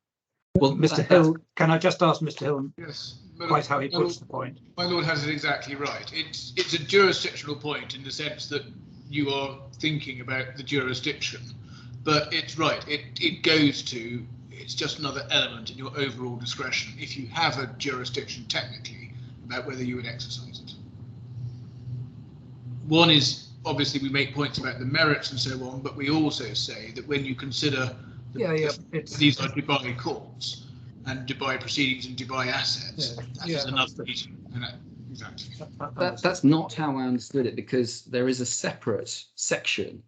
Well, Mr. Hill, can I just ask Mr. Hill Yes, quite how he puts the point? My lord has it exactly right. It's a jurisdictional point in the sense that you are thinking about the jurisdiction, but it's right. It goes to, it's just another element in your overall discretion if you have a jurisdiction technically about whether you would exercise it. One is, obviously, we make points about the merits and so on, but we also say that when you consider these are Dubai courts and Dubai proceedings and Dubai assets, that is another reason. Exactly. That's not how I understood it, because there is a separate section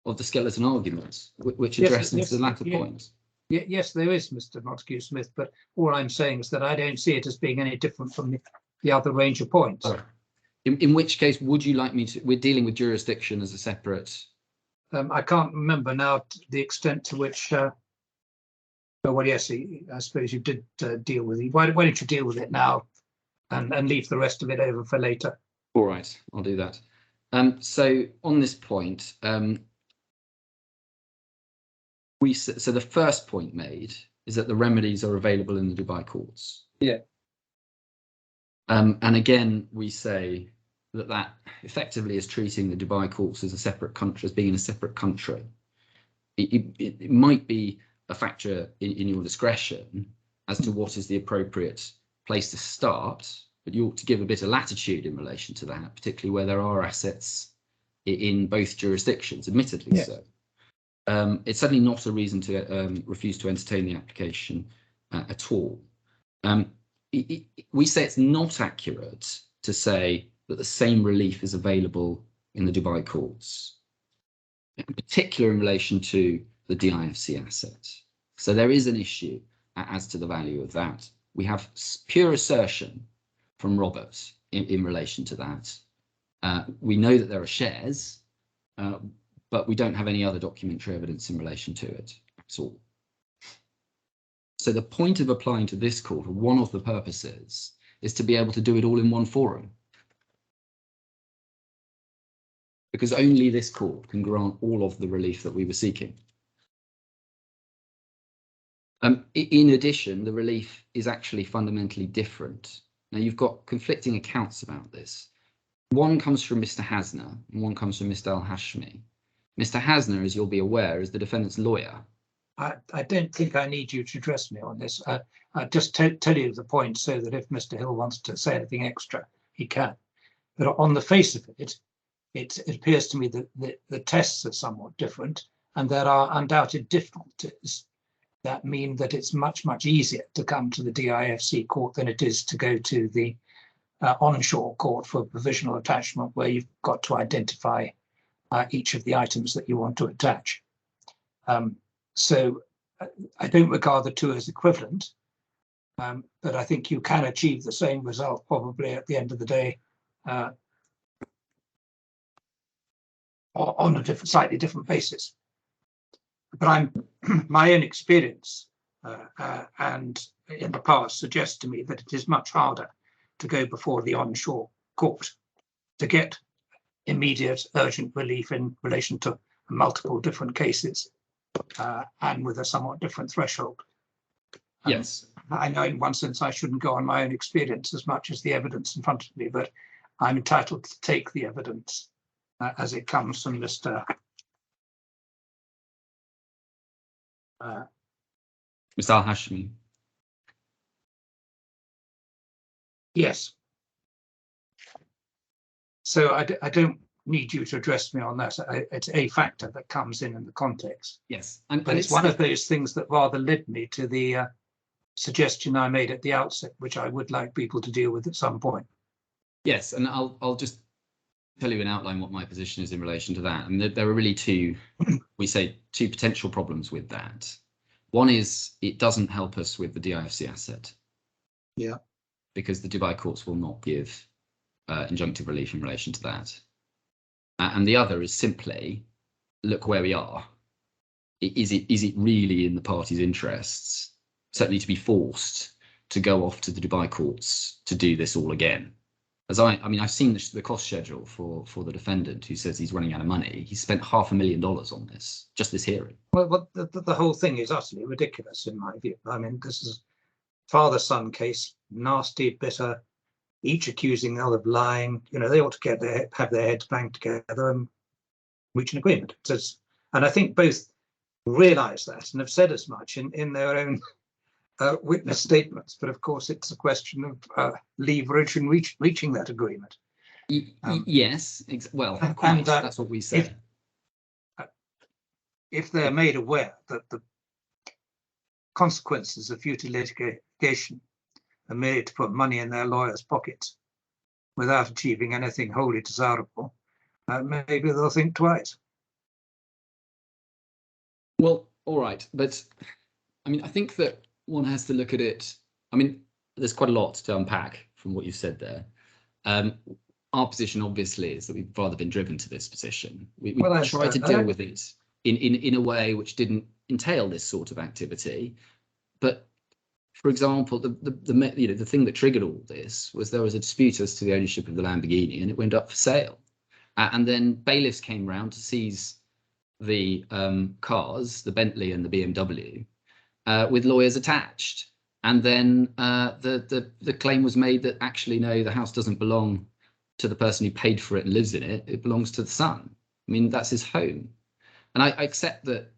of the skeleton argument which addresses the latter point. Yes, there is, Mr. Montague Smith, but all I'm saying is that I don't see it as being any different from the other range of points. Oh. In which case, would you like me to? We're dealing with jurisdiction as a separate. I can't remember now the extent to which. Well, yes, I suppose you did deal with it. Why don't you deal with it now, and leave the rest of it over for later? All right, I'll do that. So on this point, so the first point made is that the remedies are available in the Dubai courts. Yeah. And again, we say that effectively is treating the Dubai courts as a separate country, as being in a separate country. It might be a factor in your discretion as to what is the appropriate place to start, but you ought to give a bit of latitude in relation to that, particularly where there are assets in both jurisdictions, admittedly. Yes. So. It's certainly not a reason to refuse to entertain the application at all. We say it's not accurate to say that the same relief is available in the Dubai courts, in particular in relation to the DIFC asset. So there is an issue as to the value of that. We have pure assertion from Robert in relation to that. We know that there are shares, but we don't have any other documentary evidence in relation to it at all. So the point of applying to this court, or one of the purposes, is to be able to do it all in one forum. Because only this court can grant all of the relief that we were seeking. In addition, the relief is actually fundamentally different. Now, you've got conflicting accounts about this. One comes from Mr. Hasner, and one comes from Mr. Al-Hashmi. Mr. Hasner, as you'll be aware, is the defendant's lawyer. I don't think I need you to address me on this. I'll just tell you the point so that if Mr. Hill wants to say anything extra, he can. But on the face of it, it appears to me that the tests are somewhat different, and there are undoubted difficulties that mean that it's much, much easier to come to the DIFC court than it is to go to the onshore court for provisional attachment, where you've got to identify each of the items that you want to attach. So I don't regard the two as equivalent, but I think you can achieve the same result probably at the end of the day on a slightly different basis. But my own experience and in the past suggests to me that it is much harder to go before the onshore court to get immediate urgent relief in relation to multiple different cases and with a somewhat different threshold. Yes. I know in one sense I shouldn't go on my own experience as much as the evidence in front of me, but I'm entitled to take the evidence as it comes from Mr. Mr. Al-Hashmi. Yes. So I don't need you to address me on that. It's a factor that comes in the context. Yes. But it's one of those things that rather led me to the suggestion I made at the outset, which I would like people to deal with at some point. Yes, and I'll just tell you in outline what my position is in relation to that. And there are really two potential problems with that. One is it doesn't help us with the DIFC asset. Yeah. Because the Dubai courts will not give injunctive relief in relation to that. And the other is simply, look where we are. is it really in the party's interests, certainly to be forced to go off to the Dubai courts to do this all again? As I mean, I've seen the cost schedule for the defendant who says he's running out of money. He spent $500,000 on just this hearing. Well, the whole thing is utterly ridiculous in my view. I mean, this is father-son case, nasty, bitter, each accusing the other of lying. You know, they ought to have their heads banged together and reach an agreement. And I think both realise that and have said as much in their own witness statements. But of course, it's a question of leverage and reaching that agreement. Yes, well, quite. That's what we say. If they're made aware that the consequences of futile litigation are merely to put money in their lawyers' pockets without achieving anything wholly desirable, maybe they'll think twice. Well, all right, but I mean, I think that one has to look at it. I mean, there's quite a lot to unpack from what you've said there. Our position, obviously, is that we've rather been driven to this position. We tried to deal with it in a way which didn't entail this sort of activity. But, for example, the thing that triggered all this was there was a dispute as to the ownership of the Lamborghini, and it went up for sale. And then bailiffs came round to seize the cars, the Bentley and the BMW, with lawyers attached. And then the claim was made that actually, no, the house doesn't belong to the person who paid for it and lives in it. It belongs to the son. I mean, that's his home. And I accept that.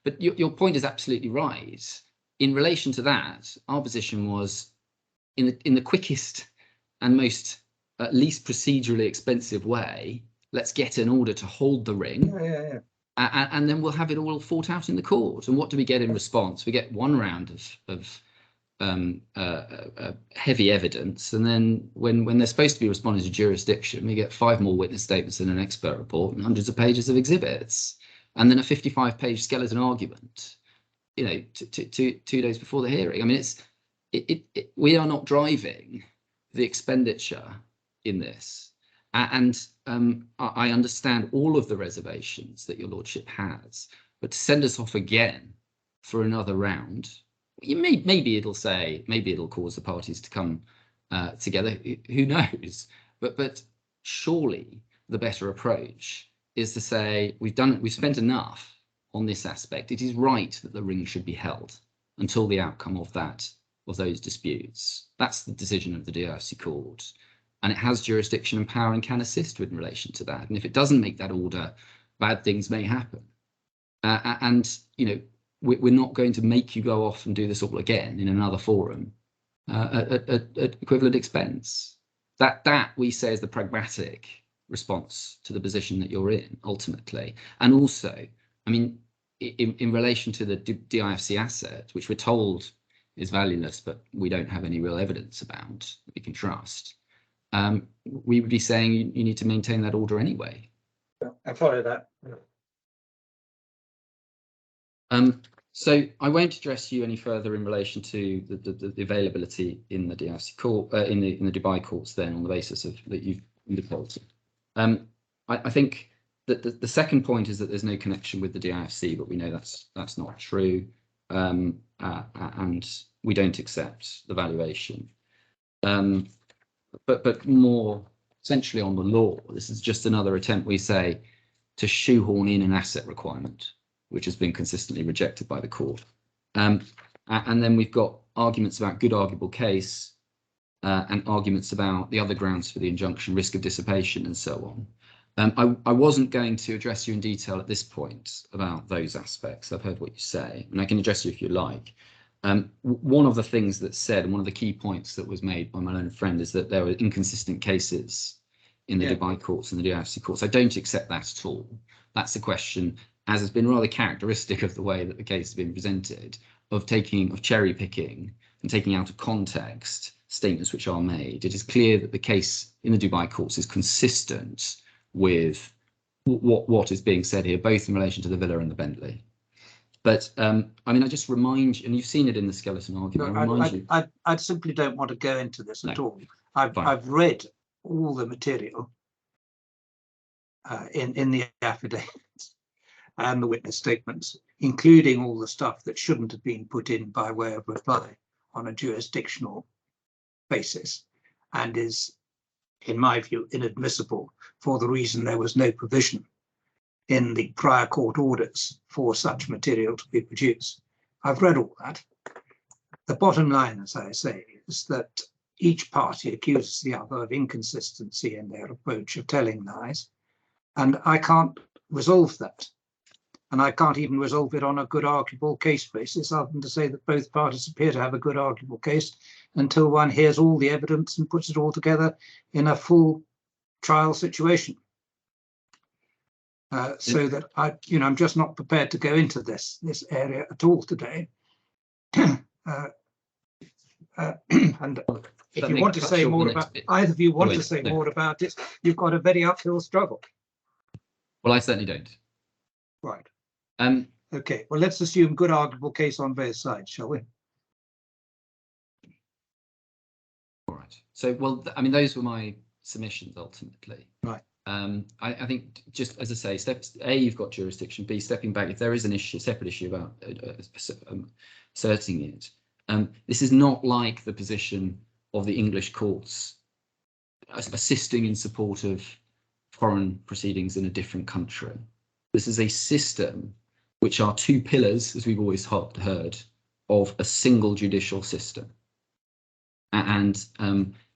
But your point is absolutely right. In relation to that, our position was in the quickest and most least procedurally expensive way, let's get an order to hold the ring. And then we'll have it all fought out in the court. And what do we get in response? We get one round of heavy evidence, and then when they're supposed to be responding to jurisdiction, we get 5 more witness statements and an expert report and hundreds of pages of exhibits, and then a 55-page skeleton argument. You know, 2 days before the hearing. I mean, we are not driving the expenditure in this. And I understand all of the reservations that your lordship has, but to send us off again for another round, maybe it'll cause the parties to come together. Who knows? But surely the better approach is to say we've spent enough on this aspect. It is right that the ring should be held until the outcome of those disputes. That's the decision of the DIFC court. And it has jurisdiction and power and can assist in relation to that. And if it doesn't make that order, bad things may happen. And, you know, we're not going to make you go off and do this all again in another forum at equivalent expense. That we say is the pragmatic response to the position that you're in, ultimately. And also, I mean, in relation to the DIFC asset, which we're told is valueless, but we don't have any real evidence about that we can trust, we would be saying you need to maintain that order anyway. I follow that. So I won't address you any further in relation to the availability in the DIFC court, in the Dubai courts, then, on the basis of that you've indicated. I think that the second point is that there's no connection with the DIFC, but we know that's not true, and we don't accept the valuation. But more essentially on the law, this is just another attempt, we say, to shoehorn in an asset requirement, which has been consistently rejected by the court. And then we've got arguments about good arguable case, and arguments about the other grounds for the injunction, risk of dissipation, and so on. I wasn't going to address you in detail at this point about those aspects. I've heard what you say, and I can address you if you like. One of the things that's said, and one of the key points that was made by my learned friend, is that there were inconsistent cases in the Dubai courts and the DIFC courts. I don't accept that at all. That's a question, as has been rather characteristic of the way that the case has been presented, of cherry picking and taking out of context statements which are made. It is clear that the case in the Dubai courts is consistent with what is being said here, both in relation to the villa and the Bentley. But I mean, I just remind you, and you've seen it in the skeleton argument. I simply don't want to go into this at all. I've read all the material in the affidavits, and the witness statements, including all the stuff that shouldn't have been put in by way of reply on a jurisdictional basis, and is, in my view, inadmissible for the reason there was no provision in the prior court orders for such material to be produced. I've read all that. The bottom line, as I say, is that each party accuses the other of inconsistency in their approach of telling lies, and I can't resolve that. And I can't even resolve it on a good arguable case basis, other than to say that both parties appear to have a good arguable case until one hears all the evidence and puts it all together in a full trial situation. So that I'm just not prepared to go into this area at all today. And if you want to say more about either of you want to say more about it, you've got a very uphill struggle. Well, I certainly don't. Right. Okay. Well, let's assume good arguable case on both sides, shall we? All right. So, well, I mean, those were my submissions ultimately. Right. I think, just as I say, steps A, you've got jurisdiction. B, stepping back, if there is an issue, separate issue about asserting it, this is not like the position of the English courts assisting in support of foreign proceedings in a different country. This is a system which are two pillars, as we've always heard, of a single judicial system. And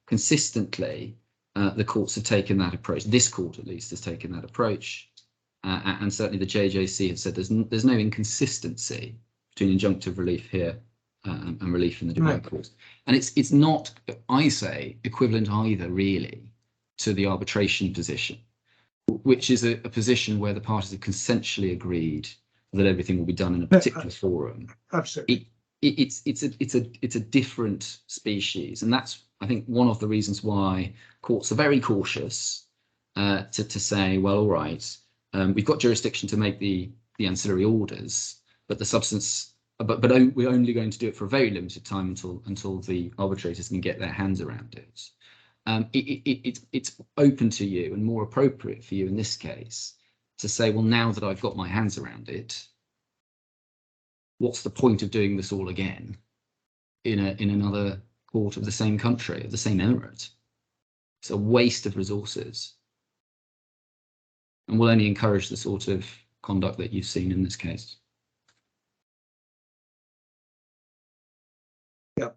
consistently, the courts have taken that approach. This court, at least, has taken that approach, and certainly the JJC have said there's no inconsistency between injunctive relief here and relief in the Dubai courts. And it's not, I say, equivalent either, really, to the arbitration position, which is a position where the parties have consensually agreed that everything will be done in a particular forum. Absolutely. It's a different species, and that's, I think, one of the reasons why courts are very cautious to say, well, all right, we've got jurisdiction to make the ancillary orders, but the substance, but we're only going to do it for a very limited time until the arbitrators can get their hands around it. It's open to you and more appropriate for you in this case to say, well, now that I've got my hands around it, what's the point of doing this all again in another court of the same country, of the same emirate? It's a waste of resources, and will only encourage the sort of conduct that you've seen in this case. Yeah.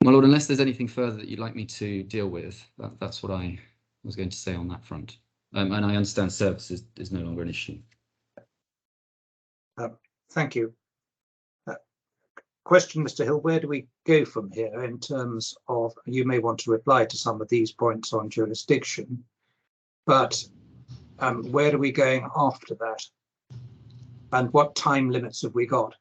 My lord, unless there's anything further that you'd like me to deal with, that's what I was going to say on that front. And I understand services is no longer an issue. Thank you. Question, Mr. Hill, where do we go from here in terms of, you may want to reply to some of these points on jurisdiction, but where are we going after that? And what time limits have we got?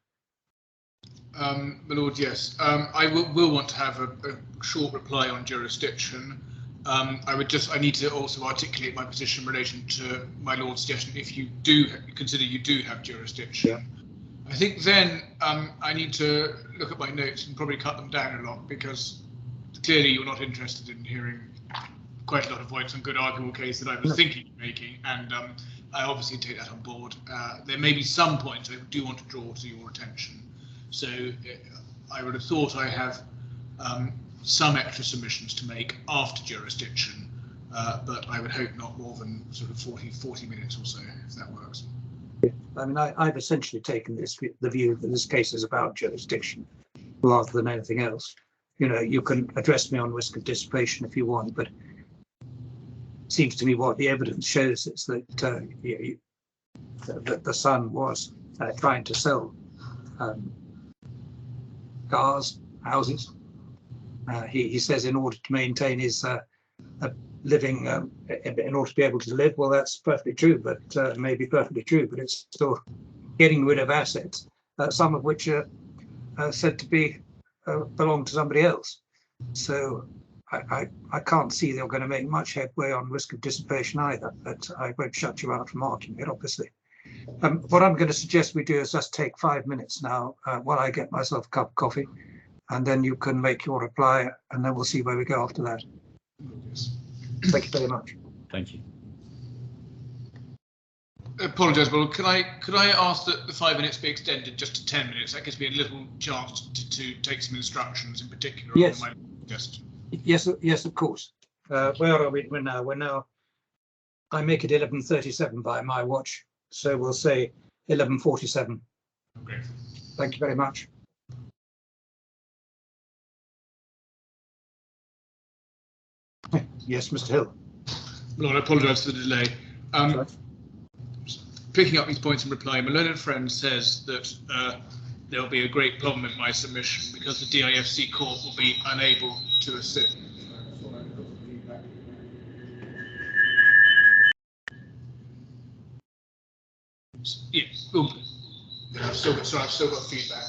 My lord, yes. I will want to have a short reply on jurisdiction. I need to also articulate my position in relation to my lord's suggestion. If you do consider you do have jurisdiction, yeah. I think then I need to look at my notes and probably cut them down a lot, because clearly you're not interested in hearing quite a lot of points on good arguable case that I was thinking of making, and I obviously take that on board. There may be some points I do want to draw to your attention. So I would have thought I have some extra submissions to make after jurisdiction, but I would hope not more than sort of 40 minutes or so, if that works. I mean, I've essentially taken the view that this case is about jurisdiction rather than anything else. You know, you can address me on risk of dissipation if you want, but it seems to me what the evidence shows is that that the son was trying to sell cars, houses. He says in order to maintain his living, in order to be able to live. Well, that's perfectly true, but maybe perfectly true, but it's still getting rid of assets, some of which are said to be belong to somebody else. So I can't see they're going to make much headway on risk of dissipation either, but I won't shut you out from arguing it, obviously. What I'm going to suggest we do is just take 5 minutes now while I get myself a cup of coffee, and then you can make your reply, and then we'll see where we go after that. Yes. Thank you very much. Thank you. apologise, but could I ask that the 5 minutes be extended just to 10 minutes? That gives me a little chance to take some instructions in particular. Yes. On my just. Yes, of course. Where are we now? We're now. I make it 11:37 by my watch, so we'll say 11:47. Great. Thank you very much. Yes, Mr. Hill. Lord, I apologise for the delay. Picking up these points in reply, my learned friend says that there will be a great problem in my submission because the DIFC court will be unable to assist. Yes, I've still got feedback.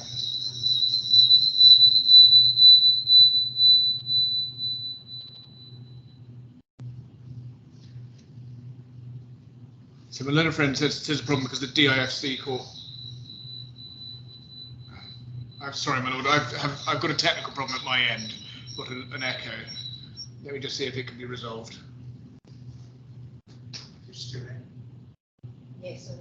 So my learned friend says there's a problem because the DIFC court. I'm sorry, my lord. I've got a technical problem at my end. Got an echo. Let me just see if it can be resolved. Yes, sir.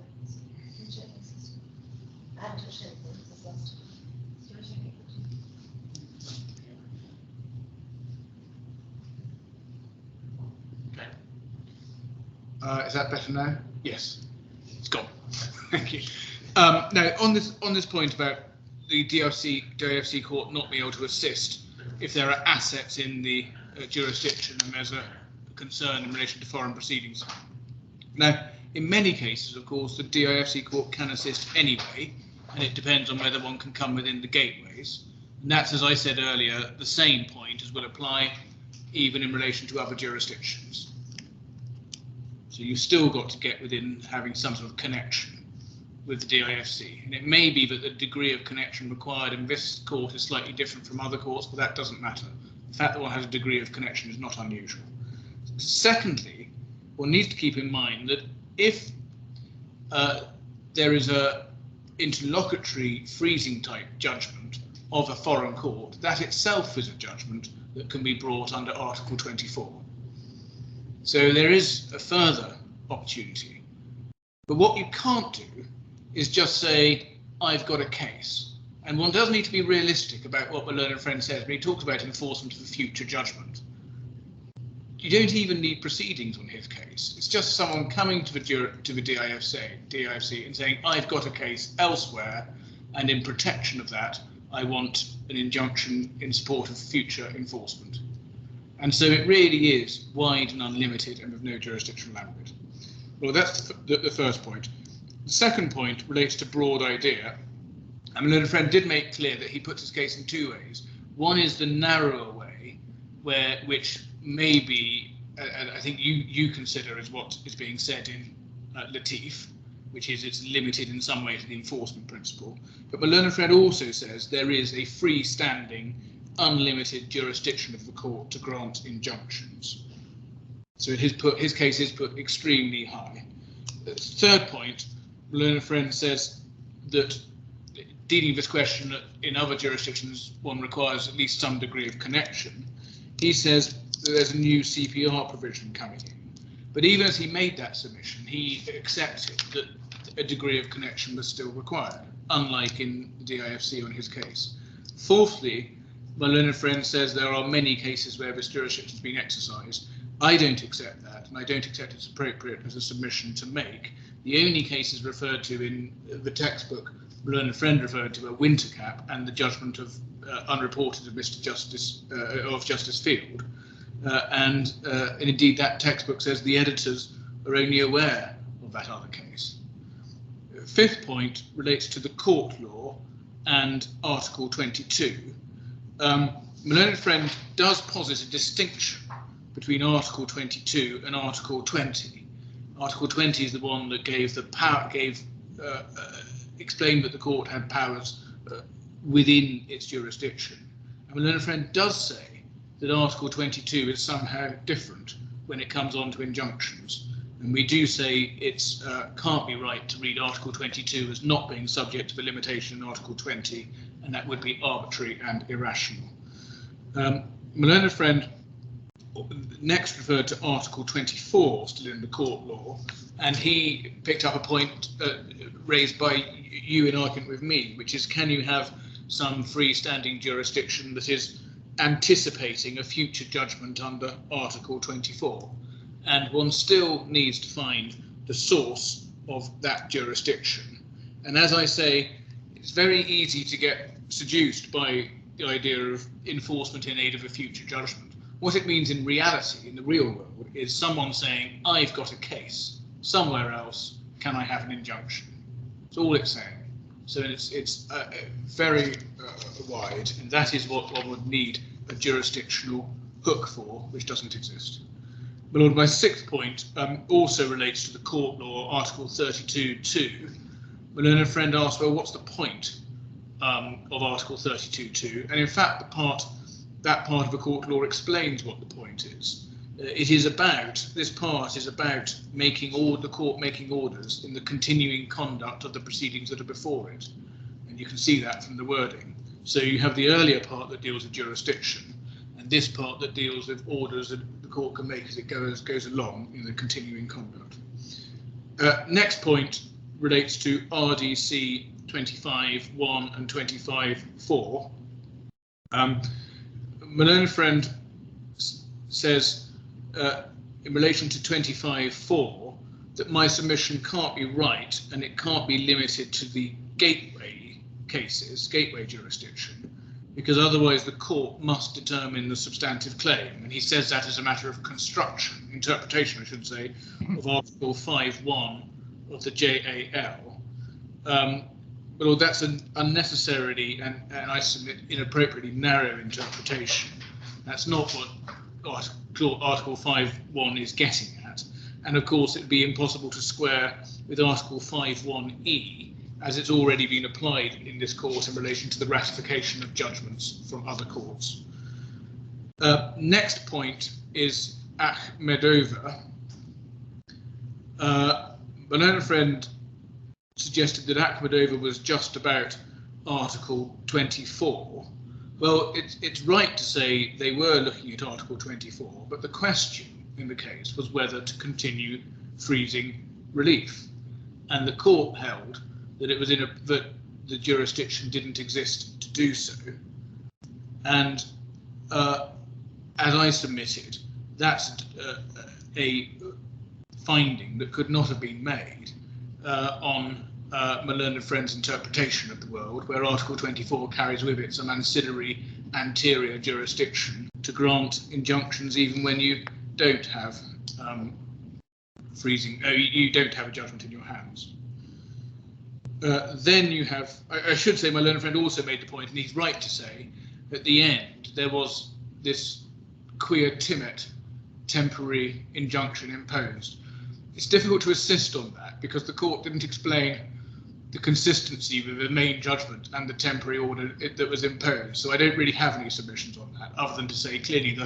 Is that better now? Yes, it's gone. Thank you. Now, on this point about the DIFC court not being able to assist if there are assets in the jurisdiction and there's a concern in relation to foreign proceedings. Now, in many cases, of course, the DIFC court can assist anyway, and it depends on whether one can come within the gateways. And that's, as I said earlier, the same point as will apply even in relation to other jurisdictions. So you've still got to get within having some sort of connection with the DIFC. And it may be that the degree of connection required in this court is slightly different from other courts, but that doesn't matter. The fact that one has a degree of connection is not unusual. Secondly, one needs to keep in mind that if there is a interlocutory freezing type judgment of a foreign court, that itself is a judgment that can be brought under Article 24. So there is a further opportunity. But what you can't do is just say, I've got a case. And one does need to be realistic about what my learned friend says when he talks about enforcement of a future judgment. You don't even need proceedings on his case. It's just someone coming to the DIFC and saying, I've got a case elsewhere, and in protection of that, I want an injunction in support of future enforcement. And so it really is wide and unlimited and with no jurisdictional ambit. Well, that's the first point. The second point relates to broad idea. And my learned friend did make clear that he puts his case in two ways. One is the narrower way, which may be, I think you consider as what is being said in Latif, which is it's limited in some way to the enforcement principle. But my learned friend also says there is a freestanding, unlimited jurisdiction of the court to grant injunctions. So his case is put extremely high. The third point, my learned friend says that dealing with this question in other jurisdictions, one requires at least some degree of connection. He says that there's a new CPR provision coming in. But even as he made that submission, he accepted that a degree of connection was still required, unlike in the DIFC on his case. Fourthly, my learned friend says there are many cases where this jurisdiction has been exercised. I don't accept that, and I don't accept it's appropriate as a submission to make. The only cases referred to in the textbook my learned friend referred to are Wintercap and the judgment of unreported of Mr. Justice Field, and indeed that textbook says the editors are only aware of that other case. Fifth point relates to the court law and Article 22. My learned friend does posit a distinction between Article 22 and Article 20. Article 20 is the one that gave the power, explained that the court had powers within its jurisdiction. And my learned friend does say that Article 22 is somehow different when it comes on to injunctions. And we do say it can't be right to read Article 22 as not being subject to the limitation in Article 20, and that would be arbitrary and irrational. My learned friend next referred to Article 24, still in the court law, and he picked up a point raised by you in argument with me, which is, can you have some freestanding jurisdiction that is anticipating a future judgment under Article 24? And one still needs to find the source of that jurisdiction. And as I say, it's very easy to get seduced by the idea of enforcement in aid of a future judgment. What it means in reality, in the real world, is someone saying, I've got a case somewhere else, can I have an injunction? That's all it's saying. So it's very wide, and that is what one would need a jurisdictional hook for, which doesn't exist. My Lord, my sixth point also relates to the court law, Article 32.2. My learned friend asked, well, what's the point of Article 32.2? And in fact, that part of the court law explains what the point is. This part is about the court making orders in the continuing conduct of the proceedings that are before it. And you can see that from the wording. So you have the earlier part that deals with jurisdiction, and this part that deals with orders that the court can make as it goes along in the continuing conduct. Next point relates to RDC 25.1 and 25.4. My learned friend says in relation to 25.4 that my submission can't be right and it can't be limited to the gateway cases, gateway jurisdiction, because otherwise the court must determine the substantive claim. And he says that as a matter of interpretation, I should say, of Article 5.1 of the JAL. But that's an unnecessarily and I submit inappropriately narrow interpretation. That's not what Article 5.1 is getting at. And of course, it'd be impossible to square with Article 5.1e, as it's already been applied in this court in relation to the ratification of judgments from other courts. Next point is Ahmedova. My learned friend suggested that Ahmedova was just about Article 24. Well, it's right to say they were looking at Article 24, but the question in the case was whether to continue freezing relief. And the court held that it was that the jurisdiction didn't exist to do so. And as I submitted, that's a finding that could not have been made on my learned friend's interpretation of the world, where Article 24 carries with it some ancillary anterior jurisdiction to grant injunctions even when you don't have you don't have a judgment in your hands. Then you have, I should say, my learned friend also made the point, and he's right to say, at the end there was this quia timet temporary injunction imposed. It's difficult to assist on that because the court didn't explain the consistency with the main judgment and the temporary order that was imposed. So I don't really have any submissions on that, other than to say clearly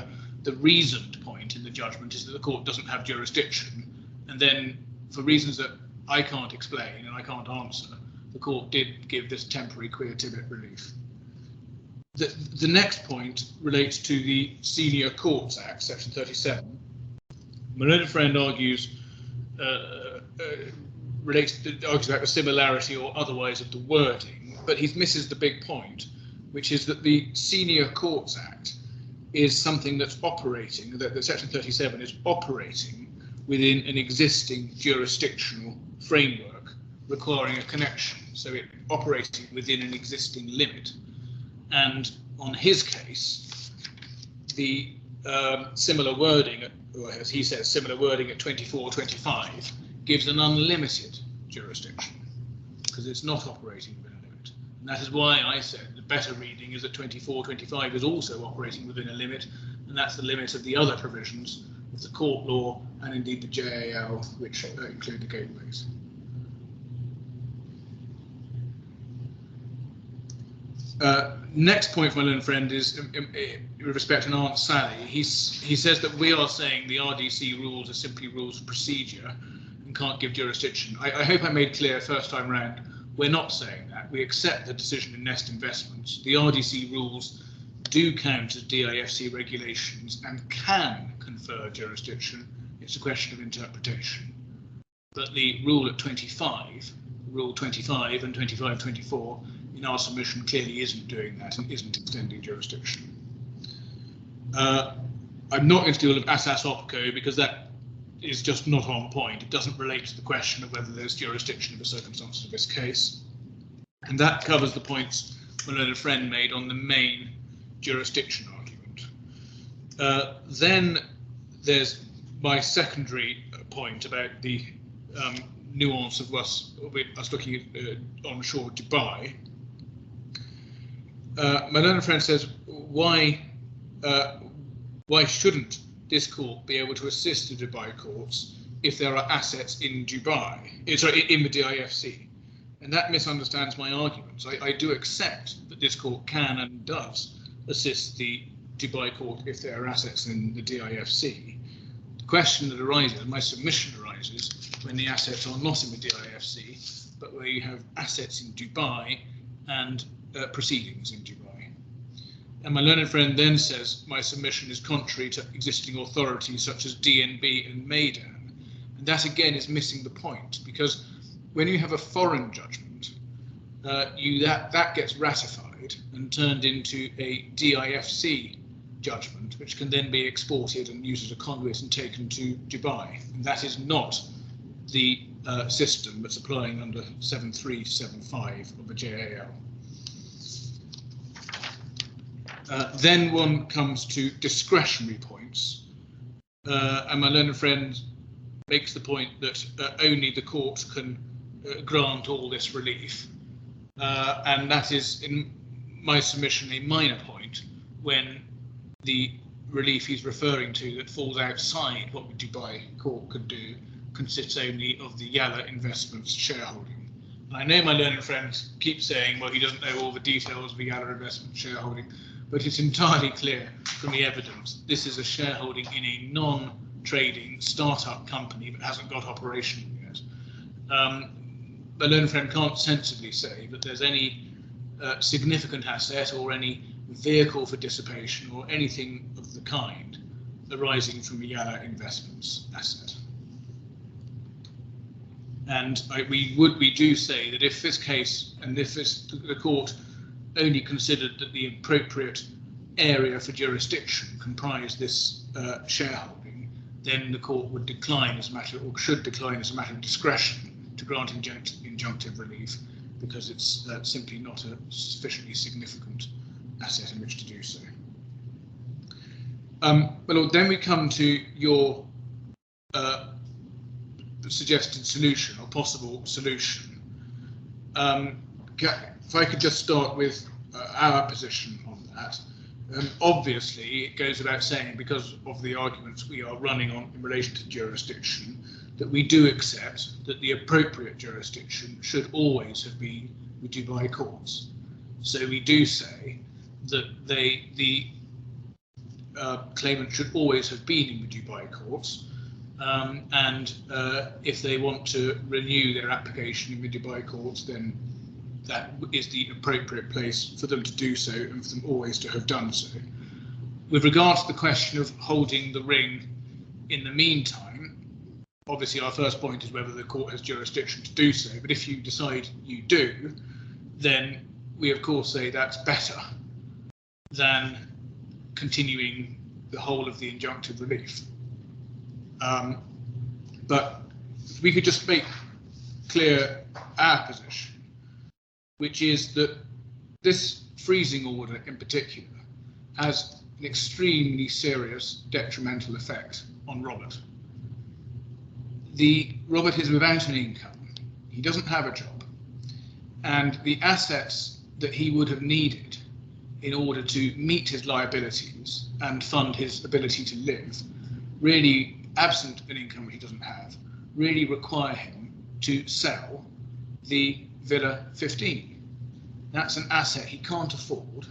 the reasoned point in the judgment is that the court doesn't have jurisdiction. And then for reasons that I can't explain and I can't answer, the court did give this temporary quia timet relief. The next point relates to the Senior Courts Act, Section 37. My learned friend argues about the similarity or otherwise of the wording, but he misses the big point, which is that the Senior Courts Act is something that's operating, that Section 37 is operating within an existing jurisdictional framework requiring a connection. So it's operating within an existing limit. And on his case, the similar wording, or as he says, similar wording at 24.25 gives an unlimited jurisdiction because it's not operating within a limit. And that is why I said the better reading is that 24.25 is also operating within a limit, and that's the limit of the other provisions of the court law and indeed the JAL, which include the gateways. Next point, my learned friend, is with respect to Aunt Sally. He says that we are saying the RDC rules are simply rules of procedure and can't give jurisdiction. I hope I made clear first time round, we're not saying that. We accept the decision in Nest Investments. The RDC rules do count as DIFC regulations and can confer jurisdiction. It's a question of interpretation. But the rule at 25, Rule 25 and 2524 in our submission clearly isn't doing that and isn't extending jurisdiction. I'm not going to deal with asas opco because that is just not on point. It doesn't relate to the question of whether there's jurisdiction of the circumstances of this case. And that covers the points my learned friend made on the main jurisdiction argument. Then there's my secondary point about the nuance of us looking at onshore Dubai. My learned friend says, why shouldn't this court be able to assist the Dubai courts if there are assets in Dubai, in the DIFC? And that misunderstands my arguments. I do accept that this court can and does assist the Dubai court if there are assets in the DIFC. The question that arises, my submission arises, when the assets are not in the DIFC, but where you have assets in Dubai and proceedings in Dubai. And my learned friend then says my submission is contrary to existing authorities such as DNB and Maidan. And that again is missing the point, because when you have a foreign judgment, that gets ratified and turned into a DIFC judgment, which can then be exported and used as a conduit and taken to Dubai. And that is not the system that's applying under 7375 of the JAL. Then one comes to discretionary points, and my learned friend makes the point that only the court can grant all this relief, and that is, in my submission, a minor point when the relief he's referring to that falls outside what the Dubai court could do consists only of the Yalla Investments shareholding. And I know my learned friend keeps saying, well, he doesn't know all the details of the Yalla Investment shareholding, but it's entirely clear from the evidence this is a shareholding in a non-trading startup company that hasn't got operational yet. My learned friend can't sensibly say that there's any significant asset or any vehicle for dissipation or anything of the kind arising from the Yalla Investments asset. And we do say that if this case, and if the court only considered that the appropriate area for jurisdiction comprised this shareholding, then the court would decline as a matter, or should decline as a matter of discretion, to grant injunctive relief, because it's simply not a sufficiently significant asset in which to do so. But then we come to your suggested solution or possible solution. If I could just start with our position on that. Obviously, it goes without saying, because of the arguments we are running on in relation to jurisdiction, that we do accept that the appropriate jurisdiction should always have been the Dubai courts. So we do say that the claimant should always have been in the Dubai courts, and if they want to renew their application in the Dubai courts, then that is the appropriate place for them to do so, and for them always to have done so. With regard to the question of holding the ring in the meantime, obviously our first point is whether the court has jurisdiction to do so, but if you decide you do, then we of course say that's better than continuing the whole of the injunctive relief. But we could just make clear our position, which is that this freezing order in particular has an extremely serious detrimental effect on Robert. Robert is without an income, he doesn't have a job, and the assets that he would have needed in order to meet his liabilities and fund his ability to live, really, absent an income he doesn't have, really require him to sell the Villa 15. That's an asset he can't afford.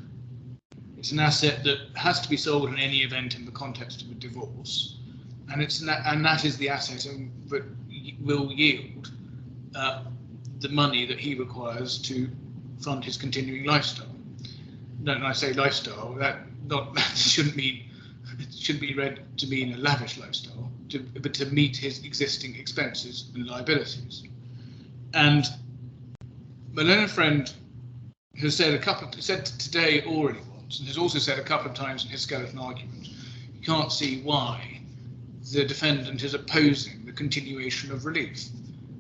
It's an asset that has to be sold in any event in the context of a divorce, and that is the asset that will yield the money that he requires to fund his continuing lifestyle. When I say lifestyle, that shouldn't mean should be read to mean a lavish lifestyle, but to meet his existing expenses and liabilities. And my learned friend has said said today already once, and has also said a couple of times in his skeleton argument, you can't see why the defendant is opposing the continuation of relief.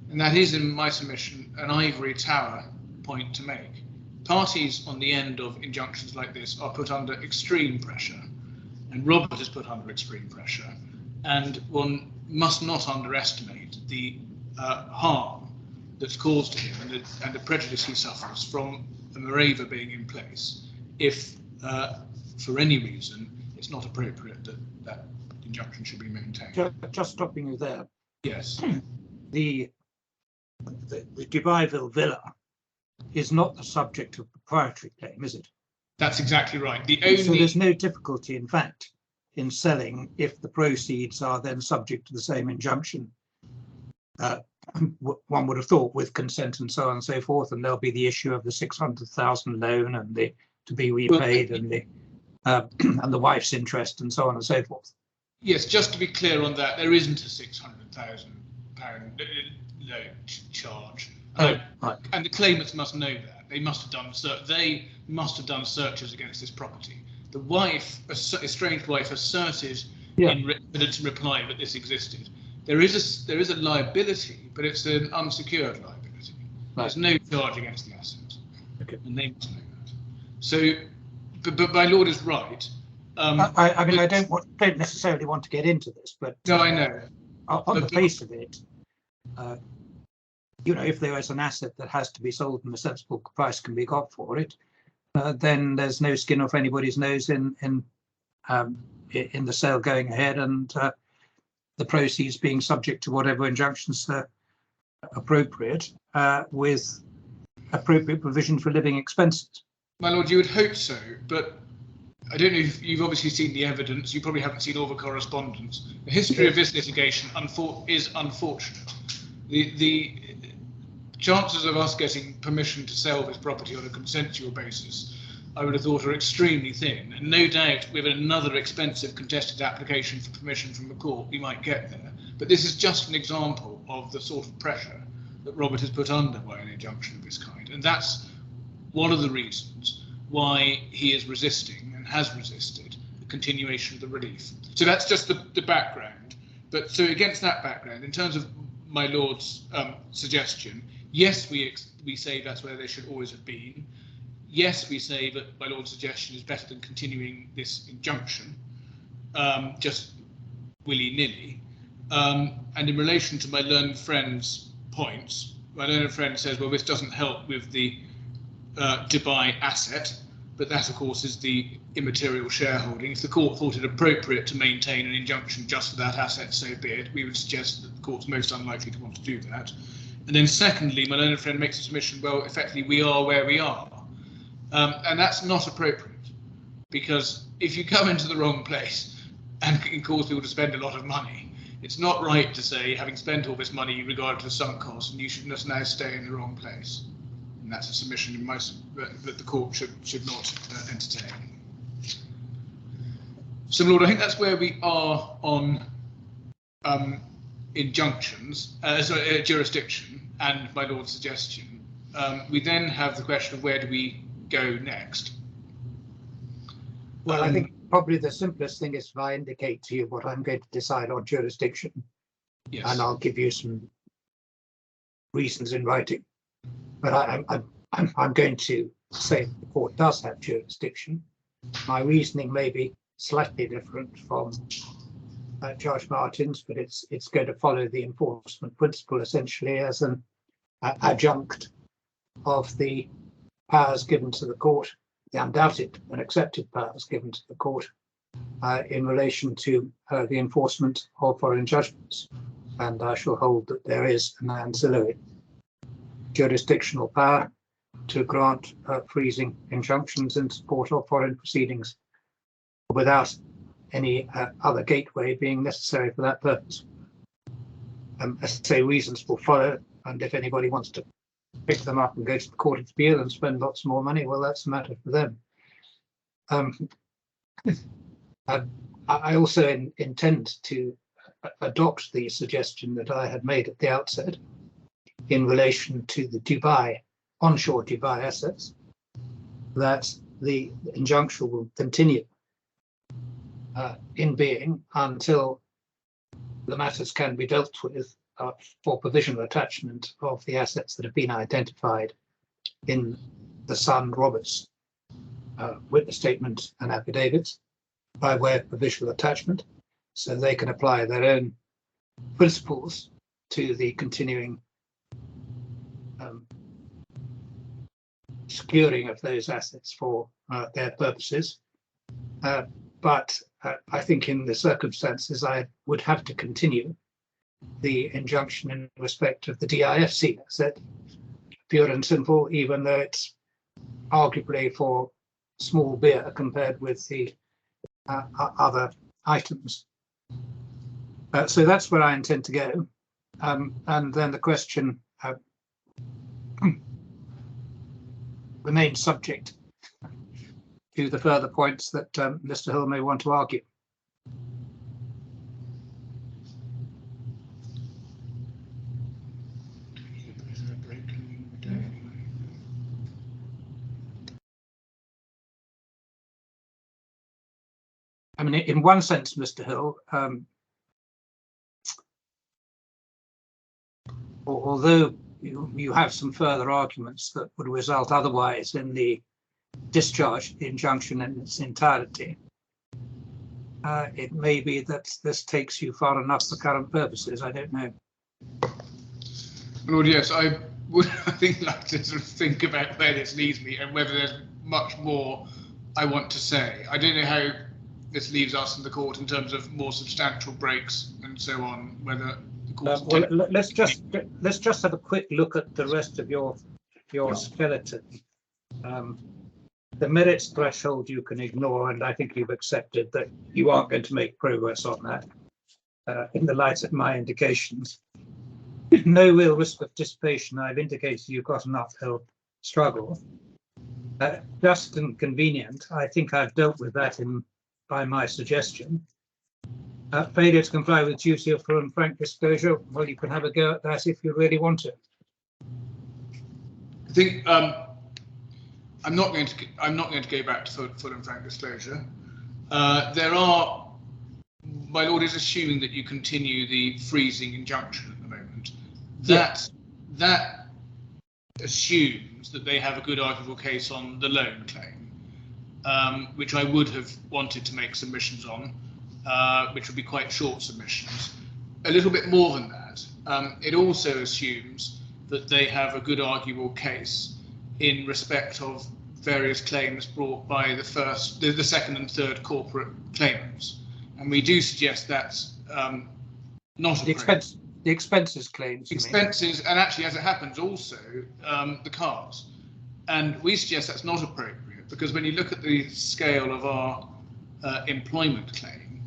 And that is, in my submission, an ivory tower point to make. Parties on the end of injunctions like this are put under extreme pressure, and Robert is put under extreme pressure, and one must not underestimate the harm that's caused to him and the prejudice he suffers from a moraver being in place if, for any reason, it's not appropriate that that injunction should be maintained. Just stopping you there. Yes. The Dubaiville villa is not the subject of proprietary claim, is it? That's exactly right. So there's no difficulty, in fact, in selling if the proceeds are then subject to the same injunction. One would have thought with consent and so on and so forth, and there'll be the issue of the 600,000 loan and the to be repaid and the wife's interest and so on and so forth. Yes, just to be clear on that, there isn't a £600,000 loan charge. Oh, right. And the claimants must know that. They must have done searches against this property. The wife, a estranged wife, asserted in evidence in reply that this existed. There is a liability, but it's an unsecured liability. Right. There's no charge against the assets, and they must know that. So, but my lord is right. I mean, I don't necessarily want to get into this, but no, I know. On the face of it, you know, if there is an asset that has to be sold and a sensible price can be got for it, then there's no skin off anybody's nose in the sale going ahead, and the proceeds being subject to whatever injunctions are appropriate, with appropriate provision for living expenses. My lord, you would hope so, but I don't know if you've obviously seen the evidence. You probably haven't seen all the correspondence. The history of this litigation is unfortunate. The chances of us getting permission to sell this property on a consensual basis, I would have thought, are extremely thin. And no doubt with another expensive contested application for permission from the court, we might get there. But this is just an example of the sort of pressure that Robert is put under by an injunction of this kind. And that's one of the reasons why he is resisting and has resisted the continuation of the relief. So that's just the background. But so against that background, in terms of my lord's suggestion, yes, we say that's where they should always have been. Yes, we say that my lord's suggestion is better than continuing this injunction, just willy-nilly. And in relation to my learned friend's points, my learned friend says, well, this doesn't help with the Dubai asset, but that, of course, is the immaterial shareholding. If the court thought it appropriate to maintain an injunction just for that asset, so be it. We would suggest that the court's most unlikely to want to do that. And then secondly, my learned friend makes a submission, well, effectively, we are where we are. And that's not appropriate, because if you come into the wrong place and can cause people to spend a lot of money, it's not right to say, having spent all this money regarded as sunk costs, and you should just now stay in the wrong place. And that's a submission in that the court should not entertain. So, Lord, I think that's where we are on injunctions, jurisdiction, and my Lord's suggestion. We then have the question of where do we go next? Well, I think probably the simplest thing is if I indicate to you what I'm going to decide on jurisdiction, yes, and I'll give you some reasons in writing. But I'm going to say the court does have jurisdiction. My reasoning may be slightly different from Judge Martin's, but it's going to follow the enforcement principle essentially as an adjunct of the powers given to the court, the undoubted and accepted powers given to the court in relation to the enforcement of foreign judgments. And I shall hold that there is an ancillary jurisdictional power to grant freezing injunctions in support of foreign proceedings without any other gateway being necessary for that purpose. As I say, reasons will follow, and if anybody wants to pick them up and go to the Court of Appeal and spend lots more money, well, that's a matter for them. I also intend to adopt the suggestion that I had made at the outset in relation to the onshore Dubai assets, that the injunction will continue in being until the matters can be dealt with for provisional attachment of the assets that have been identified in the son Roberts witness statement and affidavits by way of provisional attachment, so they can apply their own principles to the continuing securing of those assets for their purposes. But I think in the circumstances, I would have to continue the injunction in respect of the DIFC asset, pure and simple, even though it's arguably for small beer compared with the other items. So that's where I intend to go. And then the question remains subject to the further points that Mr. Hill may want to argue. I mean, in one sense, Mr. Hill, although you have some further arguments that would result otherwise in the discharge injunction in its entirety, it may be that this takes you far enough for current purposes. I don't know. Lord, yes, I would, I think, like to sort of think about where this leaves me and whether there's much more I want to say. I don't know how this leaves us in the court in terms of more substantial breaks and so on. Whether the court well, let's just have a quick look at the rest of your skeleton. The merits threshold you can ignore, and I think you've accepted that you aren't going to make progress on that in the light of my indications. No real risk of dissipation. I've indicated you've got an uphill struggle. Just and convenient. I think I've dealt with that by my suggestion. Failure to comply with duty of full and frank disclosure. Well, you can have a go at that if you really want to. I think I'm not going to go back to full and frank disclosure. There are, my lord is assuming that you continue the freezing injunction at the moment. That assumes that they have a good arguable case on the loan claim, which I would have wanted to make submissions on, which would be quite short submissions. A little bit more than that, it also assumes that they have a good arguable case in respect of various claims brought by the second and third corporate claimants, and we do suggest that's not the expenses claims. Expenses, and actually, as it happens, also the cars, and we suggest that's not appropriate because when you look at the scale of our employment claim,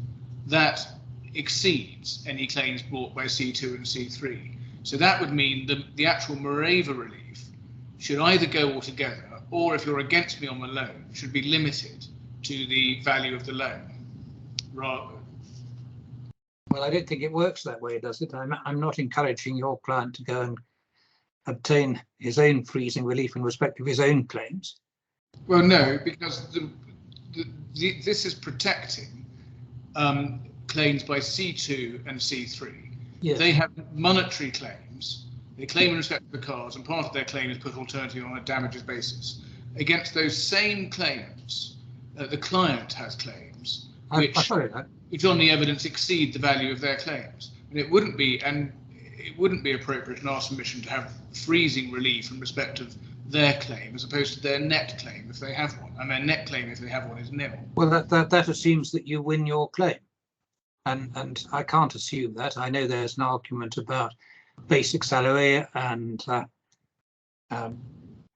that exceeds any claims brought by C2 and C3. So that would mean the actual Morava relief should either go altogether, or if you're against me on the loan, should be limited to the value of the loan. Rather. Well, I don't think it works that way, does it? I'm not encouraging your client to go and obtain his own freezing relief in respect of his own claims. Well, no, because this is protecting claims by C2 and C3. Yes. They have monetary claims. They claim in respect to the cars, and part of their claim is put alternatively on a damages basis. Against those same claims, the client has claims which on the evidence exceed the value of their claims. And it wouldn't be appropriate in our submission to have freezing relief in respect of their claim as opposed to their net claim if they have one, and their net claim if they have one is nil. Well, that assumes that you win your claim, and I can't assume that. I know there's an argument about basic salary and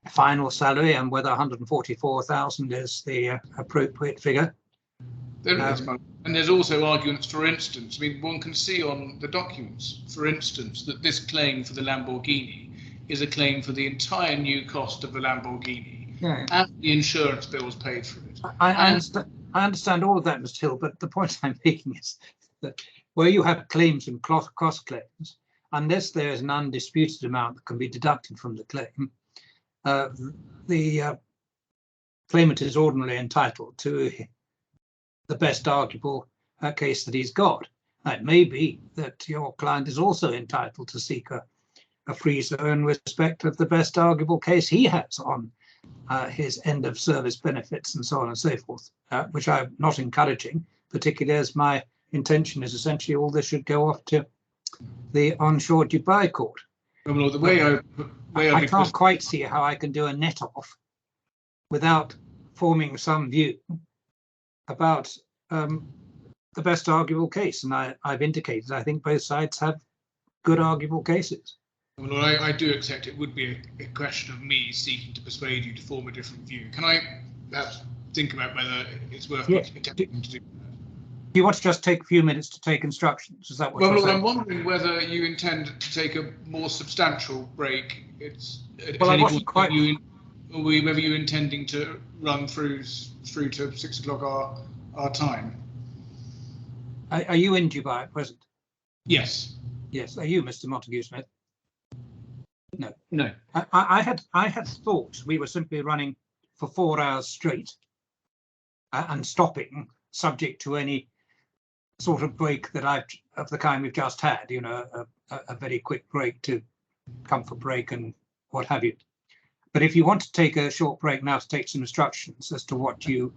final salary, and whether 144,000 is the appropriate figure. There is, and there's also arguments, for instance, I mean, one can see on the documents, for instance, that this claim for the Lamborghini is a claim for the entire new cost of the Lamborghini, and the insurance bills paid for it. I I understand all of that, Mr. Hill, but the point I'm making is that where you have claims and cross claims, unless there is an undisputed amount that can be deducted from the claim, the claimant is ordinarily entitled to the best arguable case that he's got. Now, it may be that your client is also entitled to seek a freezer in respect of the best arguable case he has on his end of service benefits and so on and so forth, which I'm not encouraging, particularly as my intention is essentially all this should go off to the onshore Dubai court. Well, the way I can't quite see how I can do a net off without forming some view about the best arguable case. And I've indicated I think both sides have good arguable cases. Well, I do accept it would be a question of me seeking to persuade you to form a different view. Can I perhaps think about whether it's worth attempting to do that? Do you want to just take a few minutes to take instructions? Is that what you're saying? I'm wondering whether you intend to take a more substantial break. Well, I wasn't quite. Whether you're intending to run through to 6 o'clock our time. Are you in Dubai at present? Yes. Yes. Are you, Mr. Montague-Smith? No. No. I had thought we were simply running for 4 hours straight and stopping, subject to any sort of break that of the kind we've just had. You know, a very quick break to comfort break and what have you. But if you want to take a short break now to take some instructions as to what you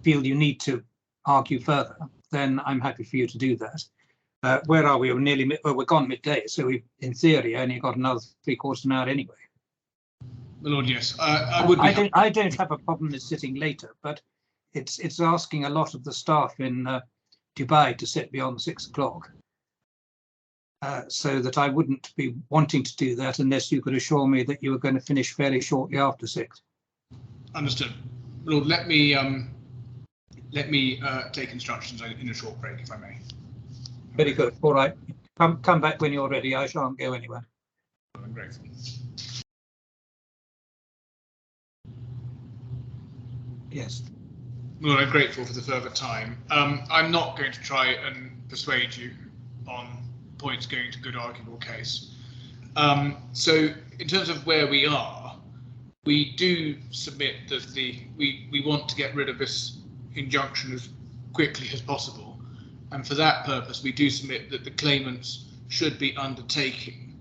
feel you need to argue further, then I'm happy for you to do that. Where are we? We're gone midday, so we've, in theory, only got another 3/4 of an hour anyway. My lord, yes, I would. I don't have a problem with sitting later, but it's asking a lot of the staff in Dubai to sit beyond 6 o'clock. So that I wouldn't be wanting to do that unless you could assure me that you were going to finish fairly shortly after 6. Understood. Lord, let me take instructions in a short break, if I may. Very good. All right. Come back when you're ready. I shan't go anywhere. I'm grateful. Yes. Lord, I'm grateful for the further time. I'm not going to try and persuade you on points going to good arguable case. So in terms of where we are, we do submit that we want to get rid of this injunction as quickly as possible. And for that purpose, we do submit that the claimants should be undertaking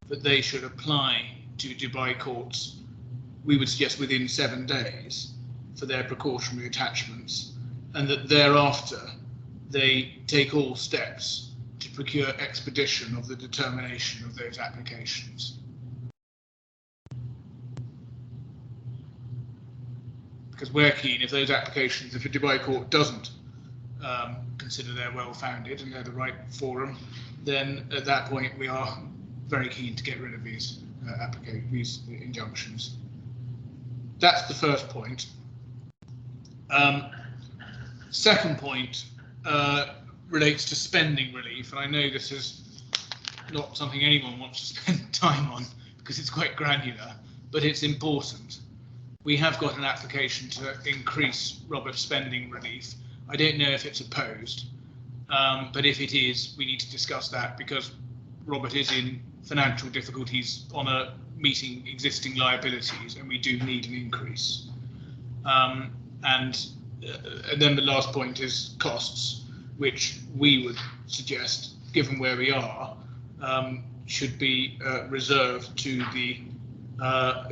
that they should apply to Dubai courts, we would suggest within 7 days, for their precautionary attachments, and that thereafter they take all steps to procure expedition of the determination of those applications. Because we're keen, if those applications, if a Dubai court doesn't consider they're well-founded and they're the right forum, then at that point we are very keen to get rid of these these injunctions. That's the first point. Second point relates to spending relief, and I know this is not something anyone wants to spend time on because it's quite granular, but it's important. We have got an application to increase Robert's spending relief. I don't know if it's opposed, but if it is, we need to discuss that because Robert is in financial difficulties on meeting existing liabilities, and we do need an increase. And then the last point is costs, which we would suggest, given where we are, should be reserved to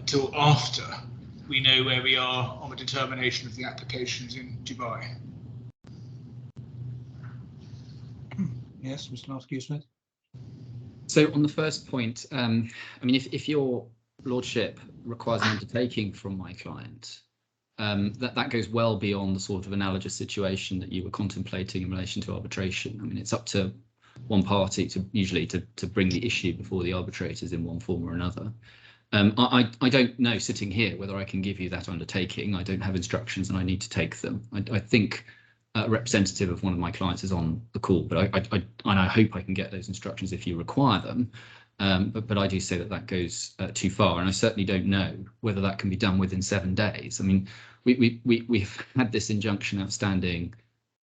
till after we know where we are on the determination of the applications in Dubai. Yes, Mr. Montague-Smith. So on the first point, I mean, if your lordship requires an undertaking from my client, that goes well beyond the sort of analogous situation that you were contemplating in relation to arbitration. I mean, it's up to one party to usually to bring the issue before the arbitrators in one form or another. I don't know sitting here whether I can give you that undertaking. I don't have instructions and I need to take them. I think a representative of one of my clients is on the call, but I hope I can get those instructions if you require them. But I do say that that goes too far, and I certainly don't know whether that can be done within 7 days. I mean, we've had this injunction outstanding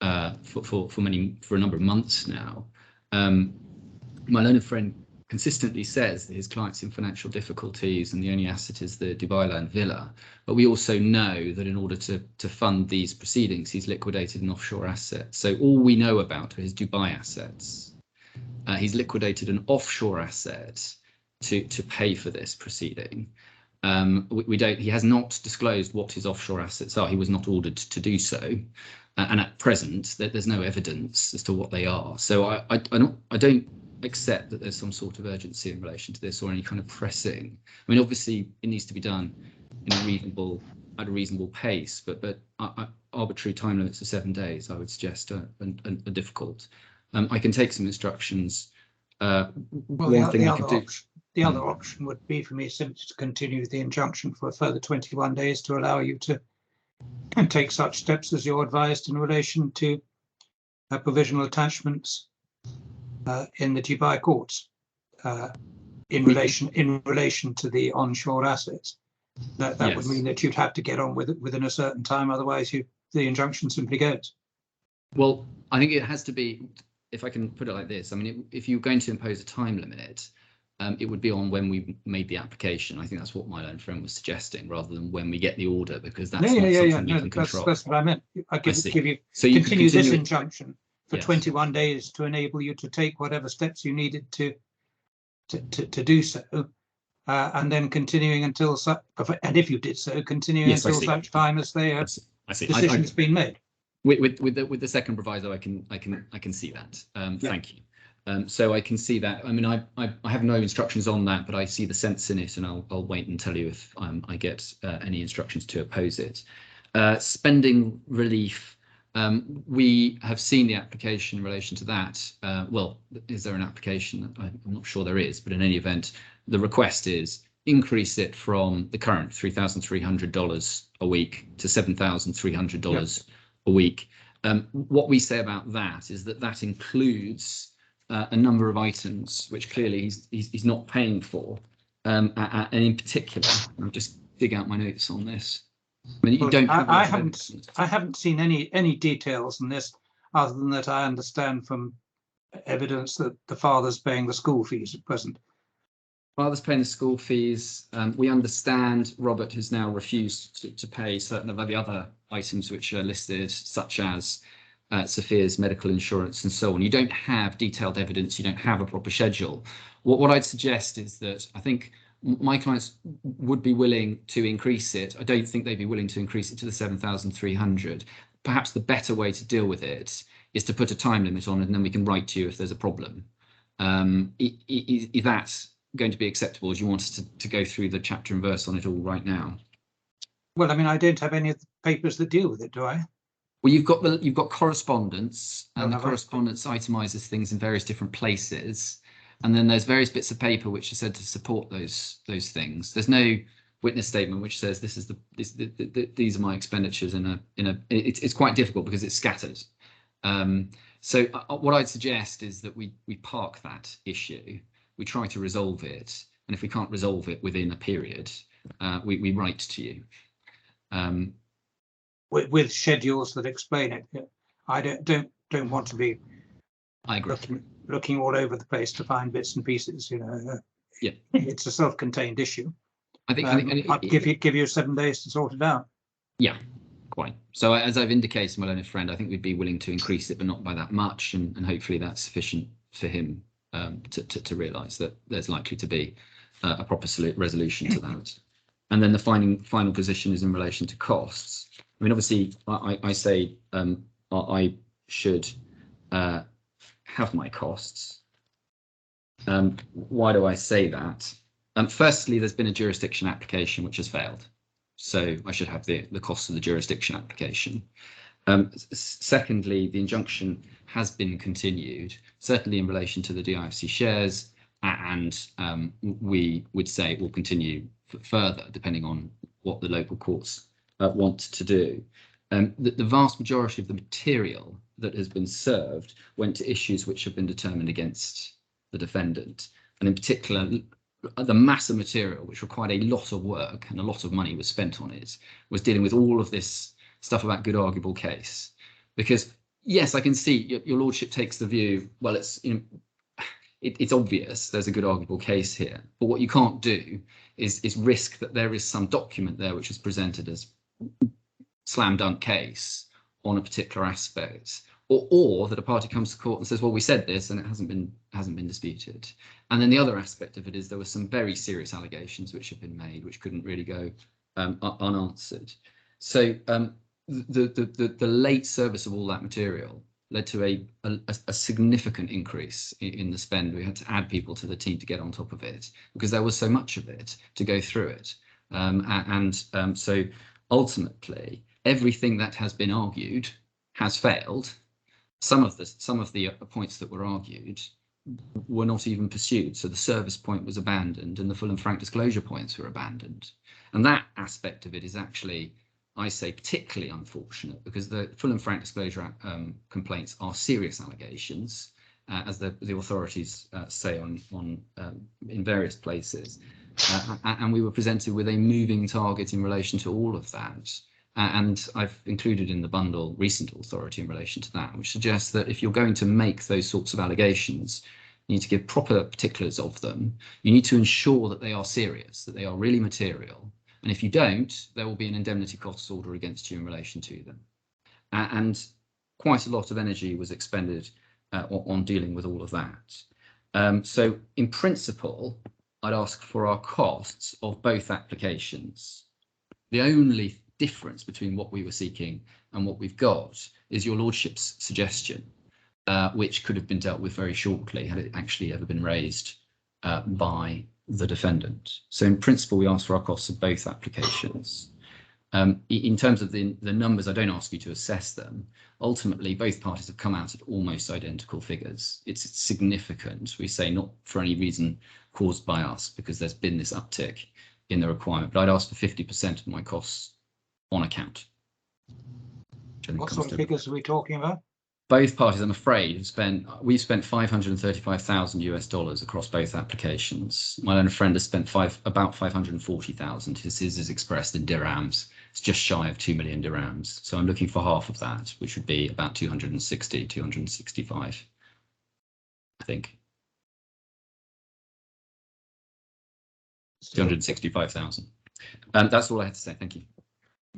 for a number of months now. My learned friend consistently says that his client's in financial difficulties and the only asset is the Dubai land villa. But we also know that in order to fund these proceedings, he's liquidated an offshore asset. So all we know about are his Dubai assets. He's liquidated an offshore asset to pay for this proceeding. He has not disclosed what his offshore assets are. He was not ordered to do so. And at present, there's no evidence as to what they are. So I don't accept that there's some sort of urgency in relation to this or any kind of pressing. I mean, obviously, it needs to be done in at a reasonable pace, but arbitrary time limits of 7 days, I would suggest, are difficult. I can take some instructions. Well, the other option would be for me simply to continue the injunction for a further 21 days to allow you to take such steps as you're advised in relation to provisional attachments in the Dubai courts in relation to the onshore assets. That yes. Would mean that you'd have to get on with it within a certain time, otherwise the injunction simply goes. Well, I think it has to be, if I can put it like this, I mean, if you're going to impose a time limit, it would be on when we made the application. I think that's what my learned friend was suggesting, rather than when we get the order, because that's not something you can control. That's what I meant. I give you so you continue this injunction for 21 days to enable you to take whatever steps you needed to do so, and then continuing until and if you did so, continuing until such time as the decision's been made. With the second proviso, I can see that. Thank you. So I can see that. I mean, I have no instructions on that, but I see the sense in it, and I'll wait and tell you if I get any instructions to oppose it. Spending relief. We have seen the application in relation to that. Well, is there an application? I'm not sure there is, but in any event, the request is increase it from the current $3,300 a week to $7,300 a week. What we say about that is that includes a number of items which clearly he's not paying for, and in particular, I'll just dig out my notes on this. I mean, you don't. I haven't seen any details on this, other than that I understand from evidence that the father's paying the school fees at present. Father's paying the school fees. We understand Robert has now refused to pay certain of the other items which are listed, such as Sophia's medical insurance and so on. You don't have detailed evidence. You don't have a proper schedule. What I'd suggest is that I think my clients would be willing to increase it. I don't think they'd be willing to increase it to the 7,300. Perhaps the better way to deal with it is to put a time limit on it, and then we can write to you if there's a problem. Is that going to be acceptable? Do you want us to go through the chapter and verse on it all right now? Well, I mean, I don't have any of the papers that deal with it, do I? Well, you've got correspondence, and the correspondence itemizes things in various different places, and then there's various bits of paper which are said to support those things. There's no witness statement which says these are my expenditures it's quite difficult because it's scattered. So what I'd suggest is that we park that issue, we try to resolve it, and if we can't resolve it within a period, we write to you. With schedules that explain it. I don't want to be looking all over the place to find bits and pieces. Yeah, it's a self-contained issue. I think I'll give you 7 days to sort it out. Yeah, quite. So as I've indicated, my learned friend, I think we'd be willing to increase it, but not by that much, and hopefully that's sufficient for him to realise that there's likely to be a proper resolution to that. And then the final position is in relation to costs. I mean, obviously, I say I should have my costs. Why do I say that? Firstly, there's been a jurisdiction application which has failed, so I should have the costs of the jurisdiction application. Secondly, the injunction has been continued, certainly in relation to the DIFC shares, and we would say it will continue further, depending on what the local courts want to do. The vast majority of the material that has been served went to issues which have been determined against the defendant. and in particular, the mass of material, which required a lot of work and a lot of money was spent on it, was dealing with all of this stuff about good arguable case. Because yes, I can see your lordship takes the view, well, it's, you know, it's obvious there's a good arguable case here, but what you can't do is risk that there is some document there which is presented as slam dunk case on a particular aspect, or that a party comes to court and says, well, we said this and it hasn't been disputed. And then the other aspect of it is there were some very serious allegations which have been made which couldn't really go unanswered. So the late service of all that material led to a significant increase in the spend. We had to add people to the team to get on top of it because there was so much of it to go through it. So ultimately, everything that has been argued has failed. Some of the points that were argued were not even pursued. So the service point was abandoned and the full and frank disclosure points were abandoned. And that aspect of it is actually, I say, particularly unfortunate because the full and frank disclosure complaints are serious allegations, as the authorities say in various places. And we were presented with a moving target in relation to all of that. And I've included in the bundle recent authority in relation to that, which suggests that if you're going to make those sorts of allegations, you need to give proper particulars of them. You need to ensure that they are serious, that they are really material. And if you don't, there will be an indemnity costs order against you in relation to them. And quite a lot of energy was expended on dealing with all of that. So in principle, I'd ask for our costs of both applications. The only difference between what we were seeking and what we've got is your lordship's suggestion, which could have been dealt with very shortly had it actually ever been raised by the defendant. So in principle, we ask for our costs of both applications. In terms of the numbers, I don't ask you to assess them. Ultimately, both parties have come out at almost identical figures. It's significant. We say not for any reason caused by us, because there's been this uptick in the requirement, but I'd ask for 50% of my costs on account. What sort of figures are we talking about? Both parties, I'm afraid, we've spent $535,000 across both applications. My own friend has spent about 540,000. His is expressed in dirhams. It's just shy of 2 million dirhams. So I'm looking for half of that, which would be about 265, I think. 265,000. That's all I had to say. Thank you.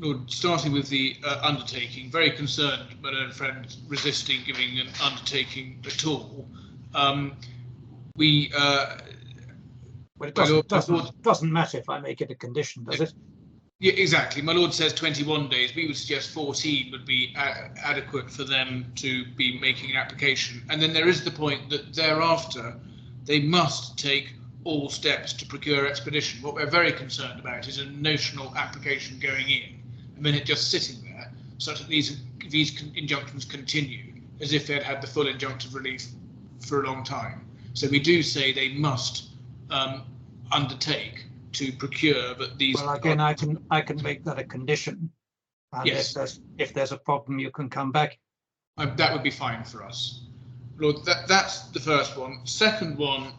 Lord, starting with the undertaking, very concerned, my own friend resisting giving an undertaking at all. Well, it doesn't matter if I make it a condition, does it? Yeah, exactly. My lord says 21 days. We would suggest 14 would be adequate for them to be making an application. And then there is the point that thereafter they must take all steps to procure expedition. What we're very concerned about is a notional application going in, a minute just sitting there, such that these injunctions continue as if they'd had the full injunctive relief for a long time. So we do say they must undertake to procure, but these. Well, again, I can make that a condition. And yes. If there's a problem, you can come back. That would be fine for us, Lord. That's the first one. Second one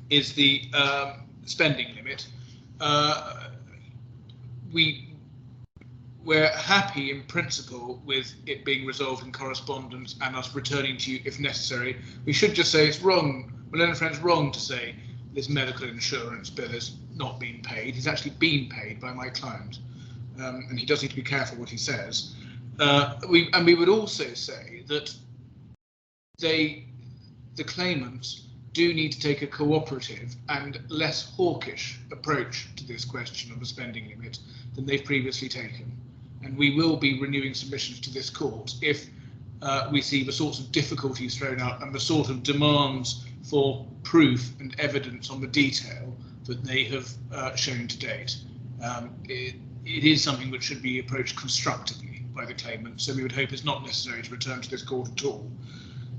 is the spending limit. We're happy in principle with it being resolved in correspondence and us returning to you if necessary. We should just say it's wrong. Well, friend's wrong to say this medical insurance bill has not been paid. It's actually been paid by my client, and he does need to be careful what he says. We would also say that the claimants do need to take a cooperative and less hawkish approach to this question of a spending limit than they've previously taken. And we will be renewing submissions to this court if we see the sorts of difficulties thrown up and the sort of demands for proof and evidence on the detail that they have shown to date. It is something which should be approached constructively by the claimant, so we would hope it's not necessary to return to this court at all.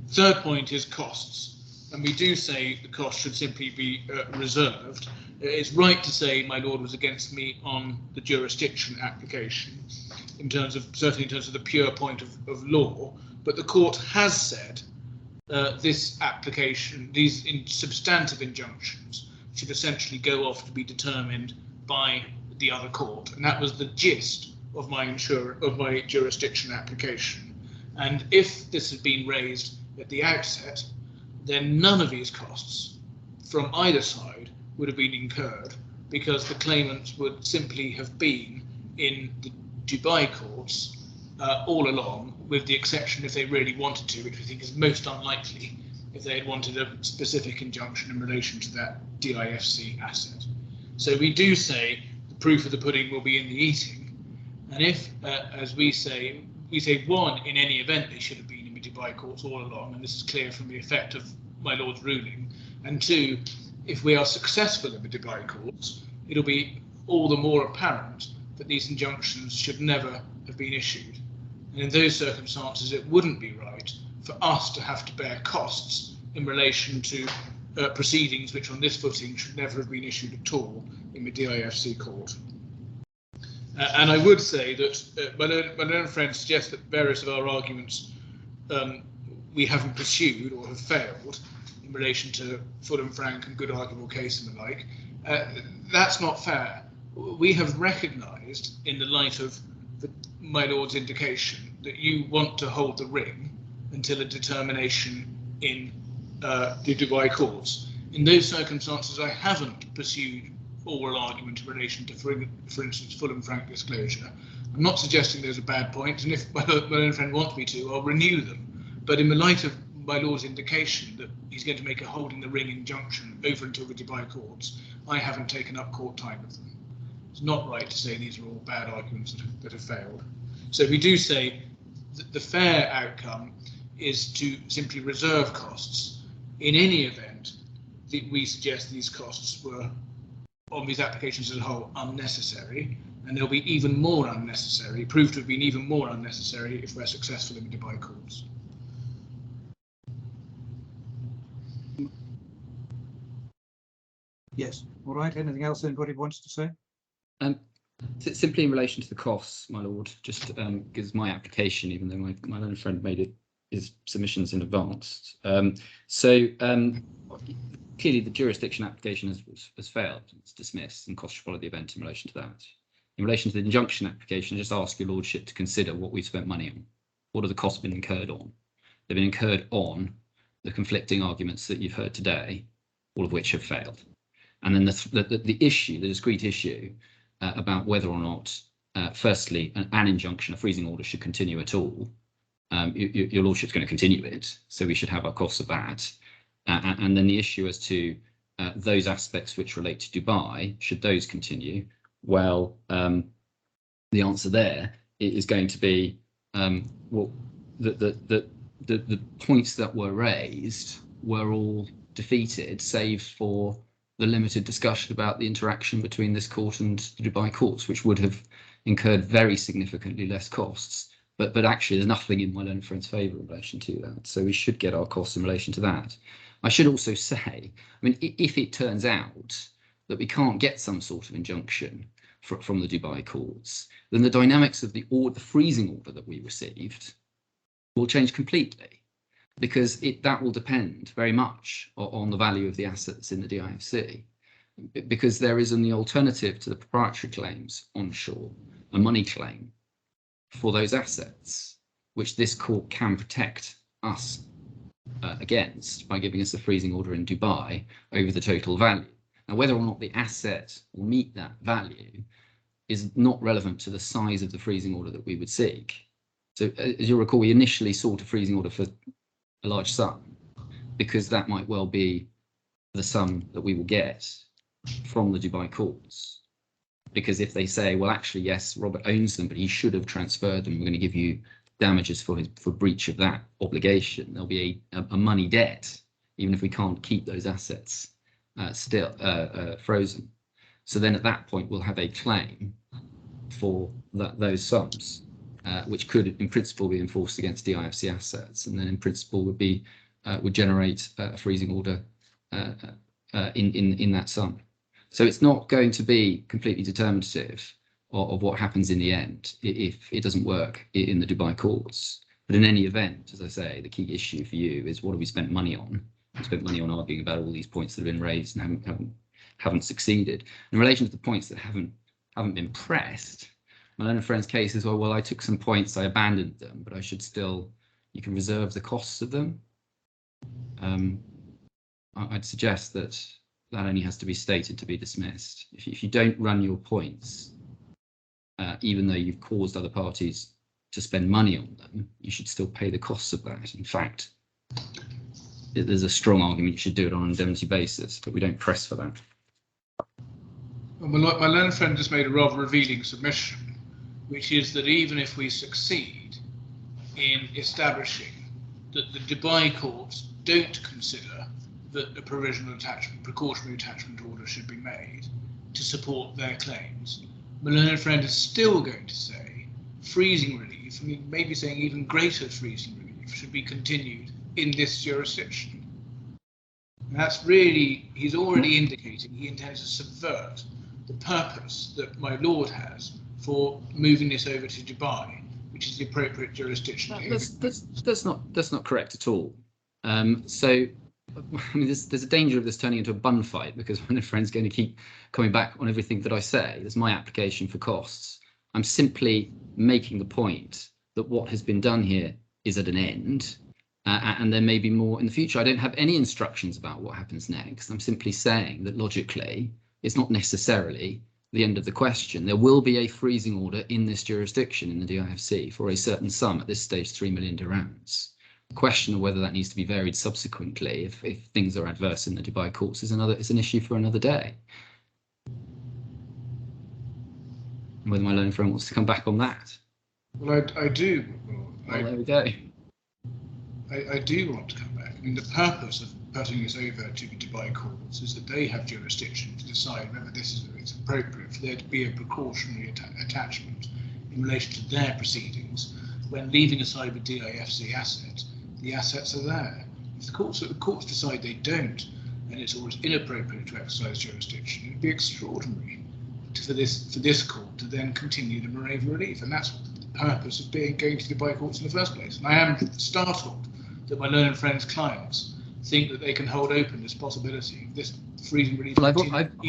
Third point is costs. And we do say the cost should simply be reserved. It's right to say my lord was against me on the jurisdiction application, certainly in terms of the pure point of law, but the court has said this application, these substantive injunctions, should essentially go off to be determined by the other court, and that was the gist of my jurisdiction application. And if this had been raised at the outset, then none of these costs from either side would have been incurred, because the claimants would simply have been in the Dubai courts all along, with the exception if they really wanted to, which we think is most unlikely, if they had wanted a specific injunction in relation to that DIFC asset. So we do say the proof of the pudding will be in the eating, and if, as we say, one, in any event they should have been in the Dubai courts all along, and this is clear from the effect of my Lord's ruling, and two, if we are successful in the Dubai courts, it'll be all the more apparent that these injunctions should never have been issued. And in those circumstances, it wouldn't be right for us to have to bear costs in relation to proceedings which on this footing should never have been issued at all in the DIFC court. And I would say that my learned friend suggests that various of our arguments we haven't pursued or have failed in relation to full and frank and good arguable case and the like. That's not fair. We have recognised, in the light of my Lord's indication, that you want to hold the ring until a determination in the Dubai courts. In those circumstances, I haven't pursued oral argument in relation to, for instance, full and frank disclosure. I'm not suggesting those are bad points, and if my own friend wants me to, I'll renew them. But in the light of my Lord's indication that he's going to make a holding the ring injunction over until the Dubai courts, I haven't taken up court time with them. It's not right to say these are all bad arguments that have failed. So we do say that the fair outcome is to simply reserve costs. In any event, we suggest these costs were, on these applications as a whole, unnecessary, and they'll be even more unnecessary, proved to have been even more unnecessary if we're successful in the Dubai courts. Yes. All right. Anything else anybody wants to say? Simply in relation to the costs, my Lord, just gives my application, even though my learned friend made his submissions in advance. Clearly the jurisdiction application has failed. It's dismissed, and costs should follow the event in relation to that. In relation to the injunction application, I just ask your Lordship to consider what we've spent money on. What have the costs been incurred on? They've been incurred on the conflicting arguments that you've heard today, all of which have failed. And then the issue, the discrete issue about whether or not, firstly, an injunction, a freezing order, should continue at all. Your Lordship's going to continue it, so we should have our costs of that. And then the issue as to those aspects which relate to Dubai, should those continue? Well, the answer there is going to be well, the points that were raised were all defeated, save for the limited discussion about the interaction between this court and the Dubai courts, which would have incurred very significantly less costs. But actually, there's nothing in my learned friend's favour in relation to that. So we should get our costs in relation to that. I should also say, I mean, if it turns out that we can't get some sort of injunction from the Dubai courts, then the dynamics of the freezing order that we received will change completely, because that will depend very much on the value of the assets in the DIFC, because there is the alternative to the proprietary claims onshore, a money claim for those assets, which this court can protect us against by giving us a freezing order in Dubai over the total value. Now, whether or not the asset will meet that value is not relevant to the size of the freezing order that we would seek. So as you'll recall, we initially sought a freezing order for a large sum, because that might well be the sum that we will get from the Dubai courts. Because if they say, well, actually, yes, Robert owns them, but he should have transferred them, we're going to give you damages for breach of that obligation, there'll be a money debt, even if we can't keep those assets still frozen. So then at that point, we'll have a claim for those sums, which could in principle be enforced against DIFC assets, and then in principle would generate a freezing order in that sum. So it's not going to be completely determinative of what happens in the end if it doesn't work in the Dubai courts. But in any event, as I say, the key issue for you is what have we spent money on? We spent money on arguing about all these points that have been raised and haven't succeeded. In relation to the points that haven't been pressed, my learned friend's case is, well, I took some points, I abandoned them, but I should still, you can reserve the costs of them. I'd suggest that only has to be stated to be dismissed. If you don't run your points, even though you've caused other parties to spend money on them, you should still pay the costs of that. In fact, there's a strong argument you should do it on an indemnity basis, but we don't press for that. Well, my learned friend just made a rather revealing submission, which is that even if we succeed in establishing that the Dubai courts don't consider that a provisional attachment, precautionary attachment order should be made to support their claims, my learned friend is still going to say freezing relief, I mean, maybe saying even greater freezing relief, should be continued in this jurisdiction. And that's really, he's already indicating he intends to subvert the purpose that my lord has for moving this over to Dubai, which is the appropriate jurisdiction. That's not correct at all. So, I mean, there's a danger of this turning into a bun fight, because my friend's going to keep coming back on everything that I say. There's my application for costs. I'm simply making the point that what has been done here is at an end, and there may be more in the future. I don't have any instructions about what happens next. I'm simply saying that logically, it's not necessarily the end of the question. There will be a freezing order in this jurisdiction in the DIFC for a certain sum, at this stage 3 million dirhams. The question of whether that needs to be varied subsequently if things are adverse in the Dubai courts is an issue for another day. And whether my learned friend wants to come back on that. Well, I do. Well, there we go. I do want to come back. I mean, the purpose of putting this over to the Dubai courts is that they have jurisdiction to decide whether it's appropriate for there to be a precautionary attachment in relation to their proceedings. When leaving aside the DIFC asset, the assets are there. If the courts decide they don't, and it's always inappropriate to exercise jurisdiction, it would be extraordinary for this court to then continue the Morava relief, and that's the purpose of going to the Dubai courts in the first place. And I am startled that my learned friend's clients think that they can hold open this possibility of this freezing relief. Well,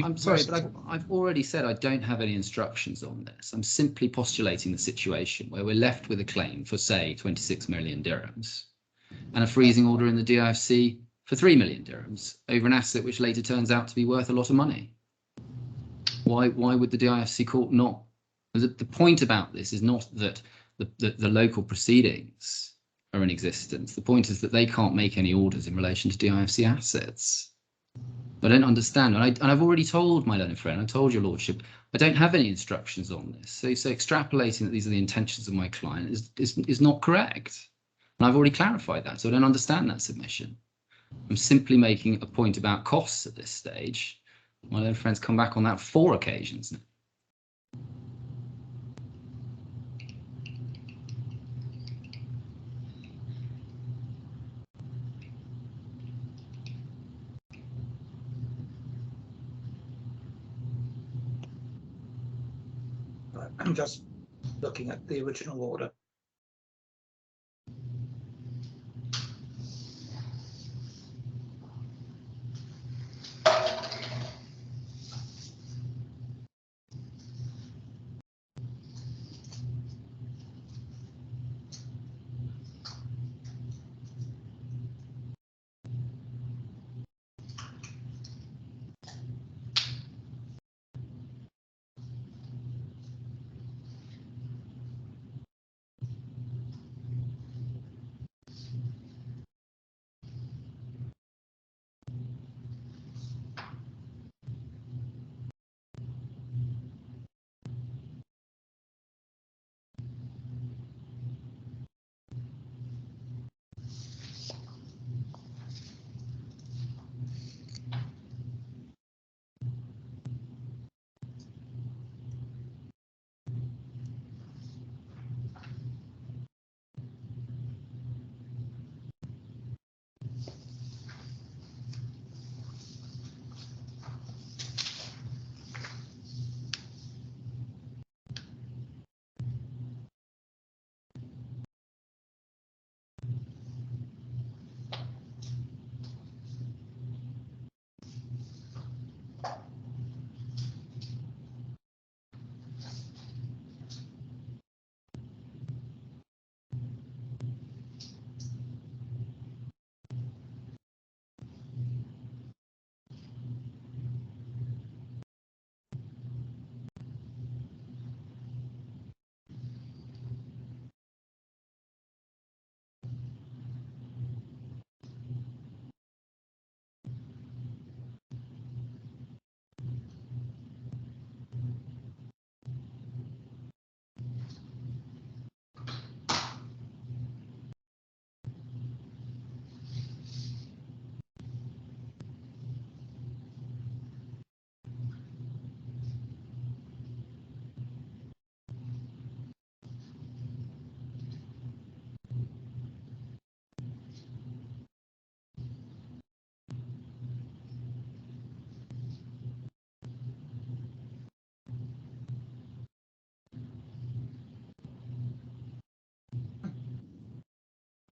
I'm sorry, but I've already said I don't have any instructions on this. I'm simply postulating the situation where we're left with a claim for, say, 26 million dirhams and a freezing order in the DIFC for 3 million dirhams over an asset which later turns out to be worth a lot of money. Why would the DIFC court not? The point about this is not that the local proceedings are in existence. The point is that they can't make any orders in relation to DIFC assets. I don't understand, and I've already told my learned friend, I told your lordship, I don't have any instructions on this. So extrapolating that these are the intentions of my client is not correct. And I've already clarified that, so I don't understand that submission. I'm simply making a point about costs at this stage. My learned friend's come back on that 4 occasions now. I'm just looking at the original order.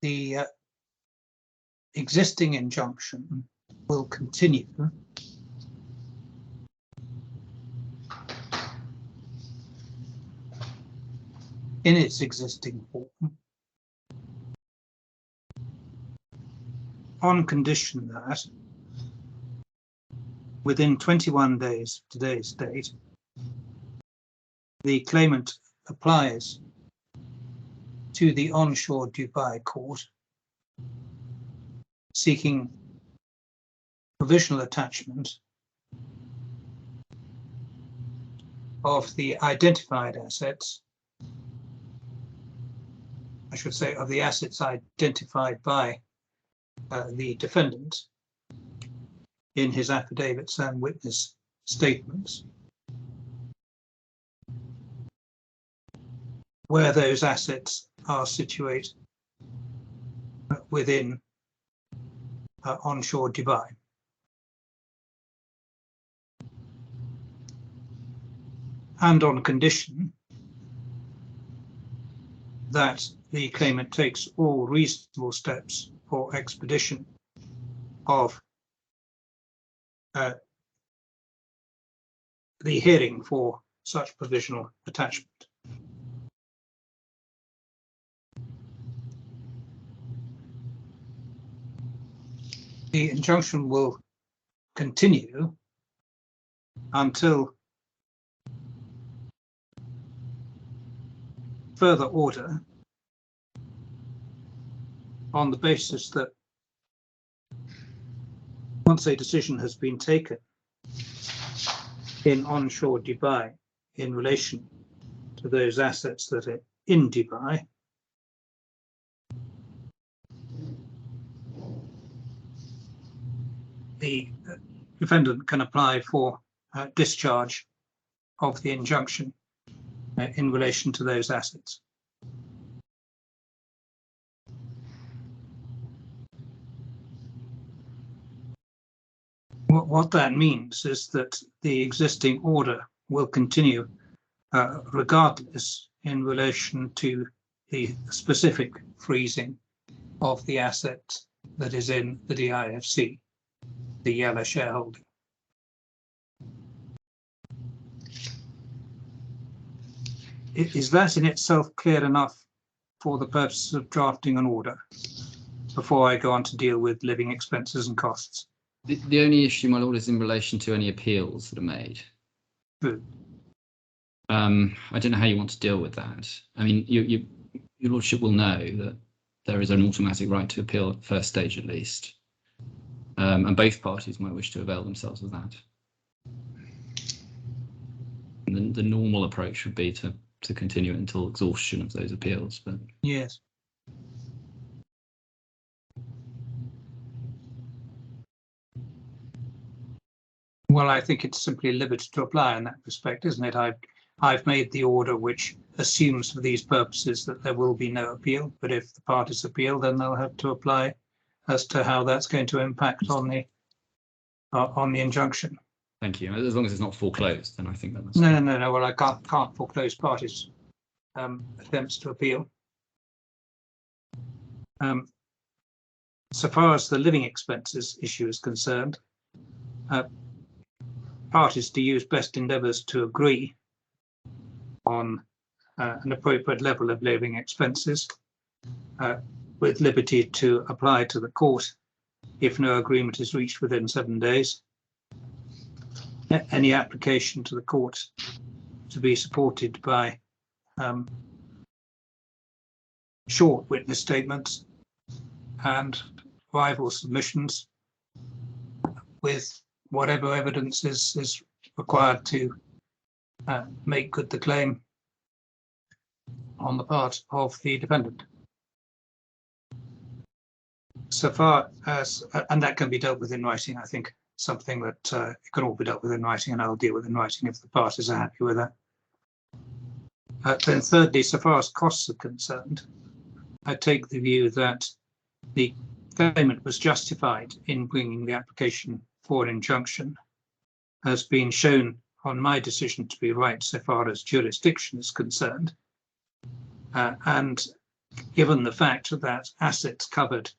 the existing injunction will continue in its existing form on condition that within 21 days of today's date, the claimant applies to the onshore Dubai court seeking provisional attachment of the identified assets, I should say of the assets identified by the defendant in his affidavits and witness statements, where those assets are situated within onshore Dubai. And on condition that the claimant takes all reasonable steps for expedition of the hearing for such provisional attachment. The injunction will continue until further order on the basis that once a decision has been taken in onshore Dubai in relation to those assets that are in Dubai, the defendant can apply for discharge of the injunction in relation to those assets. What that means is that the existing order will continue regardless in relation to the specific freezing of the asset that is in the DIFC, the yellow shareholding. Is that in itself clear enough for the purposes of drafting an order before I go on to deal with living expenses and costs? The only issue, my lord, is in relation to any appeals that are made. Good. I don't know how you want to deal with that. I mean, your lordship will know that there is an automatic right to appeal at first stage at least. And both parties might wish to avail themselves of that. And the normal approach would be to continue it until exhaustion of those appeals. But yes. Well, I think it's simply limited to apply in that respect, isn't it? I've made the order which assumes for these purposes that there will be no appeal, but if the parties appeal, then they'll have to apply as to how that's going to impact on the injunction. thank you. As long as it's not foreclosed, then I think that's No. Well, I can't foreclose parties' attempts to appeal. So far as the living expenses issue is concerned, parties to use best endeavours to agree on an appropriate level of living expenses, with liberty to apply to the court if no agreement is reached within 7 days. Any application to the court to be supported by short witness statements and rival submissions with whatever evidence is required to make good the claim on the part of the defendant. So far as, and that can be dealt with in writing, I think, something that it can all be dealt with in writing, and I'll deal with in writing if the parties are happy with that. Then thirdly, so far as costs are concerned, I take the view that the claimant was justified in bringing the application for an injunction has been shown on my decision to be right so far as jurisdiction is concerned, and given the fact that assets covered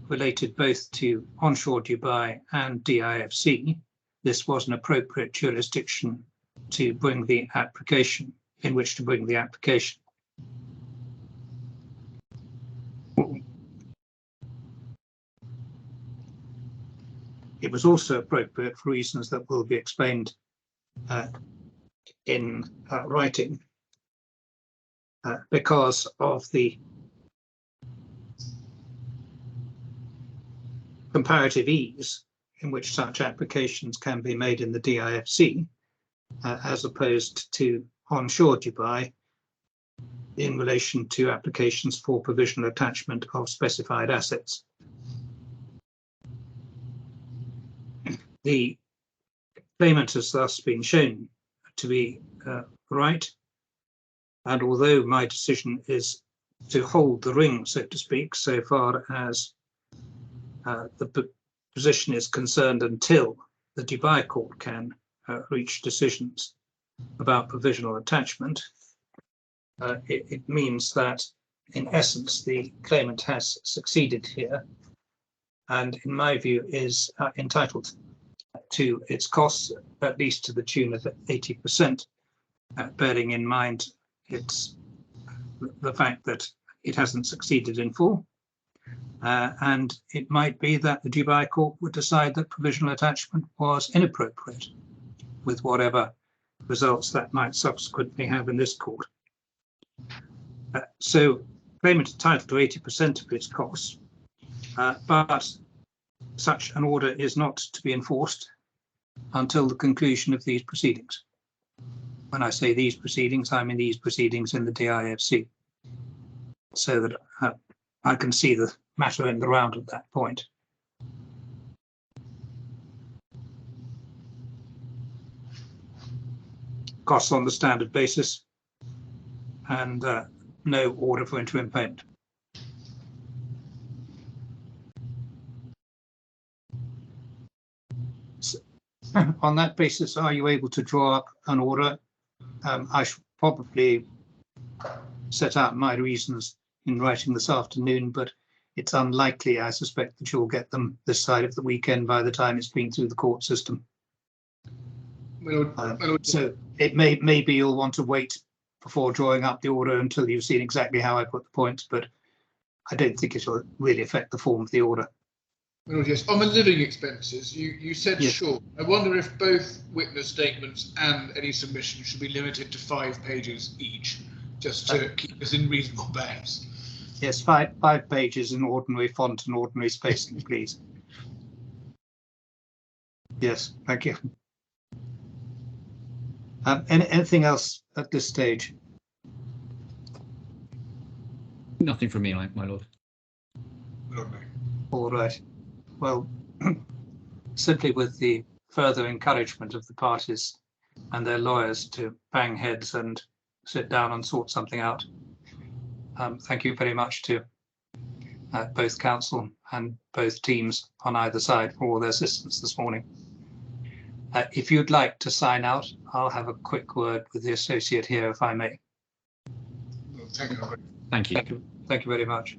related both to onshore Dubai and DIFC, this was an appropriate jurisdiction to bring the application, in which to bring the application. It was also appropriate for reasons that will be explained in writing, because of the comparative ease in which such applications can be made in the DIFC, as opposed to onshore Dubai in relation to applications for provisional attachment of specified assets. The claimant has thus been shown to be right, and although my decision is to hold the ring, so to speak, so far as the position is concerned until the Dubai court can reach decisions about provisional attachment, it means that in essence the claimant has succeeded here, and in my view is entitled to its costs, at least to the tune of 80%, bearing in mind it's the fact that it hasn't succeeded in full. And it might be that the Dubai court would decide that provisional attachment was inappropriate, with whatever results that might subsequently have in this court. So claimant entitled to 80% of its costs, but such an order is not to be enforced until the conclusion of these proceedings. When I say these proceedings, I mean these proceedings in the DIFC, so that I can see the matter in the round at that point. Costs on the standard basis, and no order for interim payment. So, on that basis, are you able to draw up an order? I should probably set out my reasons in writing this afternoon, but it's unlikely, I suspect, that you'll get them this side of the weekend by the time it's been through the court system. So it may be you'll want to wait before drawing up the order until you've seen exactly how I put the points, but I don't think it will really affect the form of the order. Yes, on the living expenses, you said yes. Sure. I wonder if both witness statements and any submission should be limited to 5 pages each, just to keep us in reasonable bounds. Yes, five pages in ordinary font and ordinary spacing, please. Yes, thank you. Anything else at this stage? Nothing from me, my lord. All right. Well, simply with the further encouragement of the parties and their lawyers to bang heads and sit down and sort something out. Thank you very much to both counsel and both teams on either side for all their assistance this morning. If you'd like to sign out, I'll have a quick word with the associate here, if I may. Thank you. Thank you. Thank you very much.